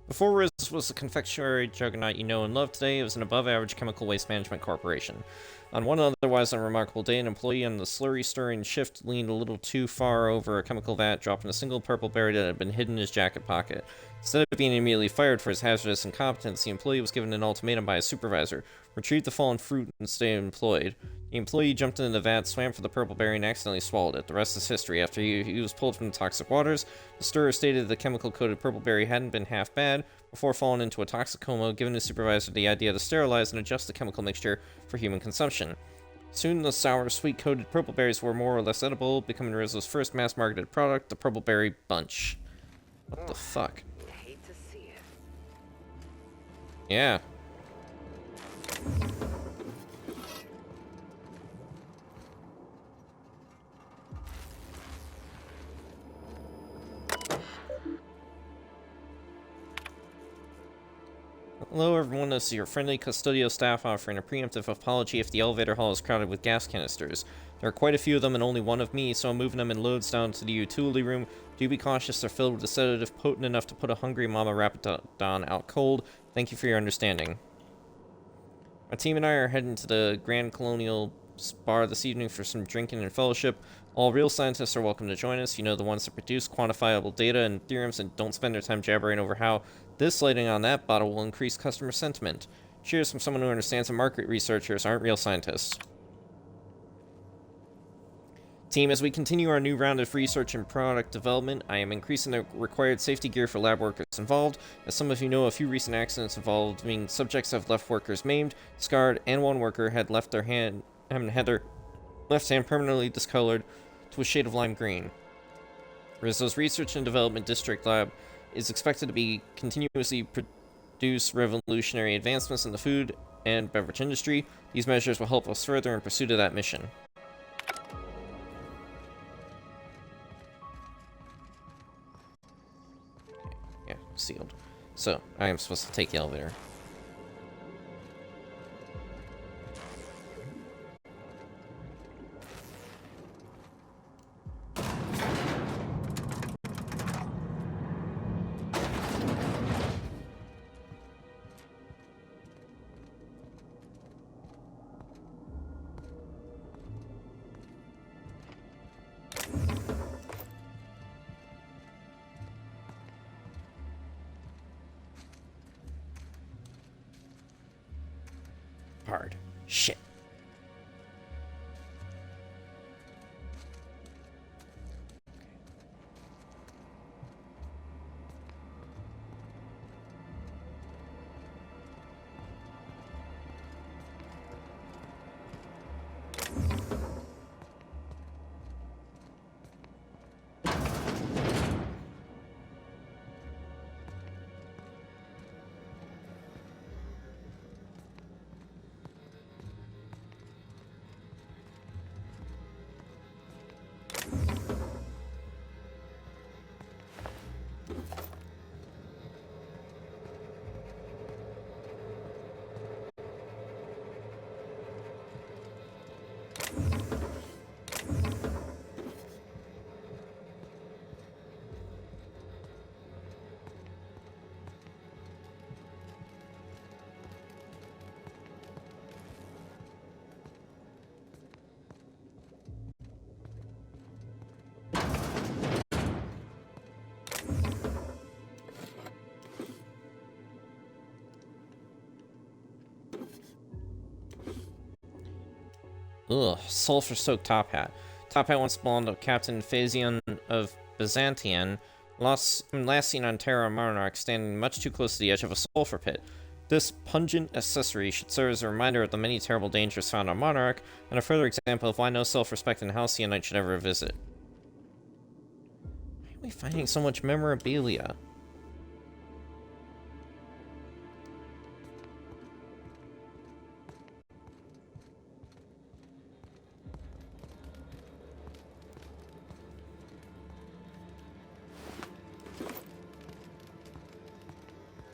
Before Riz was the confectionery juggernaut you know and love today, it was an above-average chemical waste management corporation. On one otherwise unremarkable day, an employee on the slurry-stirring shift leaned a little too far over a chemical vat, dropping a single purple berry that had been hidden in his jacket pocket. Instead of being immediately fired for his hazardous incompetence, the employee was given an ultimatum by his supervisor: retrieve the fallen fruit and stay employed. The employee jumped into the vat, swam for the purple berry, and accidentally swallowed it. The rest is history. After he was pulled from the toxic waters, the stirrer stated the chemical-coated purple berry hadn't been half bad. Before falling into a toxic coma, giving his supervisor the idea to sterilize and adjust the chemical mixture for human consumption. Soon, the sour, sweet-coated purple berries were more or less edible, becoming Rizzo's first mass-marketed product, the Purple Berry Bunch. What the fuck? Hate to see it. Yeah. Hello everyone, this is your friendly custodial staff offering a preemptive apology if the elevator hall is crowded with gas canisters. There are quite a few of them and only one of me, so I'm moving them in loads down to the utility room. Do be cautious, they're filled with a sedative potent enough to put a hungry Mama Rapidan out cold. Thank you for your understanding. My team and I are heading to the Grand Colonial Bar this evening for some drinking and fellowship. All real scientists are welcome to join us. You know, the ones that produce quantifiable data and theorems and don't spend their time jabbering over how this lighting on that bottle will increase customer sentiment. Cheers from someone who understands that market researchers aren't real scientists. Team, as we continue our new round of research and product development, I am increasing the required safety gear for lab workers involved. As some of you know, a few recent accidents involving subjects have left workers maimed, scarred, and one worker had left their left hand permanently discolored to a shade of lime green. Rizzo's Research and Development District Lab is expected to be continuously produce revolutionary advancements in the food and beverage industry. These measures will help us further in pursuit of that mission. Yeah, sealed. So, I am supposed to take the elevator. Hard. Shit. Ugh, sulfur-soaked Top Hat. Top Hat once belonged to Captain Phasion of Byzantium, last seen on Terra Monarch, standing much too close to the edge of a sulfur pit. This pungent accessory should serve as a reminder of the many terrible dangers found on Monarch, and a further example of why no self-respecting Halcyonite should ever visit. Why are we finding so much memorabilia?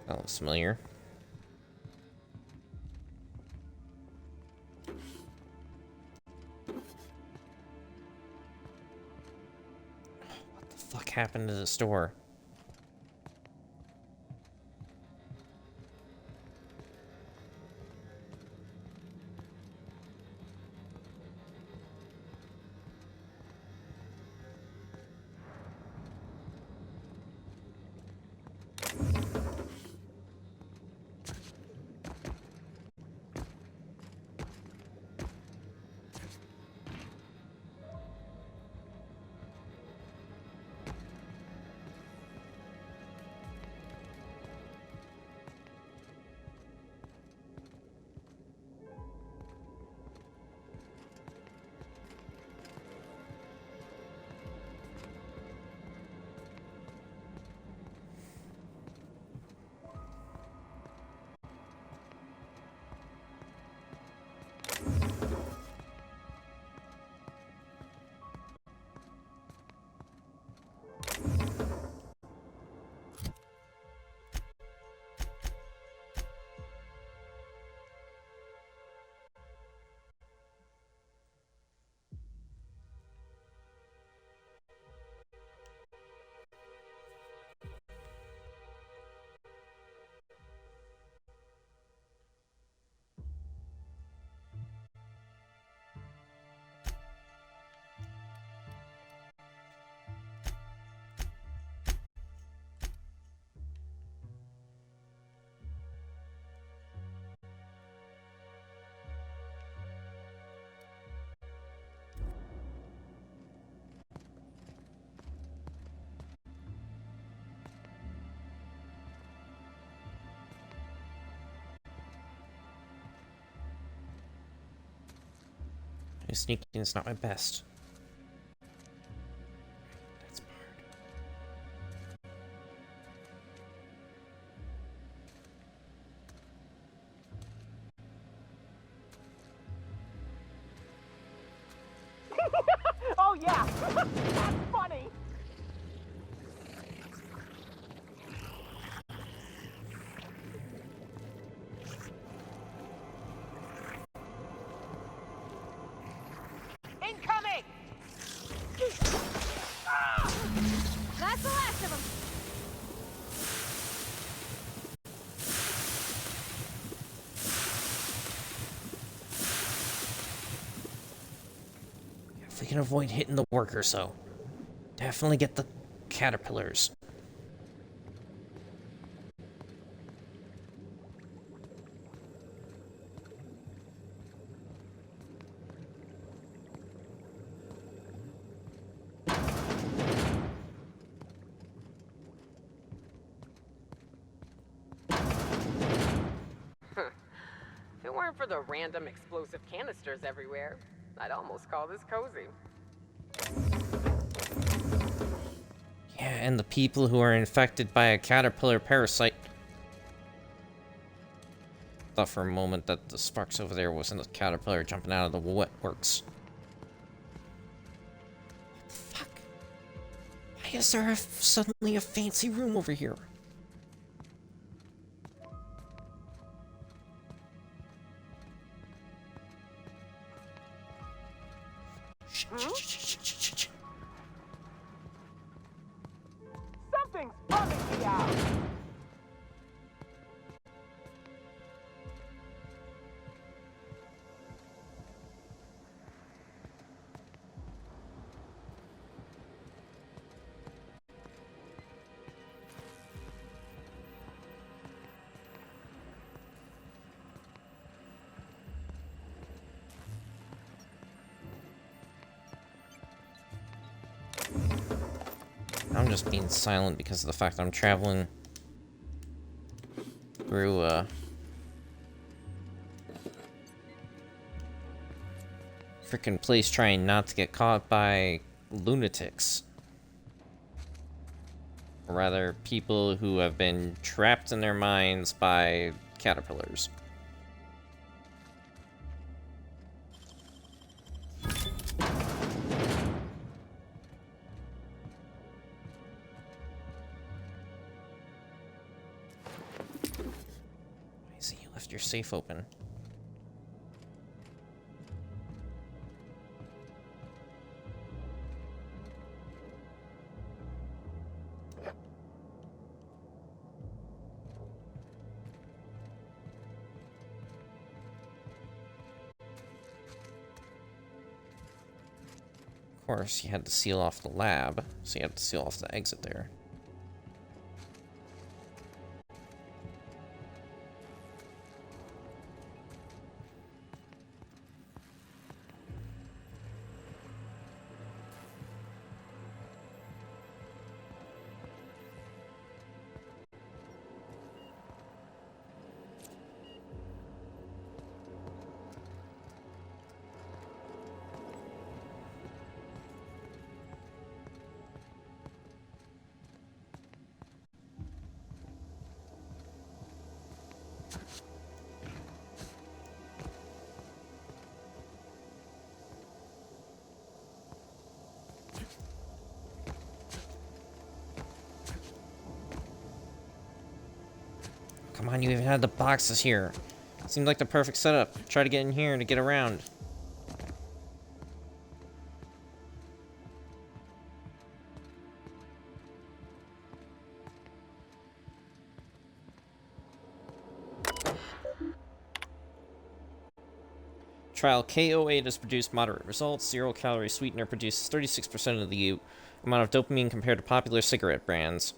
That looks familiar. What the fuck happened to the store? Sneaking is not my best. That's Oh yeah! That's funny! Incoming! That's the last of them. If we can avoid hitting the workers, though, definitely get the caterpillars. If it weren't for the random explosive canisters everywhere, I'd almost call this cozy. Yeah, and the people who are infected by a caterpillar parasite. Thought for a moment that the sparks over there wasn't a caterpillar jumping out of the wet works. Fuck. Why is there suddenly a fancy room over here? Something's bumming me out! I'm just being silent because of the fact that I'm traveling through, frickin' place trying not to get caught by lunatics. Or rather, people who have been trapped in their minds by caterpillars. Your safe open. Of course, you had to seal off the lab, so you had to seal off the exit there. Come on, you even had the boxes here. Seemed like the perfect setup. Try to get in here to get around. Trial K08 has produced moderate results. 0-calorie sweetener produces 36% of the amount of dopamine compared to popular cigarette brands.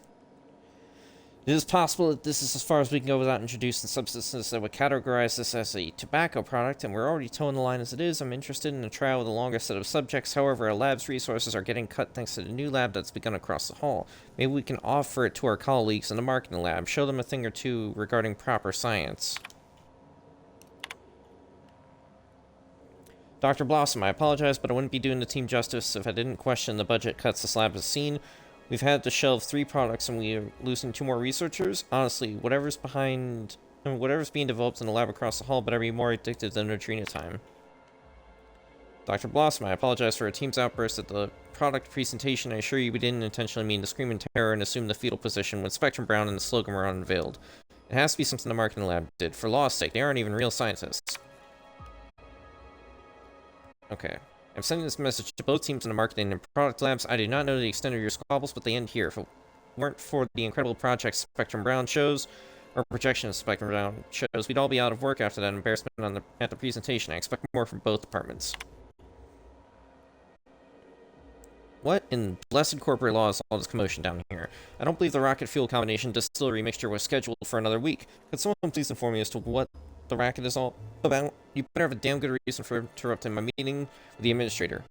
It is possible that this is as far as we can go without introducing substances that would categorize this as a tobacco product, and we're already towing the line as it is. I'm interested in a trial with a longer set of subjects. However, our lab's resources are getting cut thanks to the new lab that's begun across the hall. Maybe we can offer it to our colleagues in the marketing lab, show them a thing or two regarding proper science. Dr. Blossom, I apologize, but I wouldn't be doing the team justice if I didn't question the budget cuts this lab has seen. We've had to shelve 3 products and we are losing 2 more researchers. Honestly, whatever's being developed in the lab across the hall better be more addictive than Neutrino time. Dr. Blossom, I apologize for our team's outburst at the product presentation. I assure you we didn't intentionally mean to scream in terror and assume the fetal position when Spectrum Brown and the slogan were unveiled. It has to be something the marketing lab did. For law's sake, they aren't even real scientists. Okay. I'm sending this message to both teams in the marketing and product labs. I do not know the extent of your squabbles, but they end here. If it weren't for the incredible project Spectrum Brown shows, or projection of Spectrum Brown shows, we'd all be out of work after that embarrassment at the presentation. I expect more from both departments. What in blessed corporate law is all this commotion down here? I don't believe the rocket fuel combination distillery mixture was scheduled for another week. Could someone please inform me as to what the racket is all about? You better have a damn good reason for interrupting my meeting with the administrator.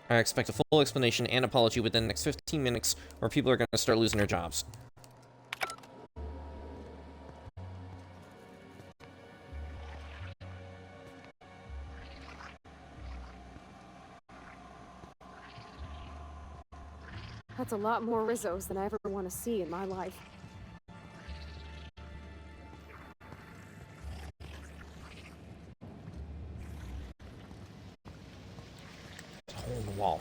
I expect a full explanation and apology within the next 15 minutes, or people are going to start losing their jobs. That's a lot more Rizzos than I ever want to see in my life. There's a hole in the wall.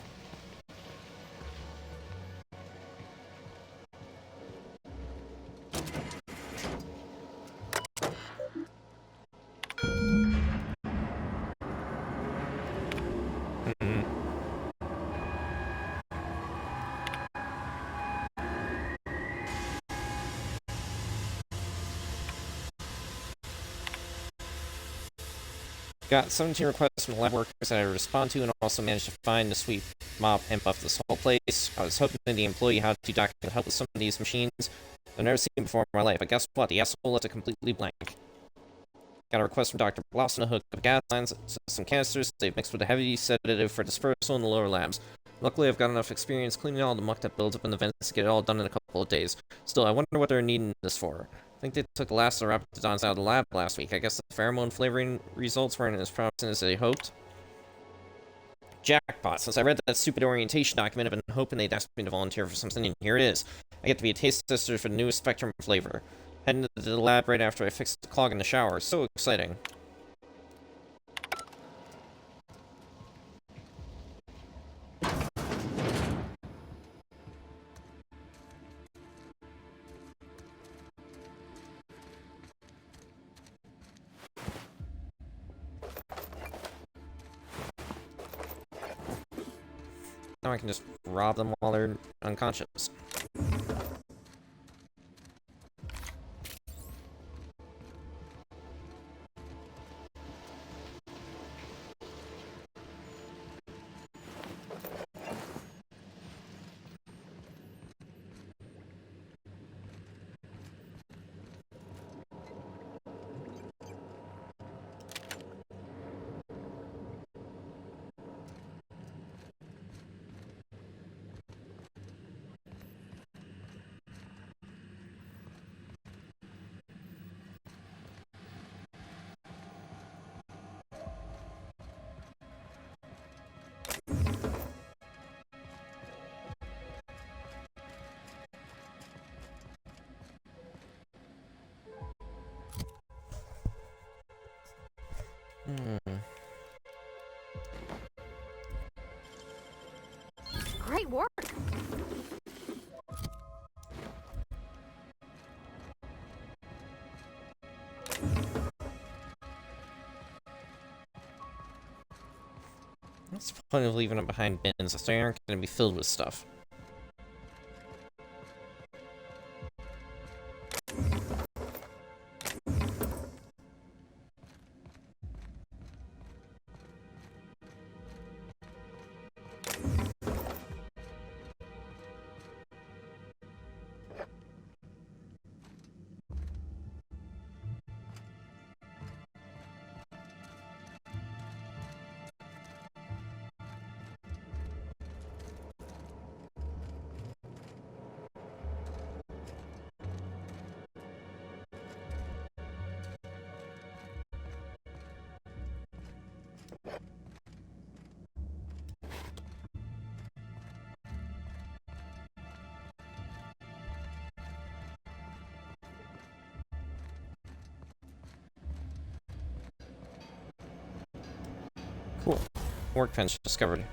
Got 17 requests from lab workers that I respond to, and also managed to find the sweep, mop, and buff this whole place. I was hoping that the employee how-to doc could help with some of these machines I've never seen before in my life, but guess what? The asshole left it completely blank. Got a request from Dr. Blossom to hook up gas lines to some canisters they've mixed with a heavy sedative for dispersal in the lower labs. Luckily, I've got enough experience cleaning all the muck that builds up in the vents to get it all done in a couple of days. Still, I wonder what they're needing this for. I think they took the last of the rapidons out of the lab last week. I guess the pheromone flavoring results weren't as promising as they hoped. Jackpot. Since I read that stupid orientation document, I've been hoping they'd ask me to volunteer for something, and here it is. I get to be a taste tester for the newest Spectrum flavor. Heading to the lab right after I fix the clog in the shower. So exciting. Now I can just rob them while they're unconscious. Great work! What's the point of leaving it behind bins if they aren't going to be filled with stuff? workbench discovered.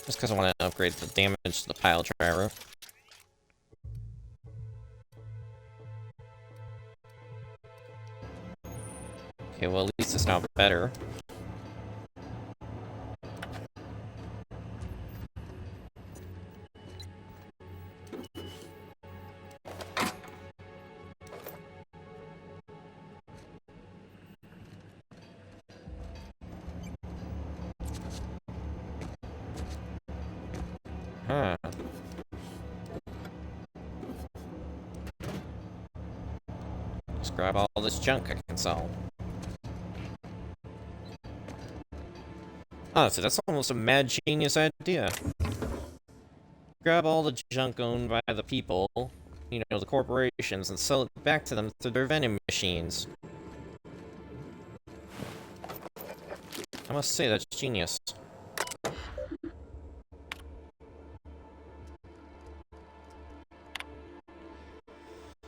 Just because I want to upgrade the damage to the pile driver. Okay, well at least it's now better. Huh. Just grab all this junk I can sell. Honestly, that's almost a mad genius idea. Grab all the junk owned by the people, you know, the corporations, and sell it back to them through their vending machines. I must say, that's genius.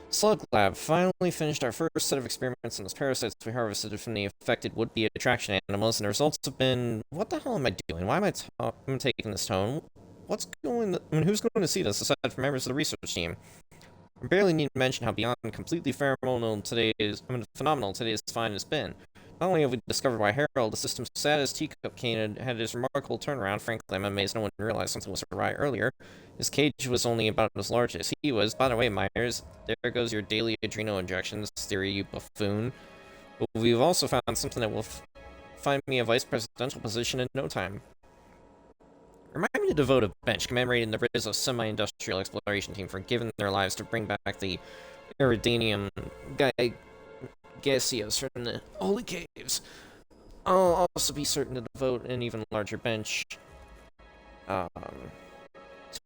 Slug Lab finally finished our first set of experiments on those parasites we harvested from the affected would-be attraction animals, and the results have been... What the hell am I doing? Why am I taking this tone? What's going... I mean, who's going to see this aside from members of the research team? I barely need to mention how beyond completely phenomenal today's find has been. Not only have we discovered why Harold, the system's saddest teacup king, had his remarkable turnaround, frankly, I'm amazed no one realized something was awry earlier. His cage was only about as large as he was. By the way, Myers, there goes your daily adrenal injections theory, you buffoon. But we've also found something that will find me a vice presidential position in no time. Remind me to devote a bench commemorating the Rizzo semi-industrial exploration team for giving their lives to bring back the Iridanium gaseous from the Holy Caves. I'll also be certain to devote an even larger bench to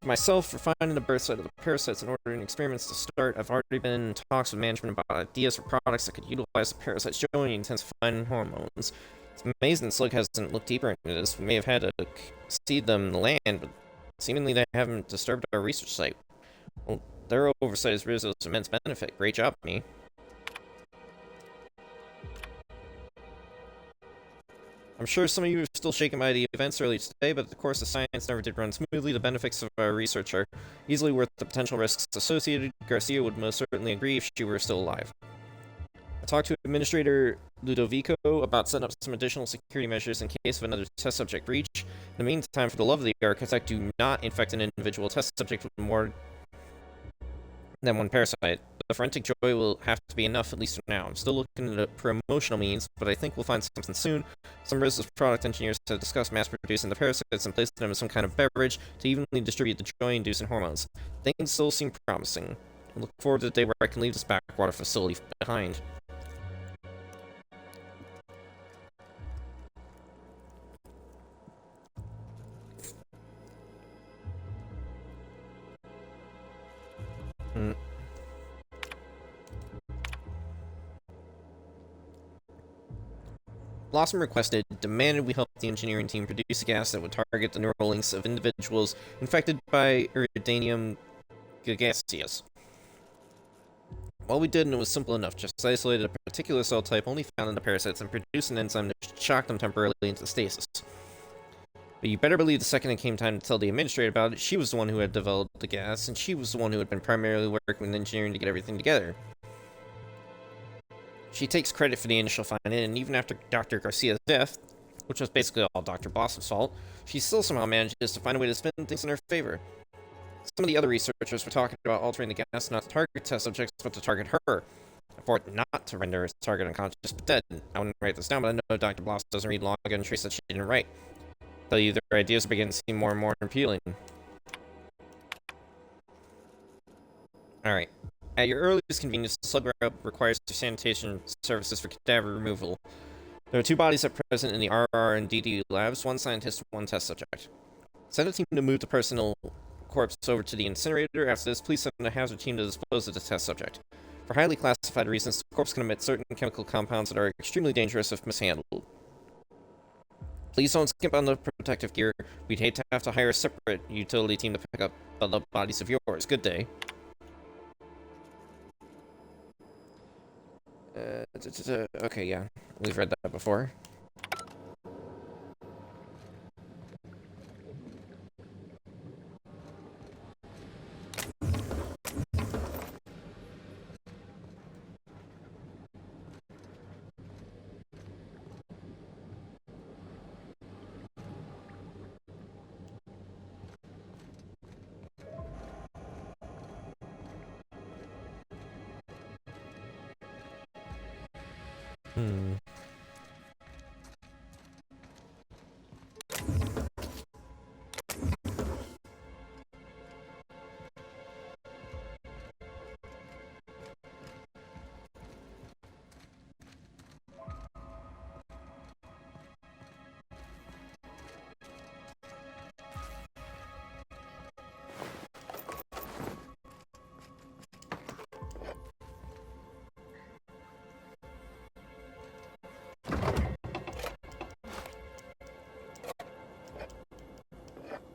myself for finding the birth site of the parasites and ordering experiments to start. I've already been in talks with management about ideas for products that could utilize the parasites showing intensifying hormones. It's amazing Slug hasn't looked deeper into this. We may have had to seed them in the land, but seemingly they haven't disturbed our research site. Well, their oversight is Rizzo's immense benefit. Great job, me. I'm sure some of you are still shaken by the events earlier today, but the course of science never did run smoothly. The benefits of our research are easily worth the potential risks associated. Garcia would most certainly agree if she were still alive. I talked to Administrator Ludovico about setting up some additional security measures in case of another test subject breach. In the meantime, for the love of the architect, do not infect an individual test subject with more than one parasite. The forensic joy will have to be enough, at least for now. I'm still looking at promotional means, but I think we'll find something soon. Some Rizzo's product engineers have discussed mass-producing the parasites and placing them in some kind of beverage to evenly distribute the joy-inducing hormones. Things still seem promising. I look forward to the day where I can leave this backwater facility behind. Blossom demanded we help the engineering team produce a gas that would target the neural links of individuals infected by Iridanium gaseous. Well, we did, and it was simple enough. Just isolated a particular cell type only found in the parasites and produced an enzyme that shocked them temporarily into stasis. But you better believe the second it came time to tell the administrator about it, she was the one who had developed the gas, and she was the one who had been primarily working with engineering to get everything together. She takes credit for the initial finding, and even after Dr. Garcia's death, which was basically all Dr. Blossom's fault, she still somehow manages to find a way to spin things in her favor. Some of the other researchers were talking about altering the gas not to target test subjects, but to target her, for it not to render her target unconscious but dead. I wouldn't write this down, but I know Dr. Blossom doesn't read log entries that she didn't write. I tell you, their ideas are beginning to seem more and more appealing. Alright. At your earliest convenience, the slug route requires sanitation services for cadaver removal. There are 2 bodies at present in the RR and DD labs, 1 scientist, 1 test subject. Send a team to move the personal corpse over to the incinerator. After this, please send a hazard team to dispose of the test subject. For highly classified reasons, the corpse can emit certain chemical compounds that are extremely dangerous if mishandled. Please don't skimp on the protective gear. We'd hate to have to hire a separate utility team to pick up the bodies of yours. Good day. Okay, yeah. We've read that before.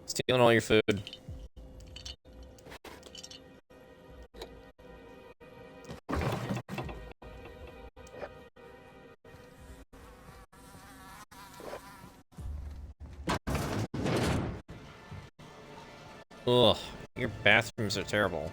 Stealing all your food. Ugh, your bathrooms are terrible.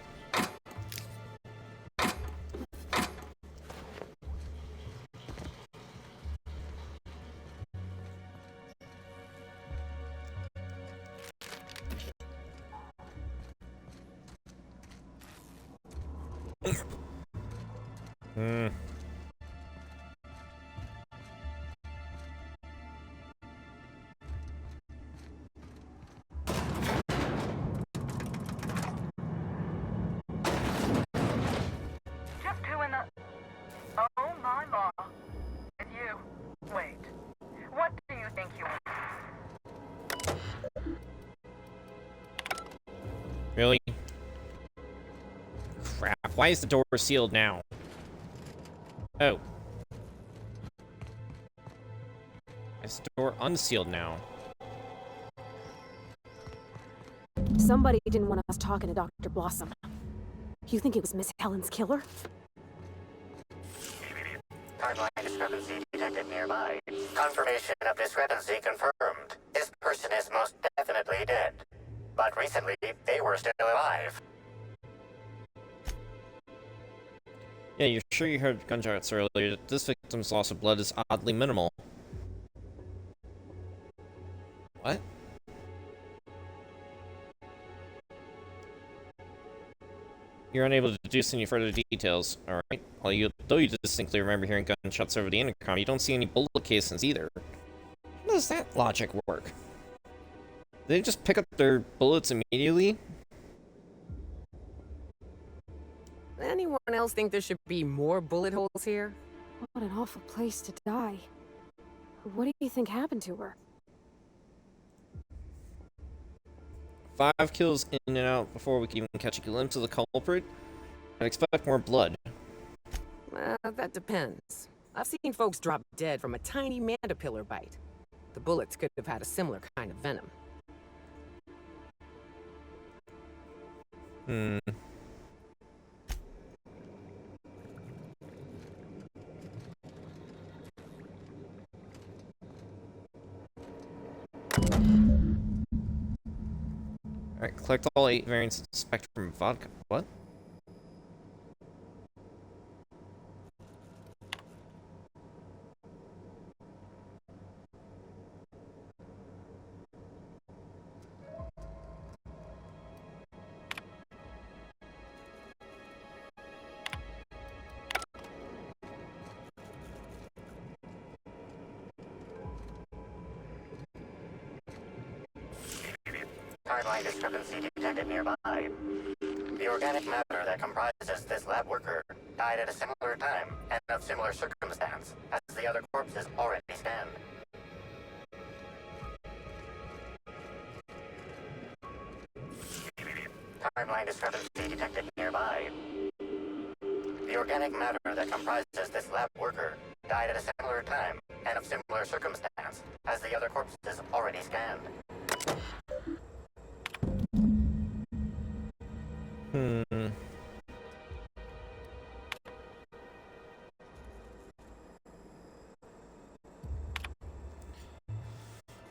Just 2 in the... Oh my law. It's you. Wait. What do you think you... Really? Crap, why is the door sealed now? Oh. Is the door unsealed now? Somebody didn't want us talking to Dr. Blossom. You think it was Miss Helen's killer? Timeline discrepancy detected nearby. Confirmation of discrepancy confirmed. This person is most definitely dead. But recently, they were still alive. Yeah, you're sure you heard gunshots earlier. This victim's loss of blood is oddly minimal. What? You're unable to deduce any further details, alright? Though you distinctly remember hearing gunshots over the intercom, you don't see any bullet casings either. How does that logic work? They just pick up their bullets immediately? Anyone else think there should be more bullet holes here? What an awful place to die. What do you think happened to her? 5 kills in and out before we can even catch a glimpse of the culprit? I'd expect more blood. That depends. I've seen folks drop dead from a tiny mandapillar bite. The bullets could have had a similar kind of venom. Alright, collect all 8 variants of Spectrum vodka. What? Timeline discrepancy detected nearby. The organic matter that comprises this lab worker died at a similar time and of similar circumstance as the other corpses already stand. Timeline discrepancy detected nearby. The organic matter that comprises this lab worker died at a similar time and of similar circumstance as the other corpses already scanned.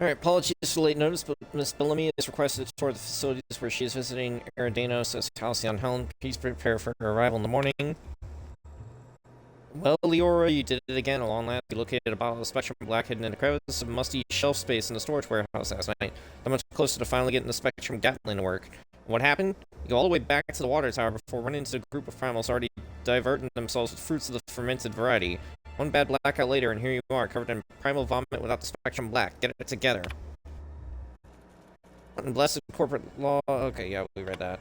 Alright, apologies for late notice, but Miss Bellamy is requested to tour the facilities where she is visiting Eridanos as Halcyon Helen. Please prepare for her arrival in the morning. Well, Leora, you did it again. Along last, you located a bottle of Spectrum Black hidden in a crevice of musty shelf space in the storage warehouse last night. That much closer to finally getting the Spectrum Gatling to work. What happened? You go all the way back to the water tower before running into a group of primals already diverting themselves with fruits of the fermented variety. One bad blackout later, and here you are, covered in primal vomit without the Spectrum Black. Get it together. What in blessed corporate law? Okay, yeah, we read that.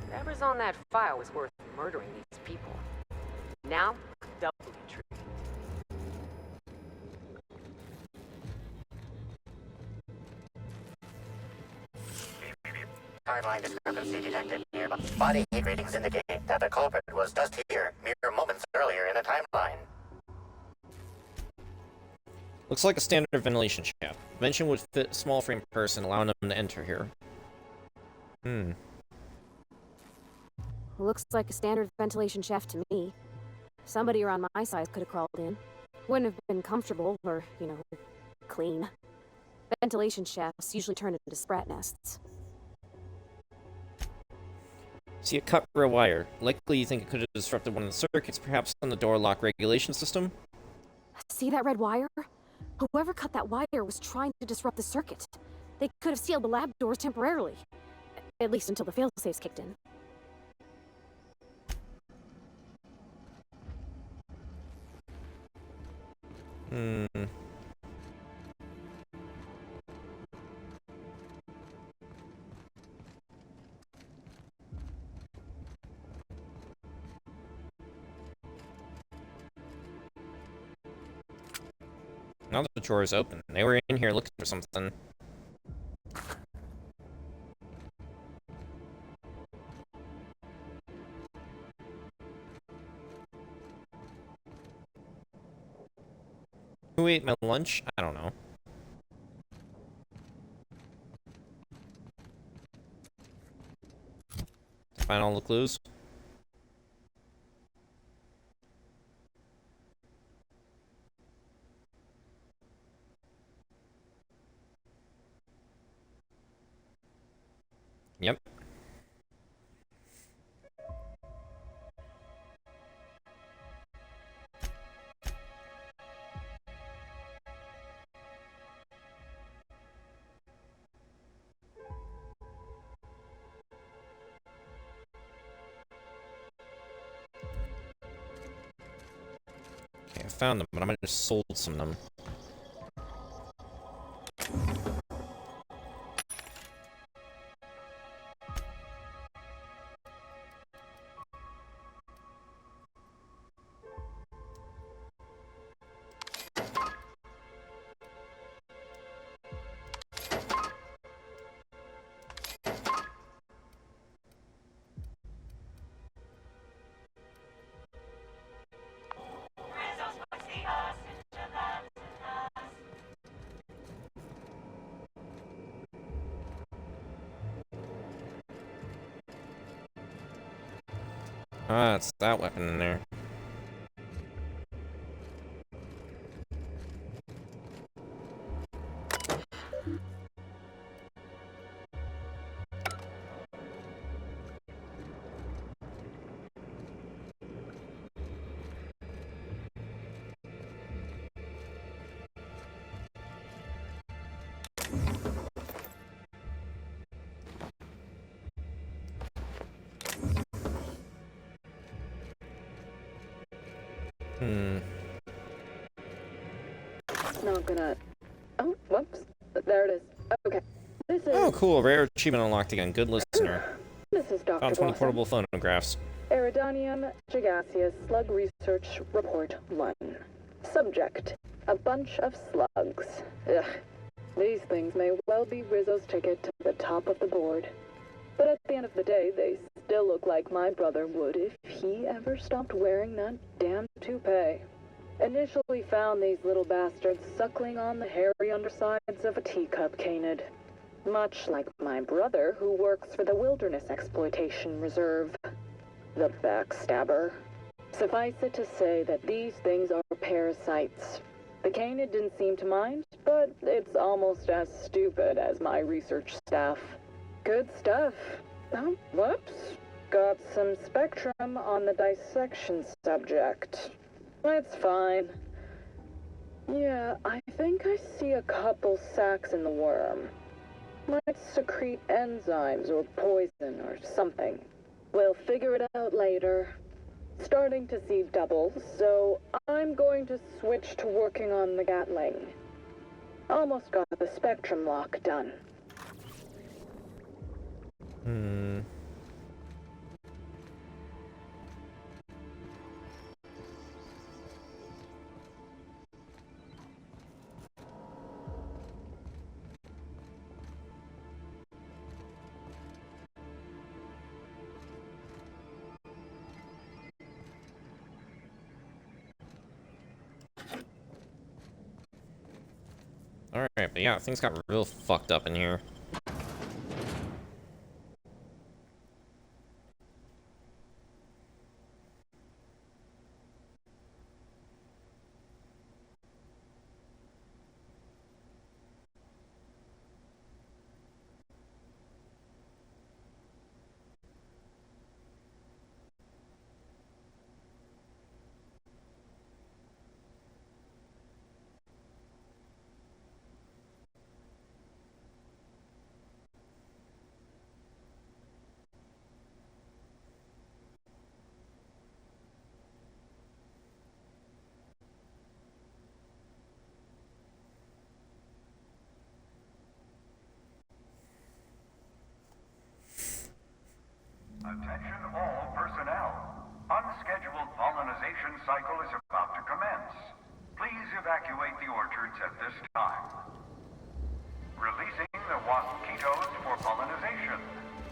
Whatever's on that file was worth murdering these people. Now, doubly true. Timeline discrepancy detected nearby. Body heat readings indicate that the culprit was just here, mere moments earlier in the timeline. Looks like a standard ventilation shaft. Vention would fit a small frame person, allowing them to enter here. Looks like a standard ventilation shaft to me. Somebody around my size could have crawled in. Wouldn't have been comfortable or, clean. Ventilation shafts usually turn into sprat nests. See a cut rail wire. Likely you think it could have disrupted one of the circuits, perhaps on the door lock regulation system? See that red wire? Whoever cut that wire was trying to disrupt the circuit. They could have sealed the lab doors temporarily. At least until the failsafes kicked in. Now the drawer is open. They were in here looking for something. Who ate my lunch? I don't know. Find all the clues. Yep. Okay, I found them, but I might have sold some of them. Ah, it's that weapon in there. It's not gonna... Oh, whoops. There it is. Okay. This is... Oh, cool. Rare achievement unlocked again. Good listener. This is Dr. Found 20 Blossom. portable phonographs. Iridanium gigaseous slug research report 1. Subject: a bunch of slugs. Ugh. These things may well be Rizzo's ticket to the top of the board. But at the end of the day, they still look like my brother would if he ever stopped wearing that damn toupee. Initially found these little bastards suckling on the hairy undersides of a teacup canid. Much like my brother, who works for the Wilderness Exploitation Reserve. The backstabber. Suffice it to say that these things are parasites. The canid didn't seem to mind, but it's almost as stupid as my research staff. Good stuff. Oh, whoops. Got some spectrum on the dissection subject. It's fine. Yeah, I think I see a couple sacs in the worm. Might secrete enzymes or poison or something. We'll figure it out later. Starting to see doubles, so I'm going to switch to working on the Gatling. Almost got the spectrum lock done. Alright, but yeah, things got real fucked up in here. Attention all personnel. Unscheduled pollinization cycle is about to commence. Please evacuate the orchards at this time. Releasing the wasquitos for pollinization.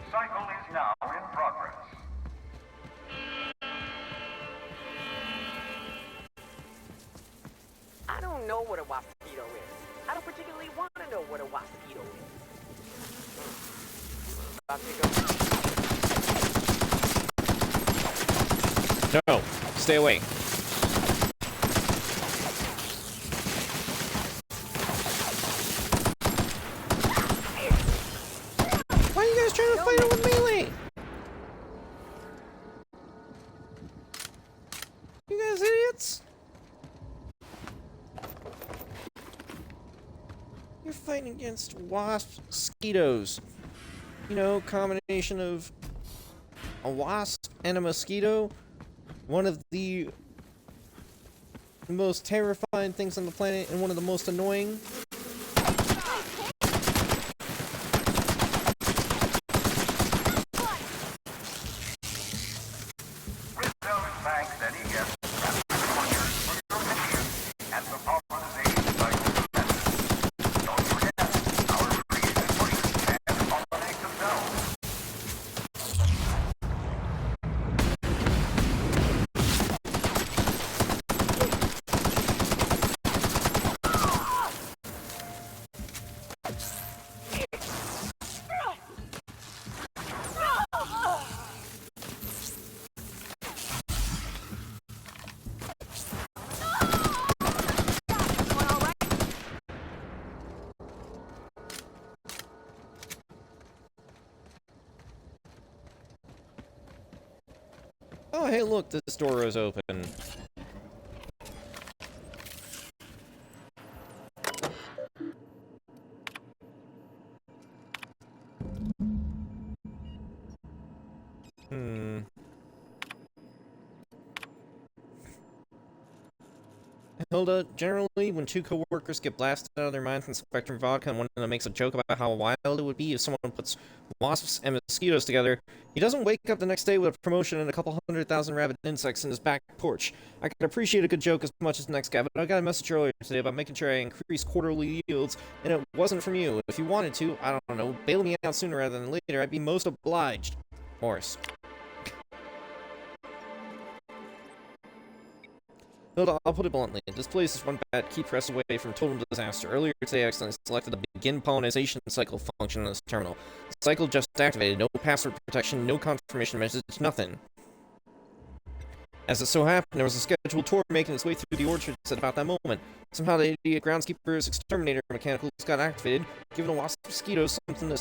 Cycle is now in progress. I don't know what a wasquito is. I don't particularly want to know what a wasquito is. No, stay away. Why are you guys trying to fight it with melee? You guys idiots? You're fighting against wasp mosquitoes. You know, combination of a wasp and a mosquito. One of the most terrifying things on the planet and one of the most annoying. Oh, hey, look, this door is open. Hilda, generally, when two coworkers get blasted out of their minds in Spectrum vodka and one of them makes a joke about how wild it would be if someone puts wasps and mosquitoes together, he doesn't wake up the next day with a promotion and a couple 100,000 rabid insects in his back porch. I can appreciate a good joke as much as the next guy, but I got a message earlier today about making sure I increase quarterly yields, and it wasn't from you. If you wanted to, I don't know, bail me out sooner rather than later, I'd be most obliged. Morris. Hilda, I'll put it bluntly, this place is one bad key press away from total disaster. Earlier today, I accidentally selected the begin pollination cycle function on this terminal. The cycle just activated, no password protection, no confirmation message, nothing. As it so happened, there was a scheduled tour making its way through the orchards at about that moment. Somehow the idiot groundskeeper's exterminator mechanicals got activated, giving a wasp mosquitoes something to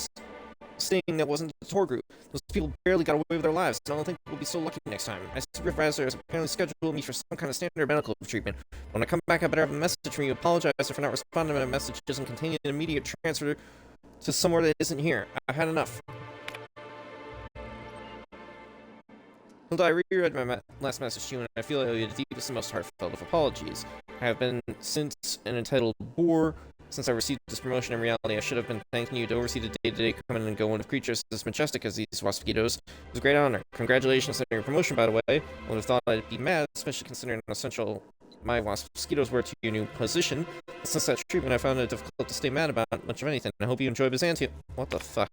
sting that wasn't the tour group. Those people barely got away with their lives, and I don't think we'll be so lucky next time. My supervisor has apparently scheduled me for some kind of standard medical treatment. When I come back, I better have a message from you apologizing for not responding to my messages and containing an immediate transfer to somewhere that isn't here. I've had enough. Hilda, I reread my last message to you, and I feel I owe you the deepest and most heartfelt of apologies. I have been since an entitled bore. Since I received this promotion, in reality, I should have been thanking you to oversee the day-to-day coming and going of creatures as majestic as these waspitos. It was a great honor. Congratulations on your promotion, by the way. I would have thought I'd be mad, especially considering how essential my mosquitoes were to your new position. Since that treatment, I found it difficult to stay mad about much of anything. I hope you enjoy Byzantium. What the fuck?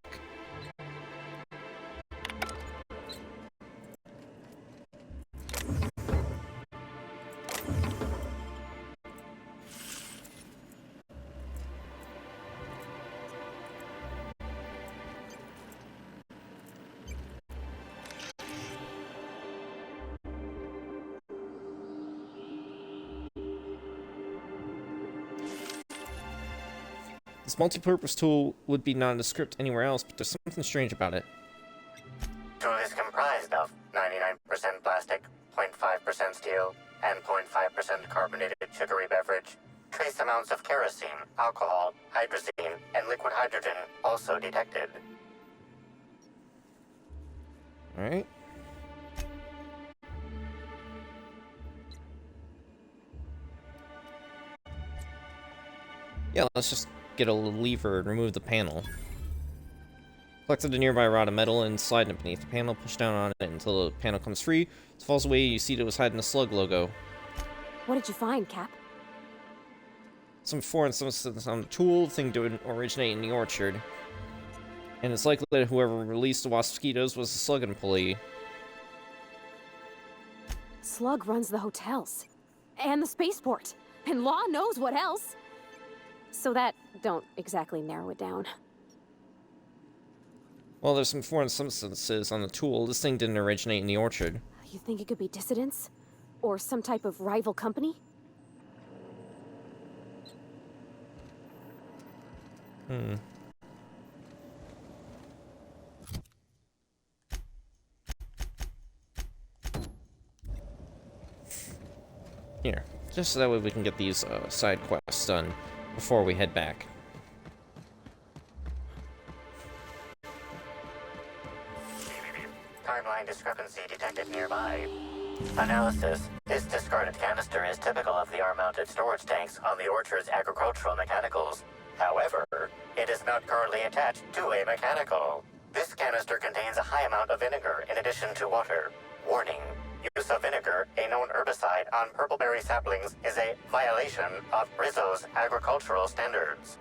This multi-purpose tool would be nondescript anywhere else, but there's something strange about it. Tool is comprised of 99% plastic, 0.5% steel, and 0.5% carbonated sugary beverage. Trace amounts of kerosene, alcohol, hydrazine, and liquid hydrogen also detected. Alright. Yeah, let's just get a lever and remove the panel. Collected a nearby rod of metal and slide it beneath the panel, push down on it until the panel comes free. As it falls away, you see that it was hiding the slug logo. What did you find, Cap? Some foreign substance on the tool, thing didn't originate in the orchard. And it's likely that whoever released the mosquitoes was the slug employee. Slug runs the hotels. And the spaceport. And law knows what else. So that don't exactly narrow it down. Well, there's some foreign substances on the tool. This thing didn't originate in the orchard. You think it could be dissidents? Or some type of rival company? Here, just so that way we can get these side quests done before we head back. Timeline discrepancy detected nearby. Analysis. This discarded canister is typical of the R-mounted storage tanks on the orchard's agricultural mechanicals. However, it is not currently attached to a mechanical. This canister contains a high amount of vinegar in addition to water. Warning. Use of vinegar, a known herbicide, on purpleberry saplings is a violation of Rizzo's agricultural standards.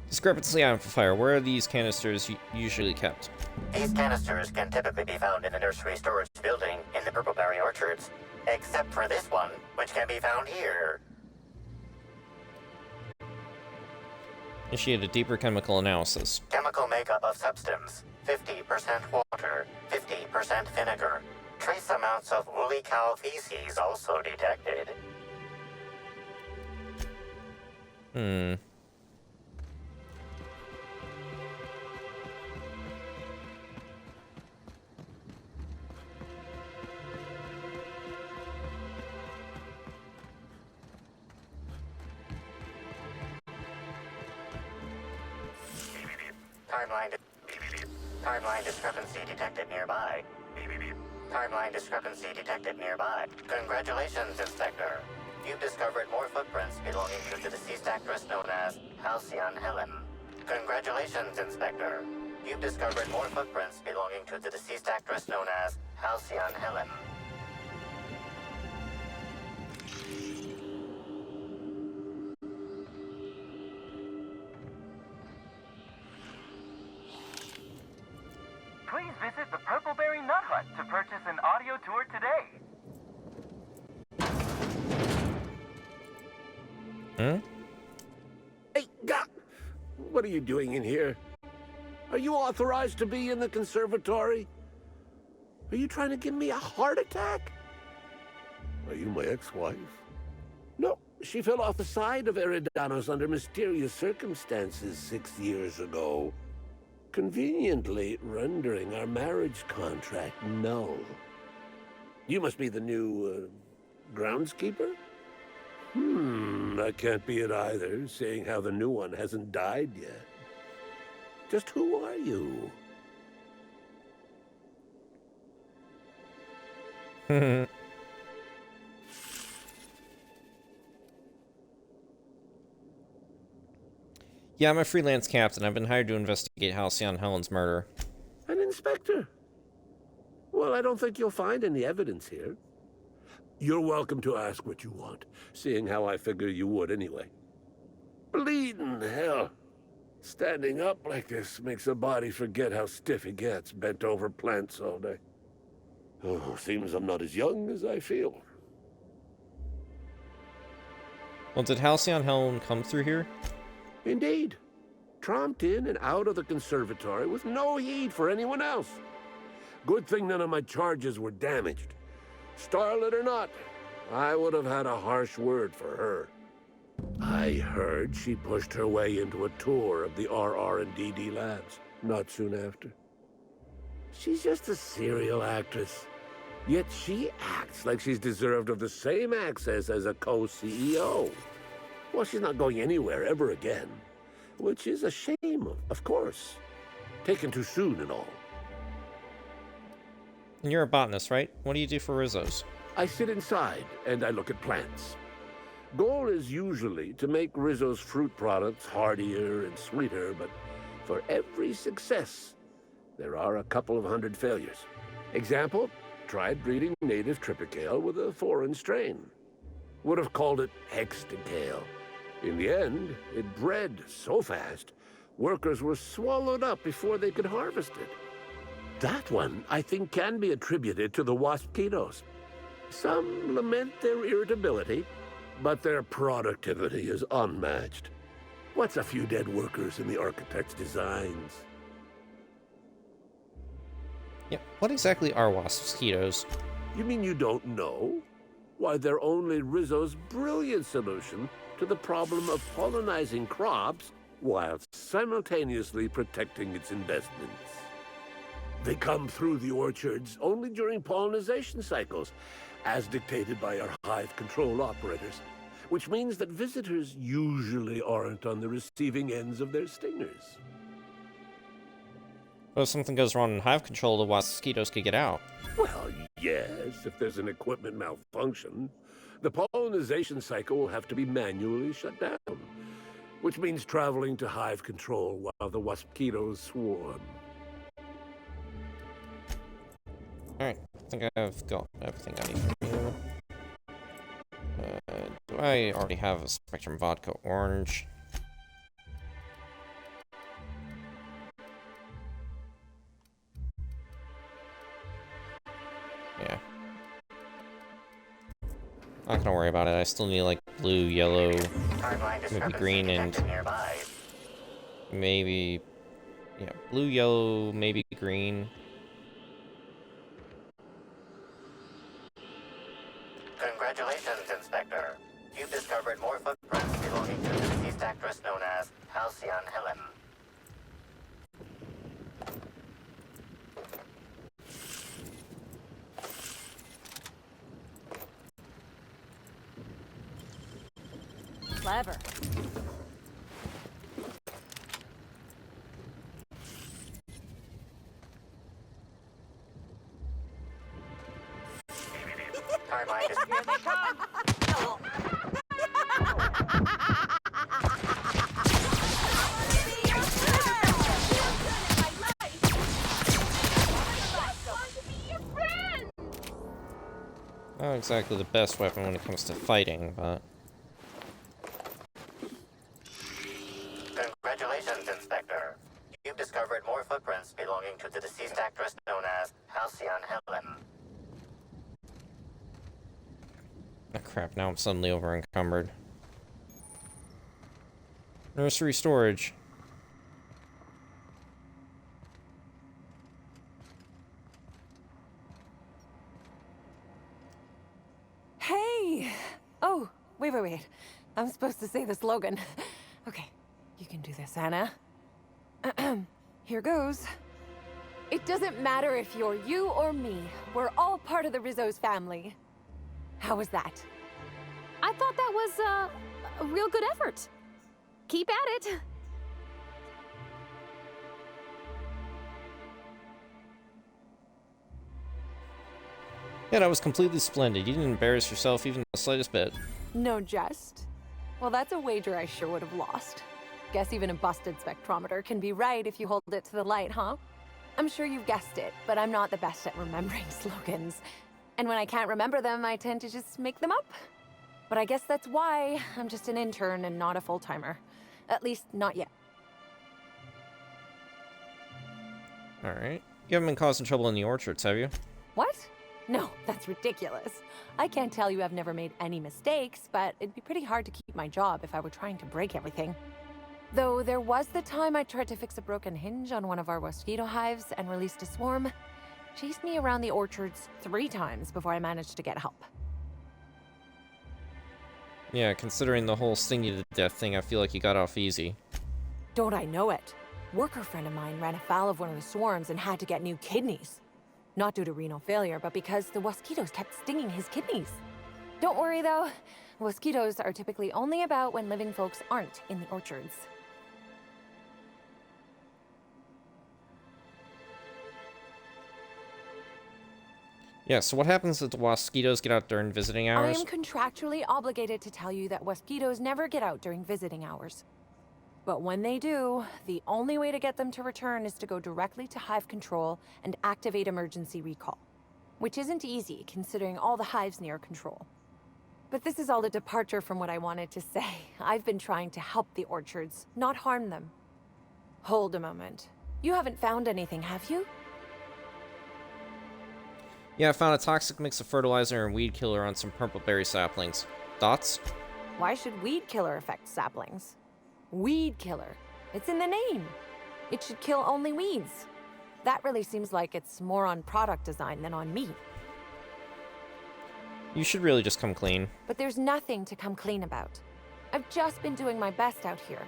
Discrepancy amplifier. Where are these canisters usually kept? These canisters can typically be found in the nursery storage building in the purpleberry orchards, except for this one, which can be found here. Initiate a deeper chemical analysis. Chemical makeup of substance. 50% water, 50% vinegar. Trace amounts of woolly cow feces also detected. Timeline discrepancy detected nearby. Timeline discrepancy detected nearby. Congratulations, Inspector. You've discovered more footprints belonging to the deceased actress known as Halcyon Helen. Congratulations, Inspector. You've discovered more footprints belonging to the deceased actress known as Halcyon Helen. Please visit the Purpleberry Nut Hut to purchase an audio tour today. Hey, what are you doing in here? Are you authorized to be in the conservatory? Are you trying to give me a heart attack? Are you my ex-wife? No, she fell off the side of Eridanos under mysterious circumstances 6 years ago, conveniently rendering our marriage contract null. You must be the new, groundskeeper? That can't be it either, seeing how the new one hasn't died yet. Just who are you? Yeah, I'm a freelance captain. I've been hired to investigate Halcyon Helen's murder. An inspector? Well, I don't think you'll find any evidence here. You're welcome to ask what you want, seeing how I figure you would anyway. Bleeding hell. Standing up like this makes a body forget how stiff he gets, bent over plants all day. Oh, seems I'm not as young as I feel. Well, did Halcyon Helen come through here? Indeed. Tromped in and out of the conservatory with no heed for anyone else. Good thing none of my charges were damaged. Starlet or not, I would have had a harsh word for her. I heard she pushed her way into a tour of the RR&DD labs not soon after. She's just a serial actress, yet she acts like she's deserved of the same access as a co-CEO. Well, she's not going anywhere ever again, which is a shame, of course. Taken too soon and all. And you're a botanist, right? What do you do for Rizzo's? I sit inside and I look at plants. Goal is usually to make Rizzo's fruit products hardier and sweeter, but for every success, there are a couple of hundred failures. Example, tried breeding native Tripicale with a foreign strain. Would have called it Hexticale. In the end, it bred so fast, workers were swallowed up before they could harvest it. That one, I think, can be attributed to the waspitos. Some lament their irritability, but their productivity is unmatched. What's a few dead workers in the architect's designs? Yeah, what exactly are mosquitoes? You mean you don't know? Why, they're only Rizzo's brilliant solution to the problem of pollinizing crops while simultaneously protecting its investments. They come through the orchards only during pollination cycles, as dictated by our hive control operators, which means that visitors usually aren't on the receiving ends of their stingers. Well, if something goes wrong in hive control, the mosquitoes could get out. Well, yes, if there's an equipment malfunction. The pollination cycle will have to be manually shut down, which means traveling to hive control while the mosquitoes swarm. Alright, I think I've got everything I need from you. Do I already have a Spectrum Vodka Orange? Yeah. Not gonna worry about it. I still need like blue, yellow, maybe green, and maybe, yeah, blue, yellow, maybe green. Congratulations, Inspector. You've discovered more footprints belonging to the deceased actress known as Halcyon Helen. Clever. Here they come! Not exactly the best weapon when it comes to fighting, but... Congratulations, Inspector. You've discovered more footprints belonging to the deceased actress known as Halcyon Helen. Oh crap, now I'm suddenly over encumbered. Nursery storage. Hey! Oh, wait. I'm supposed to say the slogan. Okay, you can do this, Anna. Here goes. It doesn't matter if you're you or me. We're all part of the Rizzo's family. How was that? I thought that was a real good effort. Keep at it. Yeah, that was completely splendid. You didn't embarrass yourself even the slightest bit. No jest? Well, that's a wager I sure would have lost. Guess even a busted spectrometer can be right if you hold it to the light, huh? I'm sure you've guessed it, but I'm not the best at remembering slogans. And when I can't remember them, I tend to just make them up. But I guess that's why I'm just an intern and not a full-timer. At least, not yet. Alright. You haven't been causing trouble in the orchards, have you? What? No, that's ridiculous. I can't tell you I've never made any mistakes, but it'd be pretty hard to keep my job if I were trying to break everything. Though there was the time I tried to fix a broken hinge on one of our mosquito hives and released a swarm. Chased me around the orchards 3 times before I managed to get help. Yeah, considering the whole sting you to death thing, I feel like you got off easy. Don't I know it? Worker friend of mine ran afoul of one of the swarms and had to get new kidneys. Not due to renal failure, but because the mosquitoes kept stinging his kidneys. Don't worry though, mosquitoes are typically only about when living folks aren't in the orchards. Yeah, so what happens if the mosquitoes get out during visiting hours? I am contractually obligated to tell you that mosquitoes never get out during visiting hours. But when they do, the only way to get them to return is to go directly to hive control and activate emergency recall. Which isn't easy, considering all the hives near control. But this is all a departure from what I wanted to say. I've been trying to help the orchards, not harm them. Hold a moment. You haven't found anything, have you? Yeah, I found a toxic mix of fertilizer and weed killer on some purple berry saplings. Thoughts? Why should weed killer affect saplings? Weed killer. It's in the name. It should kill only weeds. That really seems like it's more on product design than on me. You should really just come clean. But there's nothing to come clean about. I've just been doing my best out here.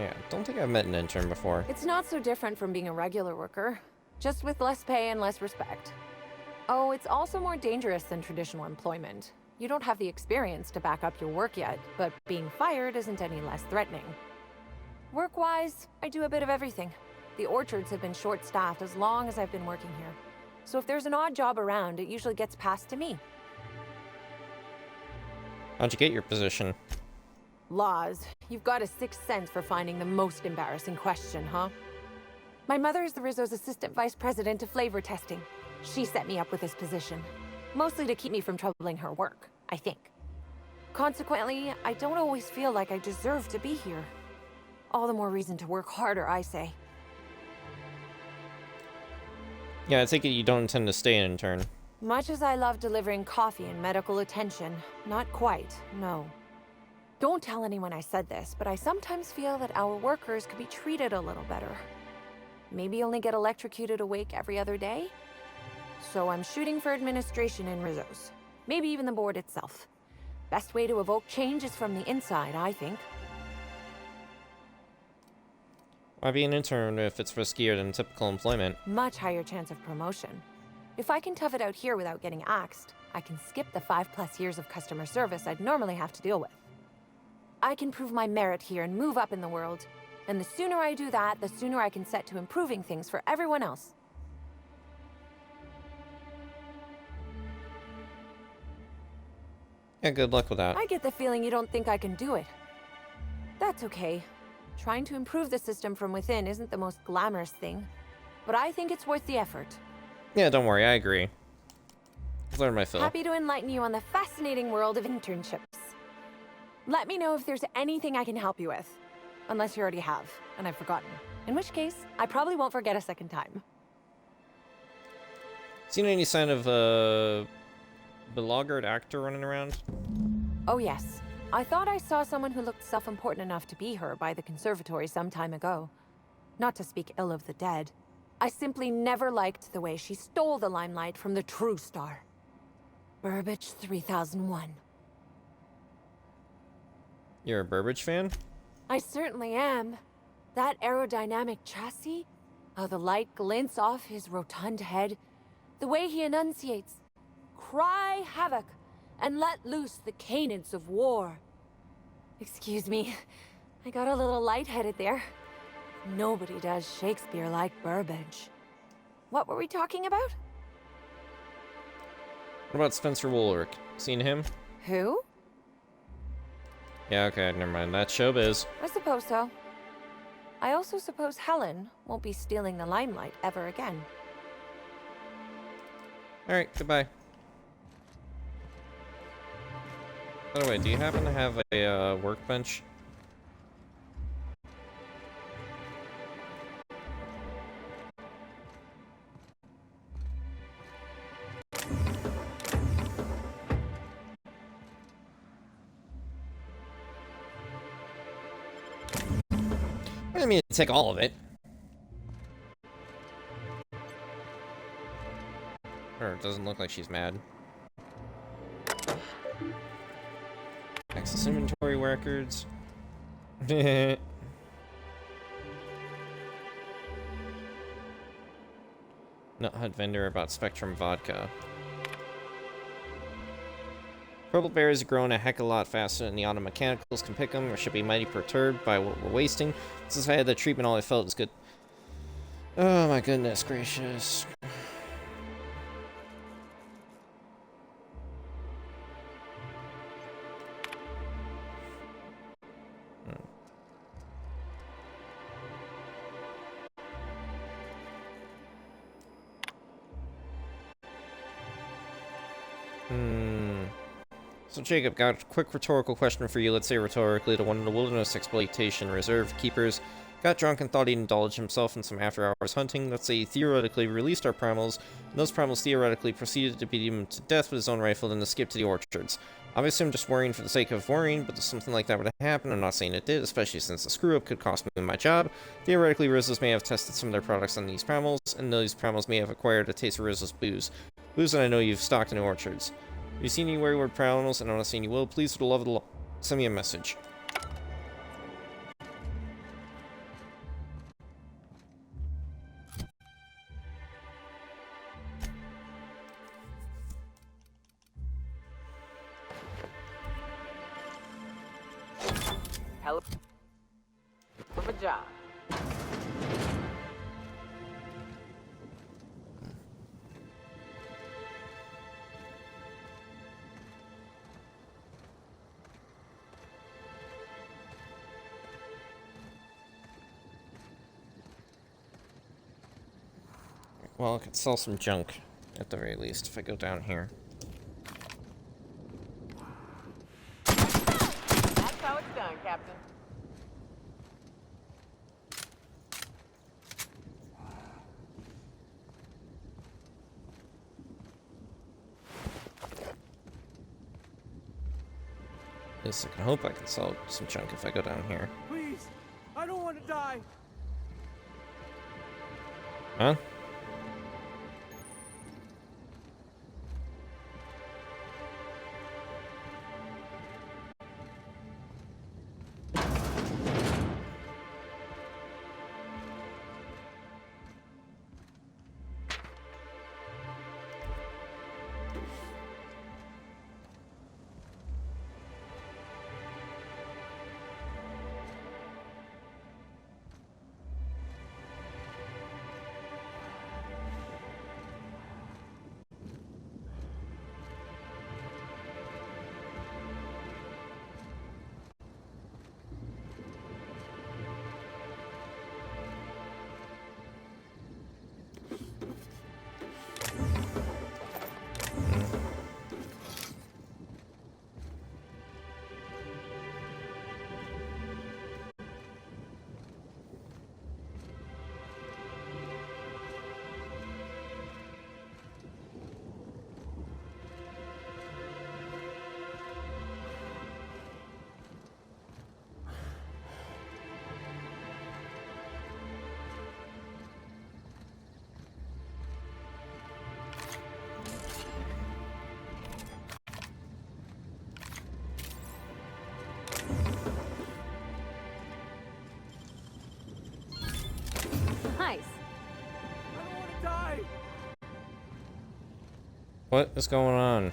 Yeah, don't think I've met an intern before. It's not so different from being a regular worker, just with less pay and less respect. Oh, it's also more dangerous than traditional employment. You don't have the experience to back up your work yet, but being fired isn't any less threatening. Work-wise, I do a bit of everything. The orchards have been short-staffed as long as I've been working here. So if there's an odd job around, it usually gets passed to me. How'd you get your position? Laws. You've got a sixth sense for finding the most embarrassing question, huh? My mother is the Rizzo's assistant vice president of flavor testing. She set me up with this position. Mostly to keep me from troubling her work, I think. Consequently, I don't always feel like I deserve to be here. All the more reason to work harder, I say. Yeah, I take it you don't intend to stay an intern. Much as I love delivering coffee and medical attention, not quite, no. Don't tell anyone I said this, but I sometimes feel that our workers could be treated a little better. Maybe only get electrocuted awake every other day? So I'm shooting for administration in Rizzo's. Maybe even the board itself. Best way to evoke change is from the inside, I think. Why be an intern if it's riskier than typical employment? Much higher chance of promotion. If I can tough it out here without getting axed, I can skip the 5+ years of customer service I'd normally have to deal with. I can prove my merit here and move up in the world. And the sooner I do that, the sooner I can set to improving things for everyone else. Yeah, good luck with that. I get the feeling you don't think I can do it. That's okay. Trying to improve the system from within isn't the most glamorous thing, but I think it's worth the effort. Yeah, don't worry, I agree. I've learned my fill. Happy to enlighten you on the fascinating world of internships. Let me know if there's anything I can help you with. Unless you already have, and I've forgotten. In which case, I probably won't forget a second time. Seen any sign of a belagered actor running around? Oh yes. I thought I saw someone who looked self-important enough to be her by the conservatory some time ago. Not to speak ill of the dead. I simply never liked the way she stole the limelight from the true star. Burbage 3001. You're a Burbage fan? I certainly am. That aerodynamic chassis, how the light glints off his rotund head, the way he enunciates, cry havoc, and let loose the cadence of war. Excuse me, I got a little lightheaded there. Nobody does Shakespeare like Burbage. What were we talking about? What about Spencer Woolrick? Seen him? Who? Yeah, okay, never mind. That's showbiz. I suppose so. I also suppose Helen won't be stealing the limelight ever again. Alright, goodbye. By the way, do you happen to have a workbench? I didn't mean to take all of it. Or it doesn't look like she's mad. Access inventory records. Nut Hut vendor about Spectrum vodka. Purple berries are growing a heck of a lot faster than the auto mechanicals can pick them, or should be mighty perturbed by what we're wasting. Since I had the treatment, all I felt was good. Oh my goodness gracious. So Jacob, got a quick rhetorical question for you. Let's say rhetorically to one of the Wilderness Exploitation Reserve keepers. Got drunk and thought he'd indulge himself in some after-hours hunting. Let's say he theoretically released our primals, and those primals theoretically proceeded to beat him to death with his own rifle, then to skip to the orchards. Obviously, I'm just worrying for the sake of worrying, but if something like that would happen, I'm not saying it did, especially since the screw-up could cost me my job. Theoretically, Rizzo's may have tested some of their products on these primals, and those primals may have acquired a taste of Rizzo's booze. Booze that I know you've stocked in orchards. If you see any wayward primals, and I'm not saying you will, please, for the love of the law, send me a message. Hell of a job. Well, I could sell some junk, at the very least, if I go down here. That's how it's done, Captain. At least I can hope I can sell some junk if I go down here. Please, I don't want to die. Huh? What is going on?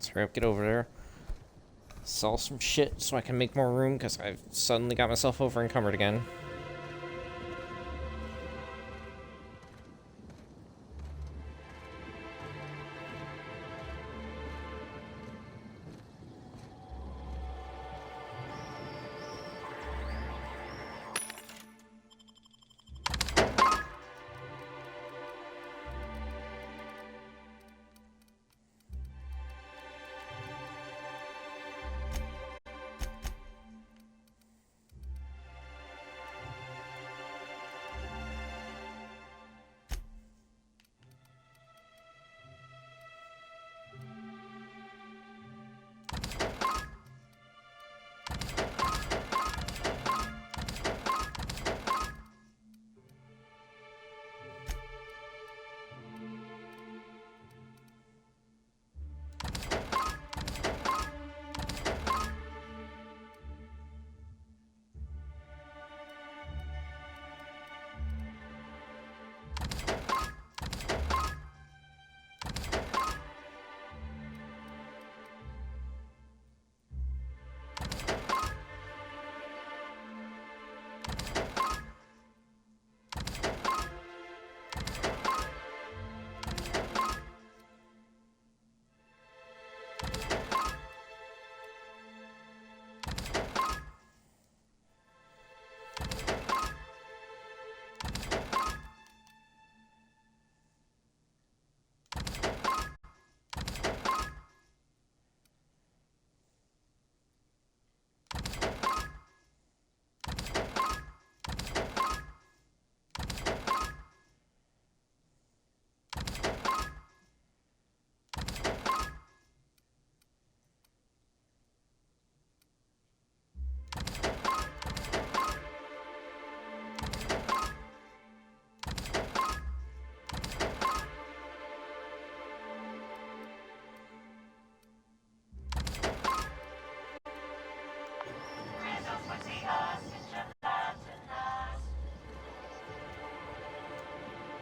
Let's hurry up, get over there. Sell some shit so I can make more room, because I've suddenly got myself over encumbered again.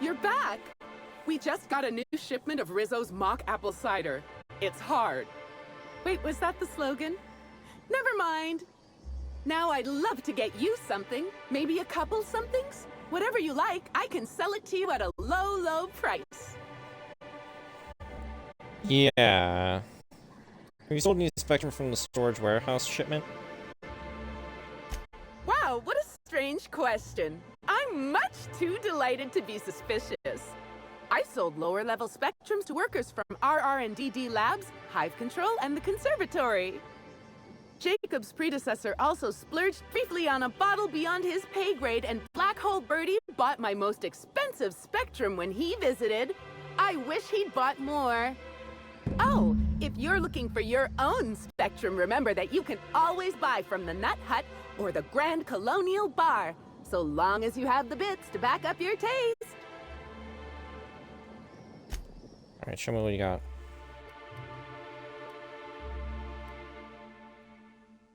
You're back! We just got a new shipment of Rizzo's mock apple cider. It's hard. Wait, was that the slogan? Never mind. Now I'd love to get you something. Maybe a couple somethings? Whatever you like, I can sell it to you at a low, low price. Yeah. Have you sold any Spectrum from the storage warehouse shipment? Wow, what a strange question. I'm much too delighted to be suspicious. I sold lower-level Spectrums to workers from RR&DD Labs, Hive Control, and the Conservatory. Jacob's predecessor also splurged briefly on a bottle beyond his pay grade, and Black Hole Birdie bought my most expensive Spectrum when he visited. I wish he'd bought more. Oh, if you're looking for your own Spectrum, remember that you can always buy from the Nut Hut or the Grand Colonial Bar, so long as you have the bits to back up your taste. Alright, show me what you got.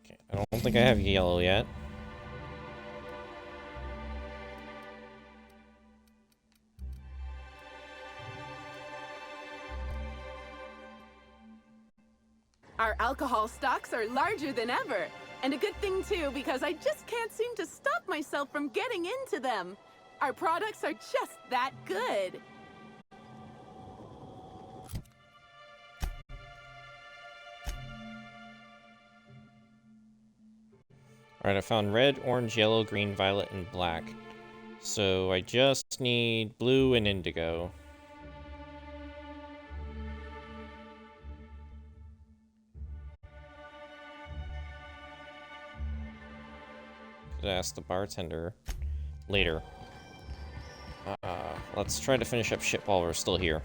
Okay, I don't think I have yellow yet. Our alcohol stocks are larger than ever. And a good thing too, because I just can't seem to stop myself from getting into them. Our products are just that good. Alright, I found red, orange, yellow, green, violet, and black. So I just need blue and indigo. Could ask the bartender later. Let's try to finish up shit while we're still here.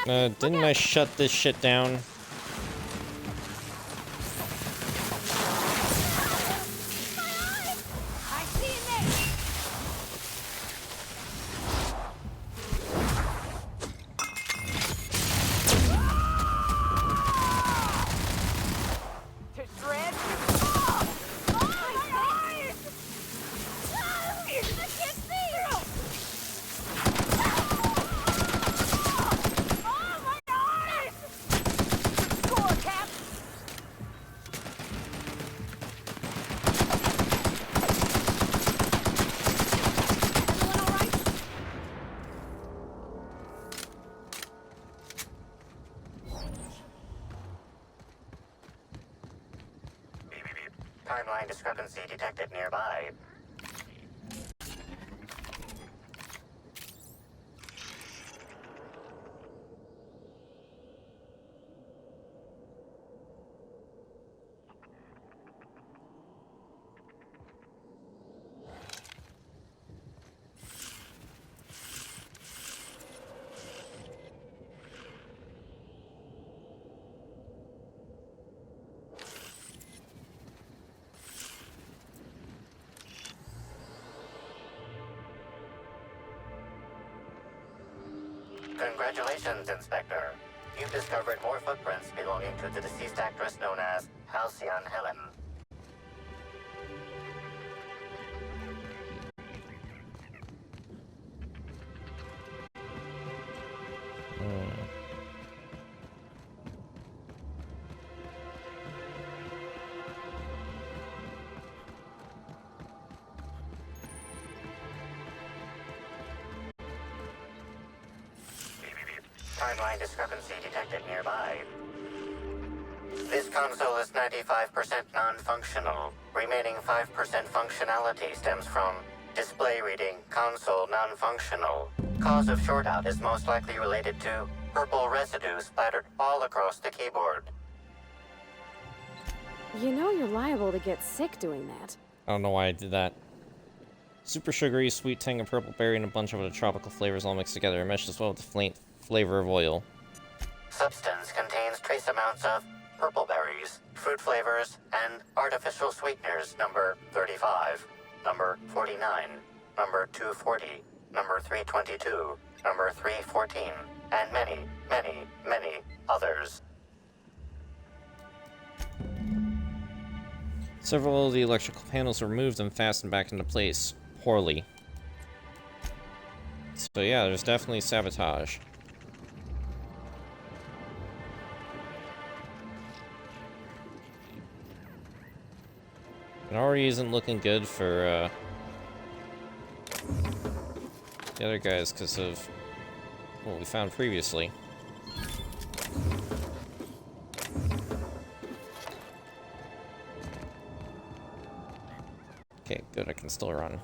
Didn't I shut this shit down? Timeline discrepancy detected nearby. Congratulations, Inspector. You've discovered more footprints belonging to the deceased actress known as Halcyon Helen. Timeline discrepancy detected nearby. This console is 95% non-functional. Remaining 5% functionality stems from display reading, console non-functional. Cause of shortout is most likely related to purple residue splattered all across the keyboard. You know you're liable to get sick doing that. I don't know why I did that. Super sugary, sweet tang, and purple berry, and a bunch of other tropical flavors all mixed together. It meshes well with the flavor of oil. Substance contains trace amounts of purple berries, fruit flavors, and artificial sweeteners number 35, number 49, number 240, number 322, number 314, and many, many, many others. Several of the electrical panels were removed and fastened back into place. Poorly. So yeah, there's definitely sabotage. It already isn't looking good for the other guys because of what we found previously. Okay, good, I can still run.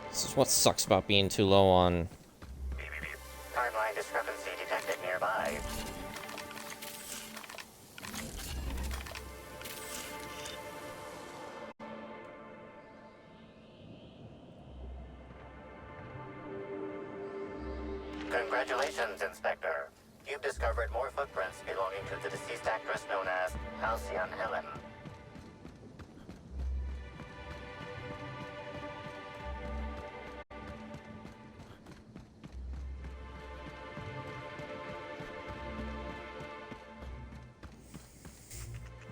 This is what sucks about being too low on... Timeline discrepancy detected nearby. Congratulations, Inspector. You've discovered more footprints belonging to the deceased actress known as Halcyon Helen.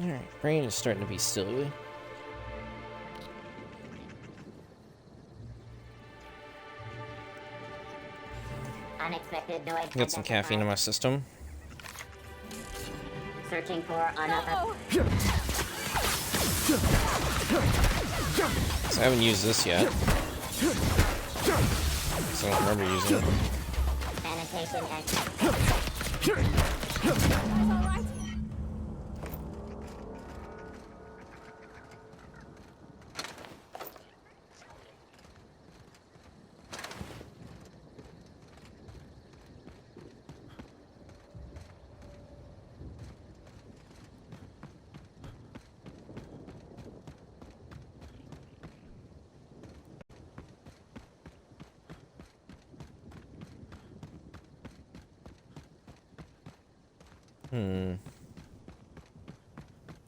Alright, brain is starting to be silly. Unexpected noise. Get some caffeine in my system. Searching for another. So I haven't used this yet. So I don't remember using it. Sanitation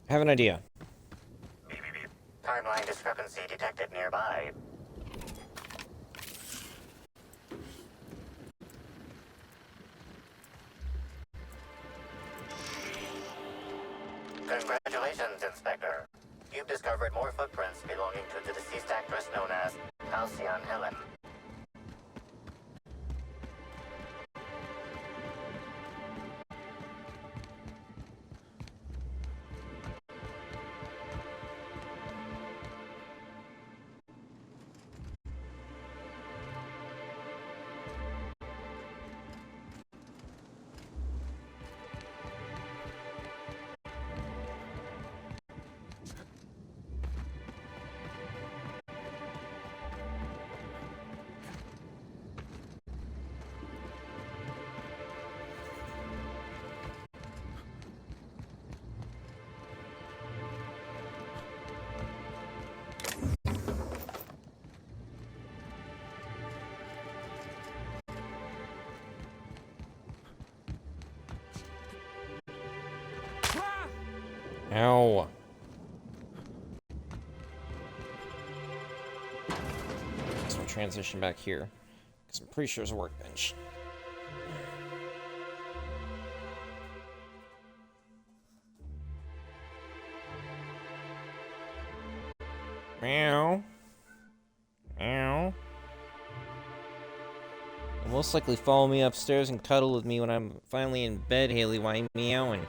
I have an idea. Timeline discrepancy detected nearby. Congratulations, Inspector. You've discovered more footprints belonging to the deceased actress known as Halcyon Helen. Ow. So we'll transition back here. Because I'm pretty sure there's a workbench. Meow. Meow. You'll most likely follow me upstairs and cuddle with me when I'm finally in bed, Haley. Why are you meowing?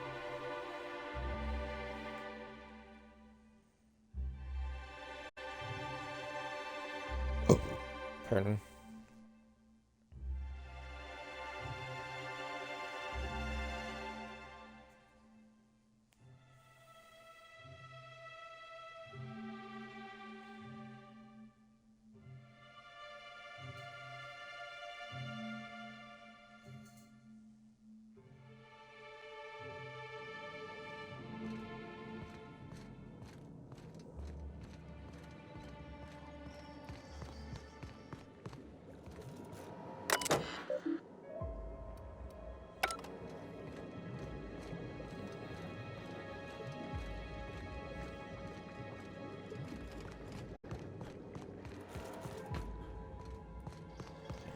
Pardon.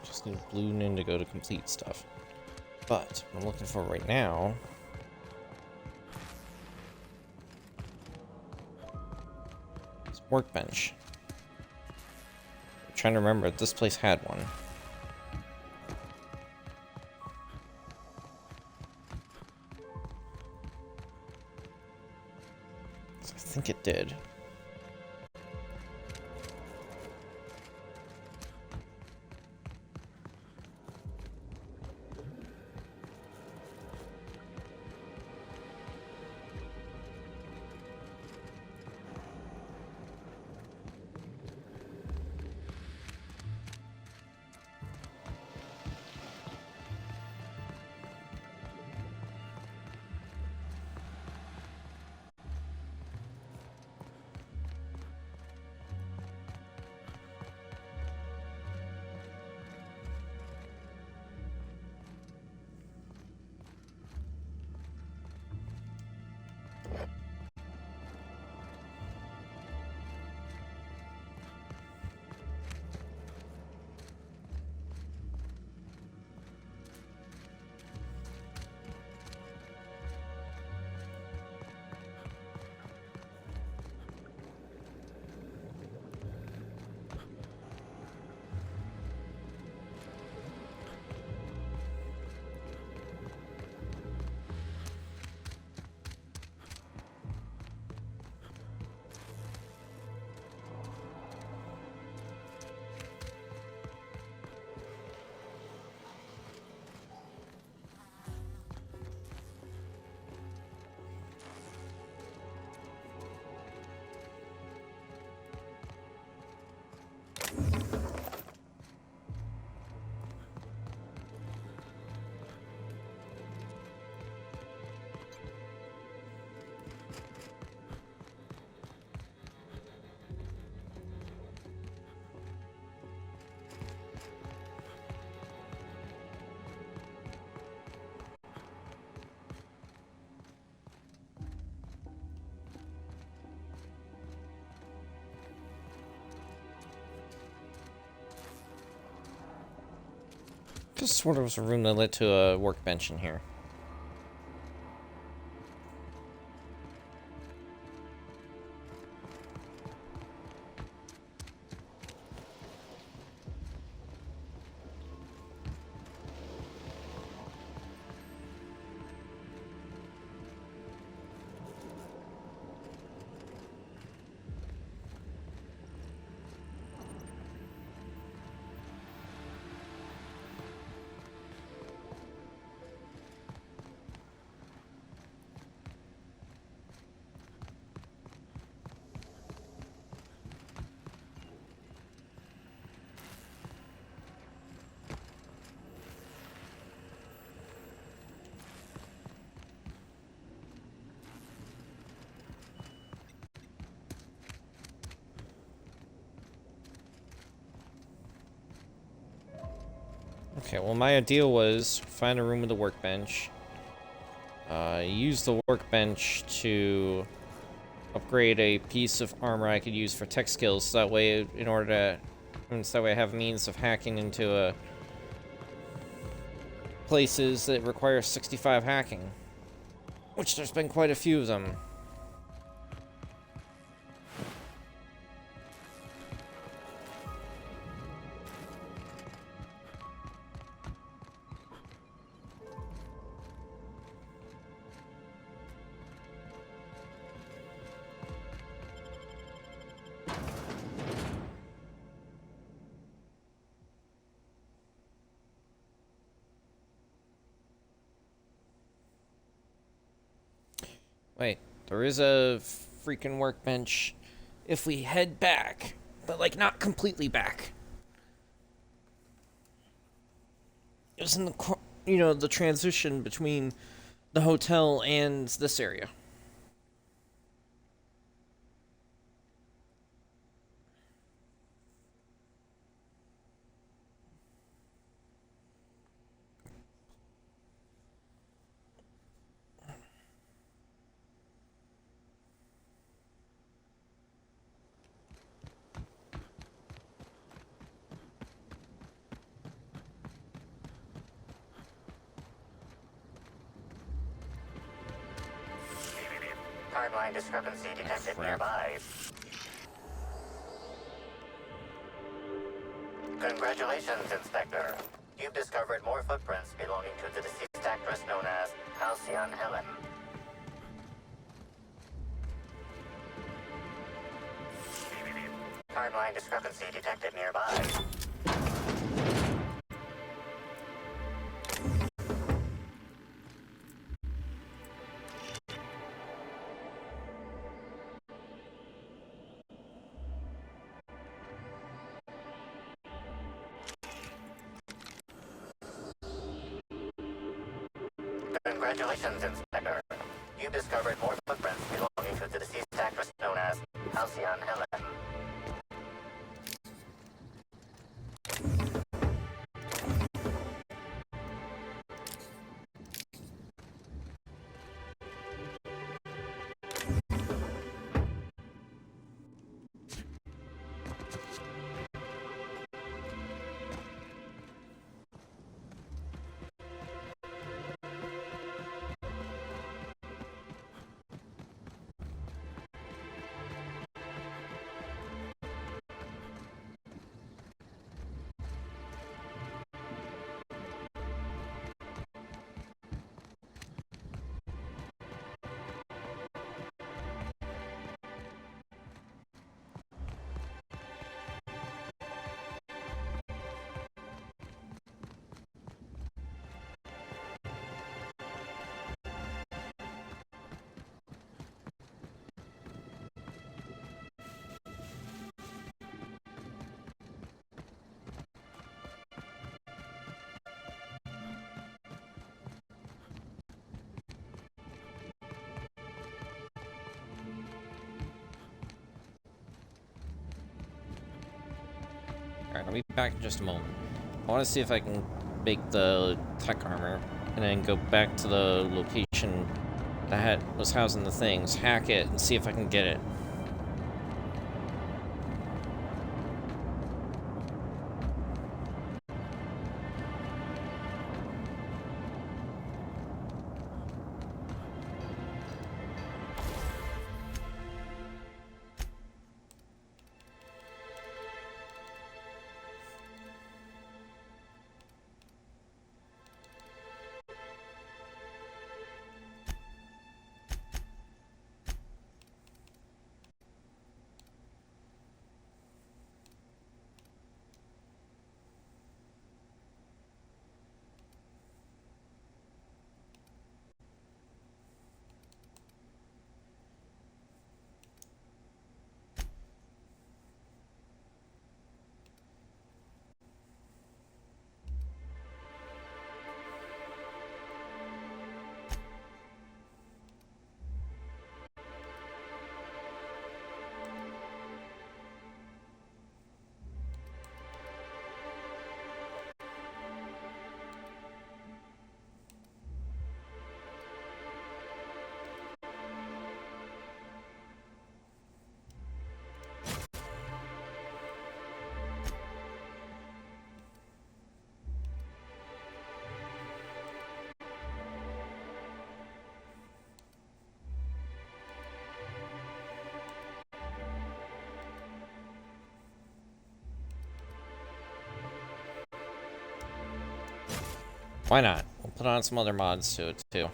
Just need blue and indigo to complete stuff. But what I'm looking for right now is a workbench. I'm trying to remember if this place had one. I think it did. Just sort of was a room that led to a workbench in here. Okay, well, my idea was find a room with a workbench, use the workbench to upgrade a piece of armor I could use for tech skills, so that way, so that way I have means of hacking into places that require 65 hacking, which there's been quite a few of them. Wait, there is a freaking workbench if we head back, but like not completely back. It was in the, the transition between the hotel and this area. Timeline discrepancy detected nearby. Congratulations, Inspector. You've discovered more footprints belonging to the deceased actress known as Halcyon Helen. Timeline discrepancy detected nearby. Congratulations, Inspector. You've discovered more footprints belonging to the deceased actress known as Halcyon Helen. Alright, I'll be back in just a moment. I want to see if I can make the tech armor, and then go back to the location that was housing the things, hack it, and see if I can get it. Why not? We'll put on some other mods to it, too.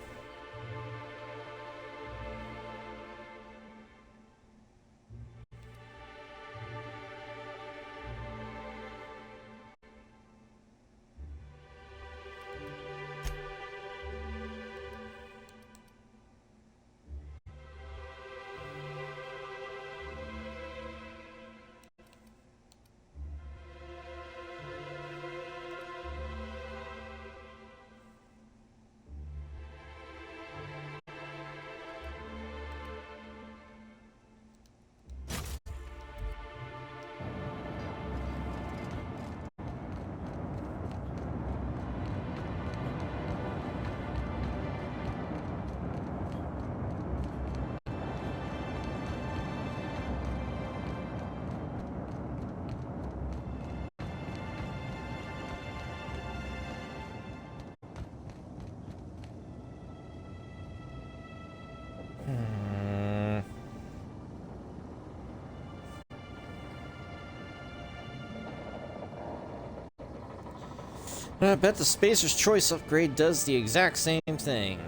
I bet the Spacer's Choice upgrade does the exact same thing.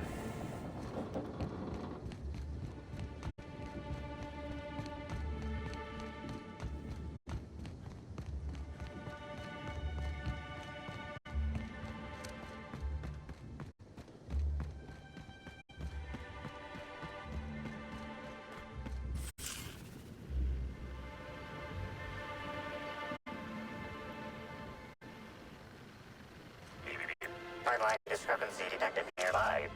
Timeline discrepancy detected nearby.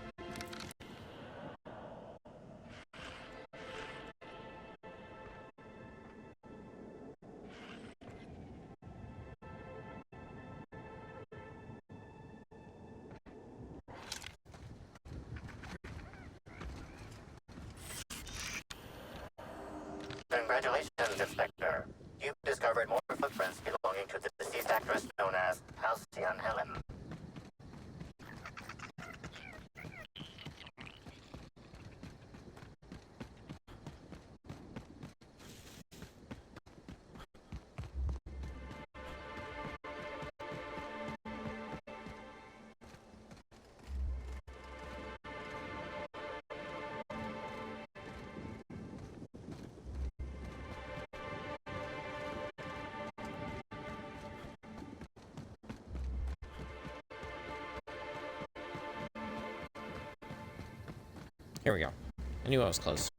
Congratulations, Inspector. You've discovered more footprints belonging to the deceased actress known as Halcyon Helen. Here we go. I knew I was close.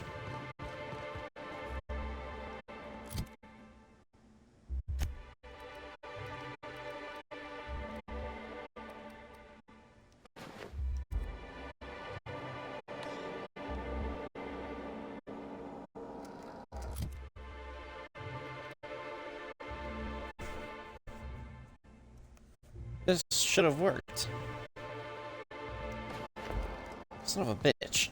This should have worked. Son of a bitch.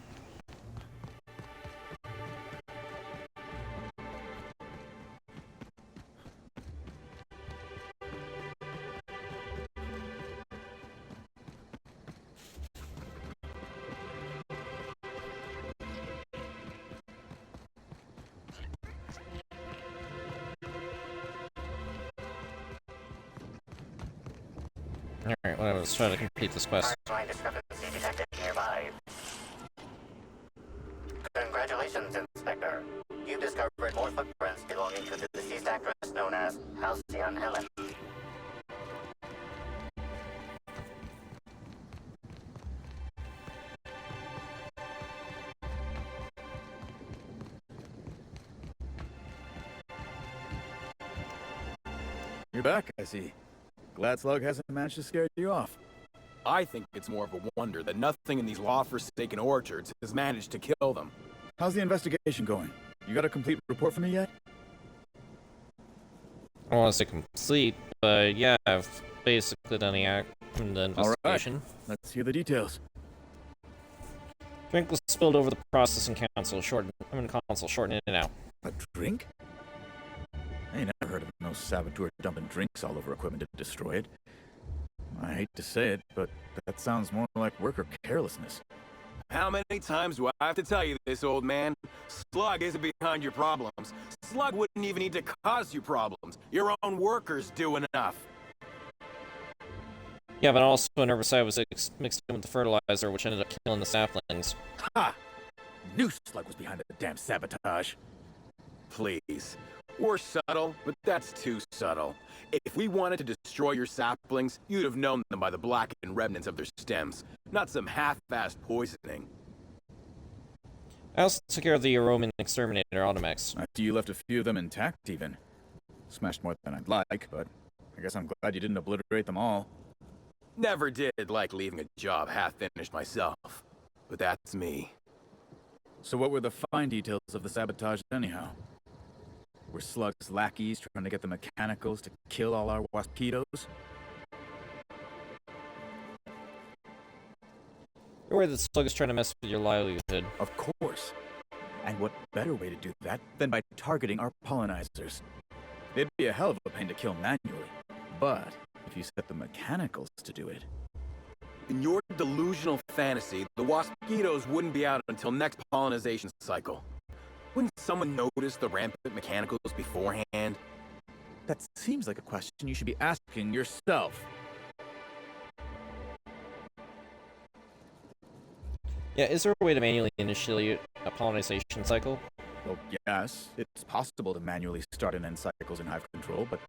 Alright, well, let's try to complete this quest. Timeline discrepancy detected nearby. Congratulations, Inspector. You've discovered more footprints belonging to the deceased actress known as Halcyon Helen. You're back, I see. Glad Slug hasn't managed to scare you off. I think it's more of a wonder that nothing in these law-forsaken orchards has managed to kill them. How's the investigation going? You got a complete report for me yet? I don't want to say complete, but yeah, I've basically done the investigation. All right. Let's hear the details. Drink was spilled over the processing console, shortened in and out. A drink? I ain't never heard of no saboteur dumping drinks all over equipment to destroy it. I hate to say it, but that sounds more like worker carelessness. How many times do I have to tell you this, old man? Slug isn't behind your problems. Slug wouldn't even need to cause you problems. Your own workers do enough. Yeah, but also an herbicide was mixed in with the fertilizer, which ended up killing the saplings. Ha! Knew Slug was behind the damn sabotage. Please. We're subtle, but that's too subtle. If we wanted to destroy your saplings, you'd have known them by the blackened remnants of their stems, not some half-assed poisoning. I also took care of the Roman exterminator Automex. You left a few of them intact, even. Smashed more than I'd like, but I guess I'm glad you didn't obliterate them all. Never did like leaving a job half-finished myself, but that's me. So what were the fine details of the sabotage anyhow? Were Slug's lackeys trying to get the mechanicals to kill all our waspitos? You're worried that Slug is trying to mess with your livelihood. Of course. And what better way to do that than by targeting our pollinizers? It'd be a hell of a pain to kill manually, but if you set the mechanicals to do it... In your delusional fantasy, the waspitos wouldn't be out until next pollinization cycle. Wouldn't someone notice the rampant mechanicals beforehand? That seems like a question you should be asking yourself. Yeah, is there a way to manually initiate a pollinization cycle? Well, yes. It's possible to manually start and end cycles in hive control, but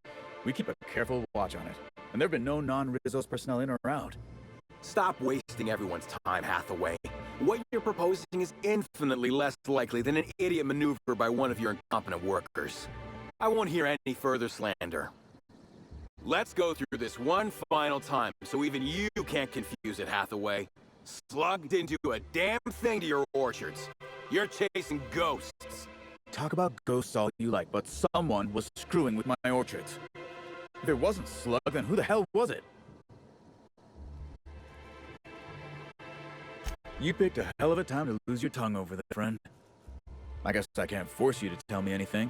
we keep a careful watch on it. And there have been no non-Rizzo's personnel in or out. Stop wasting everyone's time, Hathaway. What you're proposing is infinitely less likely than an idiot maneuver by one of your incompetent workers. I won't hear any further slander. Let's go through this one final time, so even you can't confuse it, Hathaway. Slug didn't do a damn thing to your orchards. You're chasing ghosts. Talk about ghosts all you like, but someone was screwing with my orchards. If it wasn't Slug, then who the hell was it? You picked a hell of a time to lose your tongue over there, friend. I guess I can't force you to tell me anything,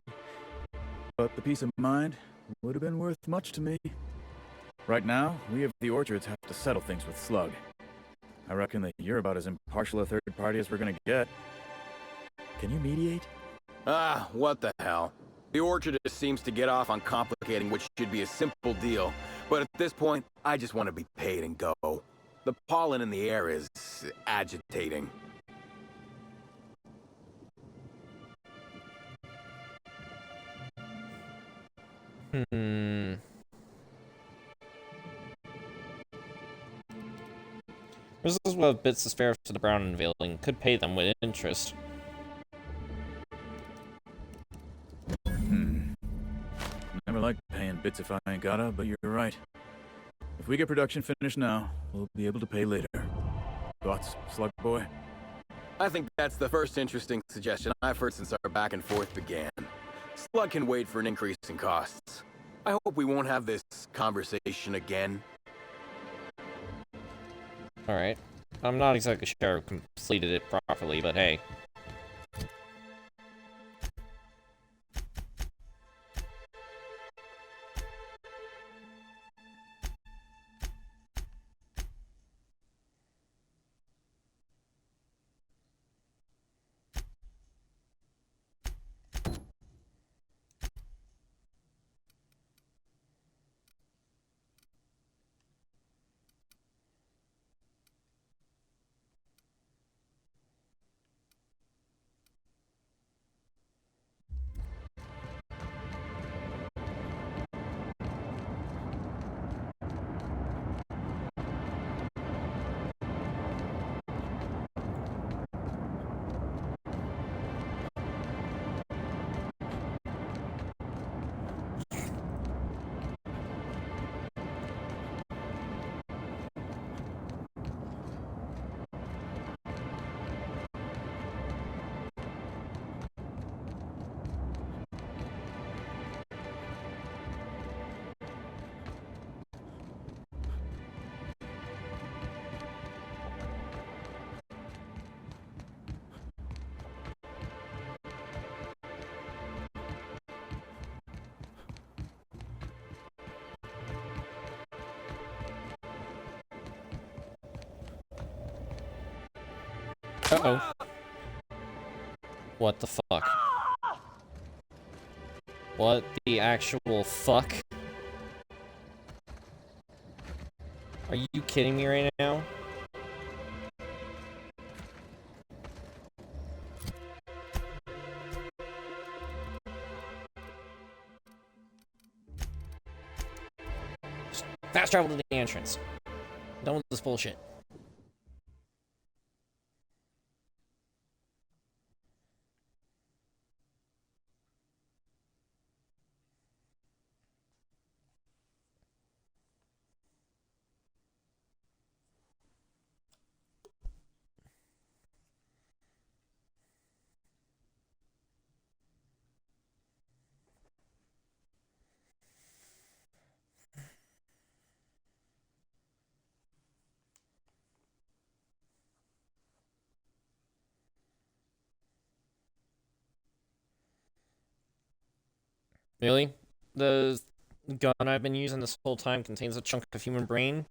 but the peace of mind would have been worth much to me. Right now, we of the orchards have to settle things with Slug. I reckon that you're about as impartial a third party as we're gonna get. Can you mediate? Ah, what the hell. The orchard seems to get off on complicating what should be a simple deal, but at this point, I just want to be paid and go. The pollen in the air is agitating. Rizzo's will have bits to spare for the Brown unveiling. Could pay them with interest. Never liked paying bits if I ain't gotta, but you're right. If we get production finished now, we'll be able to pay later. Thoughts, Slug Boy? I think that's the first interesting suggestion I've heard since our back and forth began. Slug can wait for an increase in costs. I hope we won't have this conversation again. Alright. I'm not exactly sure I completed it properly, but hey. Uh-oh. What the fuck? What the actual fuck? Are you kidding me right now? Just fast travel to the entrance. Done with this bullshit. Really? The gun I've been using this whole time contains a chunk of human brain?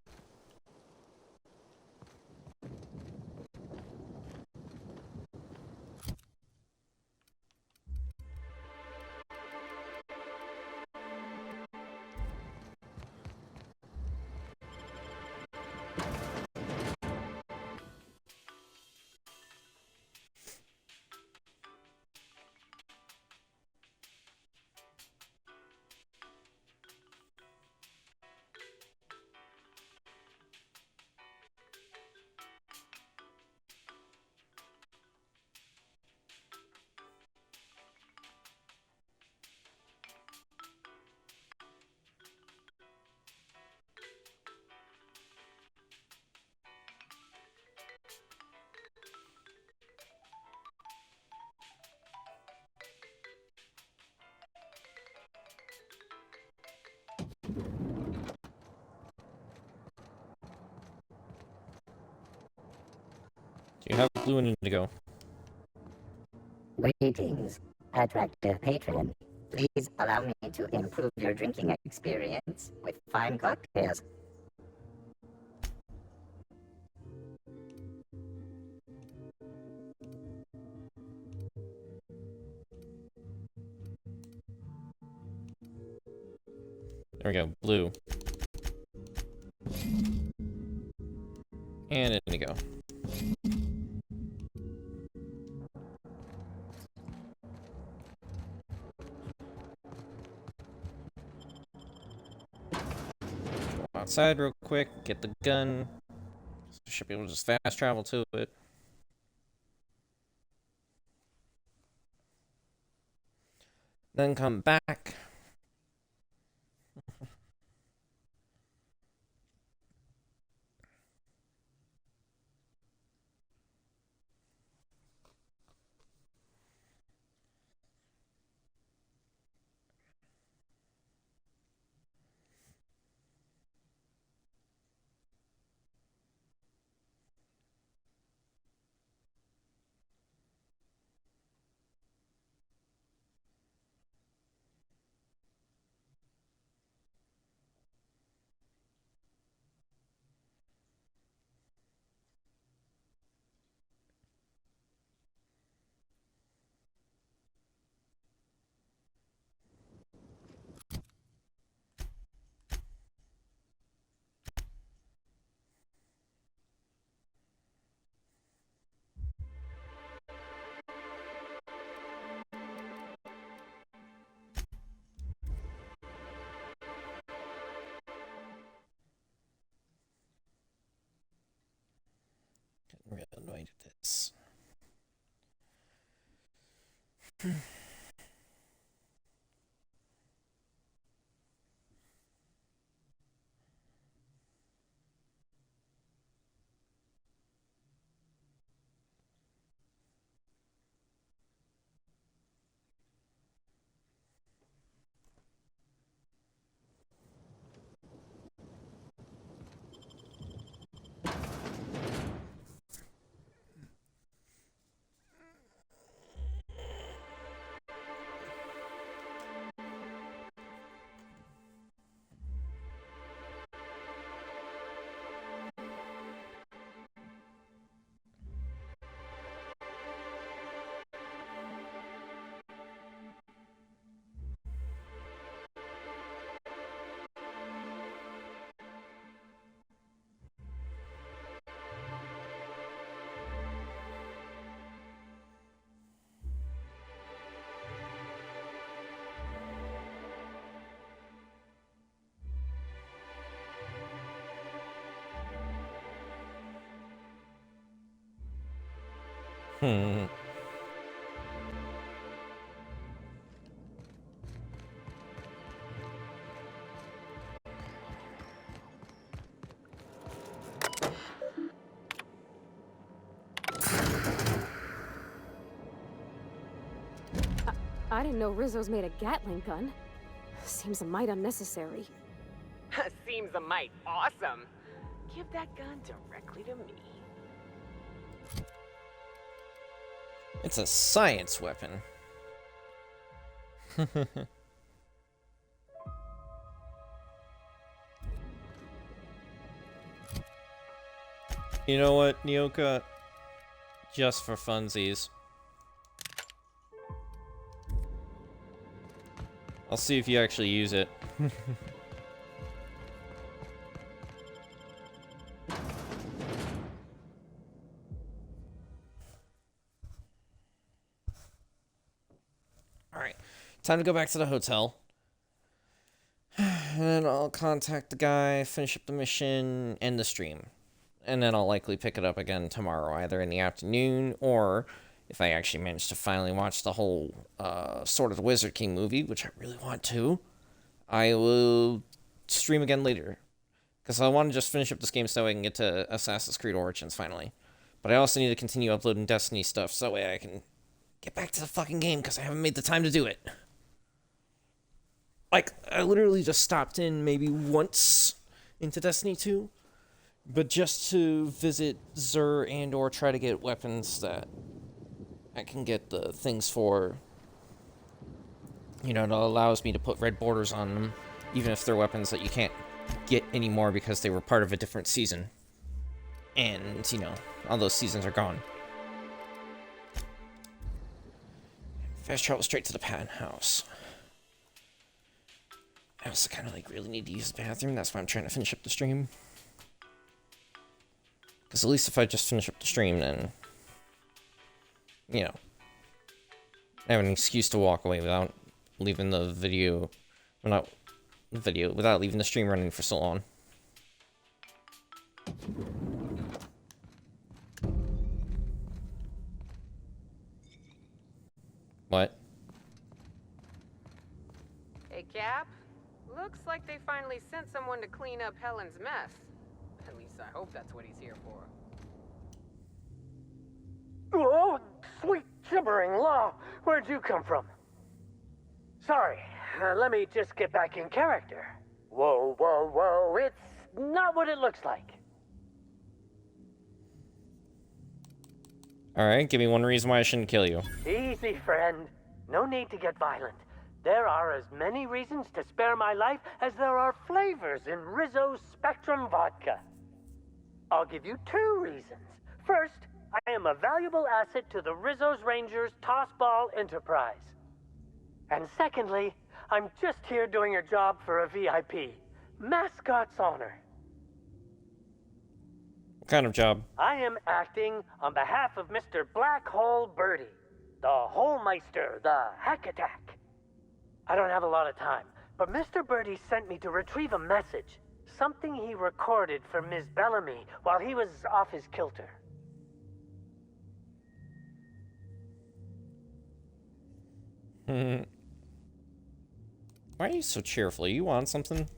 Do you have blue and indigo? Greetings, attractive patron. Please allow me to improve your drinking experience with fine cocktails. There we go, blue. And indigo. Go outside real quick, get the gun. Should be able to just fast travel to it. Then come back. Getting real annoyed at this. Hmm. I didn't know Rizzo's made a Gatling gun. Seems a mite unnecessary. Seems a mite awesome. Give that gun directly to me. It's a science weapon. You know what, Nyoka? Just for funsies, I'll see if you actually use it. Alright, time to go back to the hotel. And then I'll contact the guy, finish up the mission, end the stream. And then I'll likely pick it up again tomorrow, either in the afternoon, or if I actually manage to finally watch the whole Sword of the Wizard King movie, which I really want to, I will stream again later. Because I want to just finish up this game so I can get to Assassin's Creed Origins finally. But I also need to continue uploading Destiny stuff so that way I can get back to the fucking game because I haven't made the time to do it. Like, I literally just stopped in maybe once into Destiny 2, but just to visit Xur and or try to get weapons that I can get the things for. You know, it allows me to put red borders on them, even if they're weapons that you can't get anymore because they were part of a different season. And, you know, all those seasons are gone. Fast travel straight to the penthouse. I also kind of, like, really need to use the bathroom. That's why I'm trying to finish up the stream. Because at least if I just finish up the stream, then, you know, I have an excuse to walk away without leaving the video, well, not the video, without leaving the stream running for so long. What? Hey, Cap. Looks like they finally sent someone to clean up Helen's mess. At least I hope that's what he's here for. Oh, sweet gibbering law! Where'd you come from? Sorry, let me just get back in character. Whoa, whoa, whoa, it's not what it looks like. Alright, give me one reason why I shouldn't kill you. Easy, friend. No need to get violent. There are as many reasons to spare my life as there are flavors in Rizzo's Spectrum vodka. I'll give you 2 reasons. First, I am a valuable asset to the Rizzo's Rangers Tossball Enterprise. And secondly, I'm just here doing a job for a VIP. Mascot's honor. What kind of job? I am acting on behalf of Mr. Black Hole Birdie, the Holmeister, the Hack Attack. I don't have a lot of time, but Mr. Birdie sent me to retrieve a message. Something he recorded for Ms. Bellamy while he was off his kilter. Why are you so cheerful? You want something?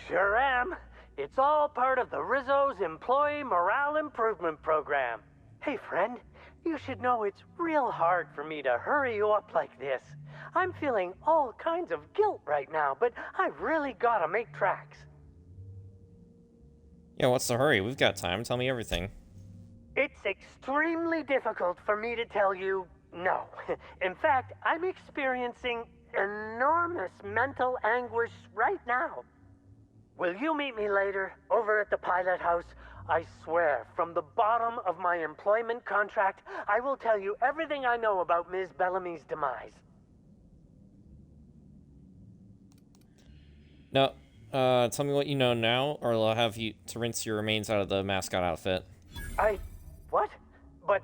Sure am. It's all part of the Rizzo's Employee Morale Improvement Program. Hey, friend, you should know it's real hard for me to hurry you up like this. I'm feeling all kinds of guilt right now, but I've really gotta make tracks. Yeah, what's the hurry? We've got time. Tell me everything. It's extremely difficult for me to tell you no. In fact, I'm experiencing enormous mental anguish right now. Will you meet me later, over at the pilot house? I swear, from the bottom of my employment contract, I will tell you everything I know about Ms. Bellamy's demise. No, tell me what you know now, or I'll have you to rinse your remains out of the mascot outfit. What? But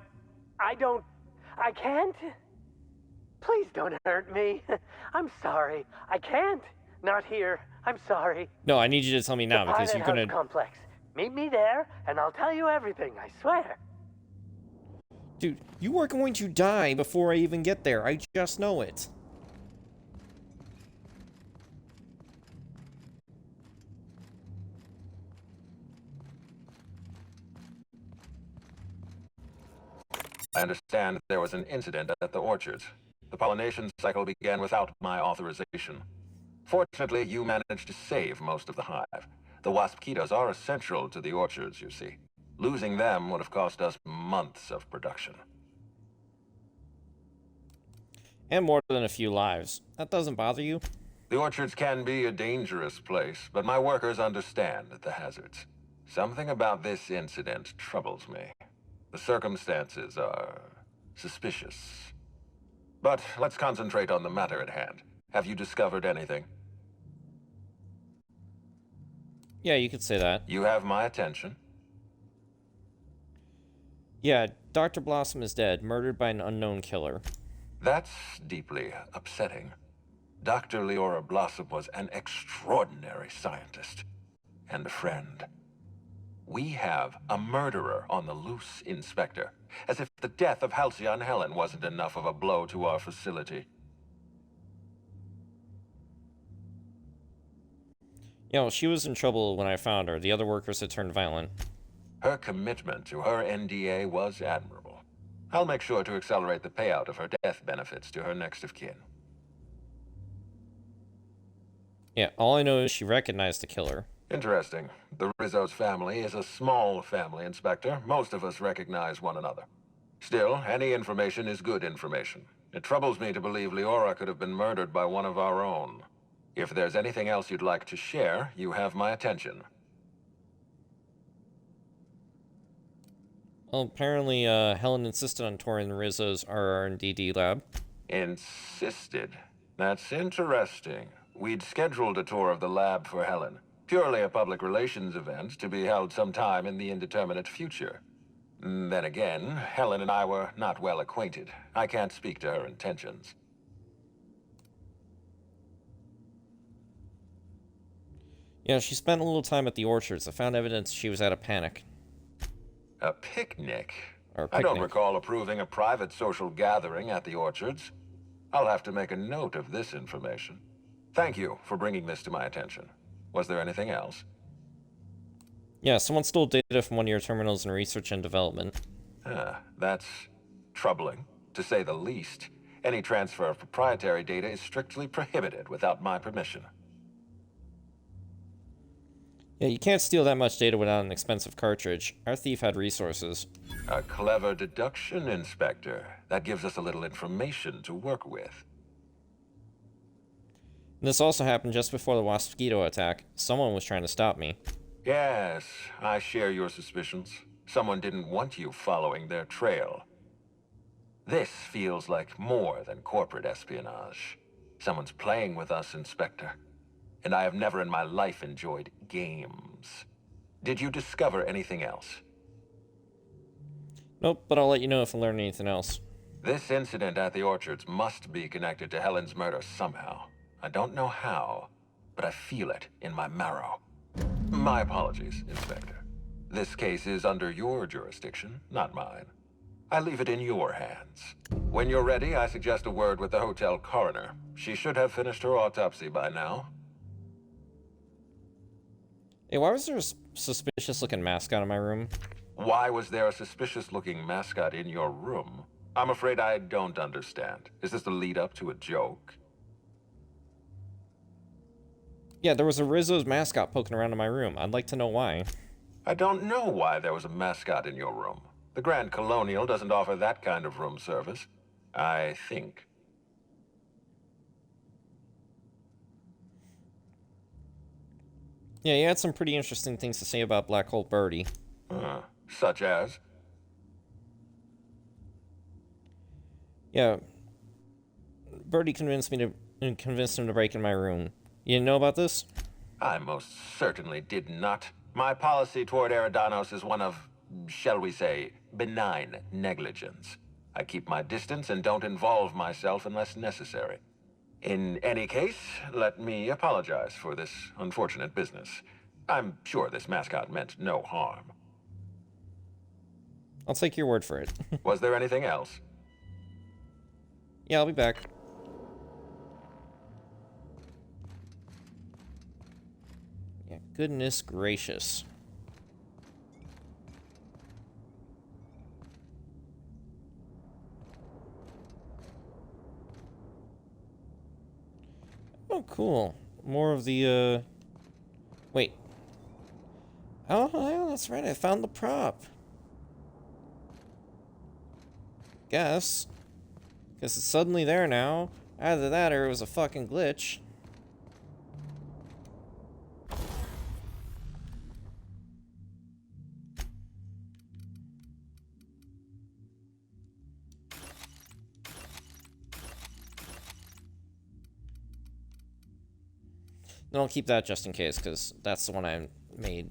I can't? Please don't hurt me. I'm sorry. I can't. Not here. I'm sorry. No, I need you to tell me now the because you're gonna... complex. Meet me there, and I'll tell you everything, I swear. Dude, you are going to die before I even get there. I just know it. I understand there was an incident at the orchards. The pollination cycle began without my authorization. Fortunately, you managed to save most of the hive. The wasp-ketos are essential to the orchards, you see. Losing them would have cost us months of production. And more than a few lives. That doesn't bother you? The orchards can be a dangerous place, but my workers understand the hazards. Something about this incident troubles me. The circumstances are suspicious. But let's concentrate on the matter at hand. Have you discovered anything? Yeah, you could say that. You have my attention. Yeah, Dr. Blossom is dead, murdered by an unknown killer. That's deeply upsetting. Dr. Leora Blossom was an extraordinary scientist and a friend. We have a murderer on the loose, Inspector. As if the death of Halcyon Helen wasn't enough of a blow to our facility. You know, she was in trouble when I found her. The other workers had turned violent. Her commitment to her NDA was admirable. I'll make sure to accelerate the payout of her death benefits to her next of kin. Yeah, all I know is she recognized the killer. Interesting. The Rizzo's family is a small family, Inspector. Most of us recognize one another. Still, any information is good information. It troubles me to believe Leora could have been murdered by one of our own. If there's anything else you'd like to share, you have my attention. Well, apparently, Helen insisted on touring Rizzo's R&D lab. Insisted? That's interesting. We'd scheduled a tour of the lab for Helen. Purely a public relations event to be held sometime in the indeterminate future. Then again, Helen and I were not well acquainted. I can't speak to her intentions. Yeah, she spent a little time at the orchards. I found evidence she was at a panic. A picnic? Or I don't recall approving a private social gathering at the orchards. I'll have to make a note of this information. Thank you for bringing this to my attention. Was there anything else? Yeah, someone stole data from one of your terminals in research and development. That's troubling, to say the least. Any transfer of proprietary data is strictly prohibited without my permission. Yeah, you can't steal that much data without an expensive cartridge. Our thief had resources. A clever deduction, Inspector. That gives us a little information to work with. This also happened just before the Wasp-Keto attack. Someone was trying to stop me. Yes, I share your suspicions. Someone didn't want you following their trail. This feels like more than corporate espionage. Someone's playing with us, Inspector. And I have never in my life enjoyed games. Did you discover anything else? Nope, but I'll let you know if I learn anything else. This incident at the orchards must be connected to Helen's murder somehow. I don't know how, but I feel it in my marrow. My apologies, Inspector. This case is under your jurisdiction, not mine. I leave it in your hands. When you're ready, I suggest a word with the hotel coroner. She should have finished her autopsy by now. Hey, why was there a suspicious-looking mascot in my room? Why was there a suspicious-looking mascot in your room? I'm afraid I don't understand. Is this the lead-up to a joke? Yeah, there was a Rizzo's mascot poking around in my room. I'd like to know why. I don't know why there was a mascot in your room. The Grand Colonial doesn't offer that kind of room service. I think. Yeah, you had some pretty interesting things to say about Black Hole Birdie. Such as? Yeah. Birdie convinced him to break in my room. You didn't know about this? I most certainly did not. My policy toward Eridanos is one of, shall we say, benign negligence. I keep my distance and don't involve myself unless necessary. In any case, let me apologize for this unfortunate business. I'm sure this mascot meant no harm. I'll take your word for it. Was there anything else? Yeah, I'll be back. Yeah, goodness gracious. Oh, cool. More of the, Wait. Oh, that's right, I found the prop. Guess. Guess it's suddenly there now. Either that or it was a fucking glitch. Then I'll keep that just in case, because that's the one I made.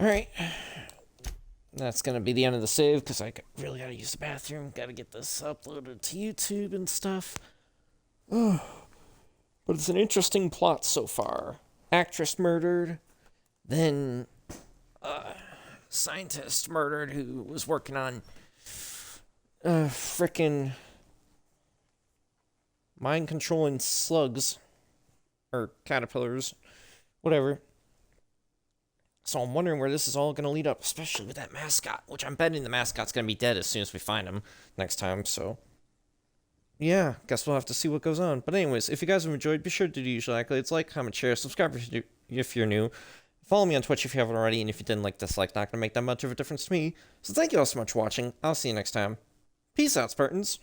Alright. That's gonna be the end of the save, because I really gotta use the bathroom. Gotta get this uploaded to YouTube and stuff. But it's an interesting plot so far. Actress murdered, then scientist murdered who was working on frickin' mind controlling slugs or caterpillars, whatever. So I'm wondering where this is all going to lead up, especially with that mascot, which I'm betting the mascot's going to be dead as soon as we find him next time, so yeah, guess we'll have to see what goes on. But anyways, if you guys have enjoyed, be sure to do usual accolades, like, comment, share, subscribe if you're new. Follow me on Twitch if you haven't already, and if you didn't like, dislike, not going to make that much of a difference to me. So thank you all so much for watching. I'll see you next time. Peace out, Spartans.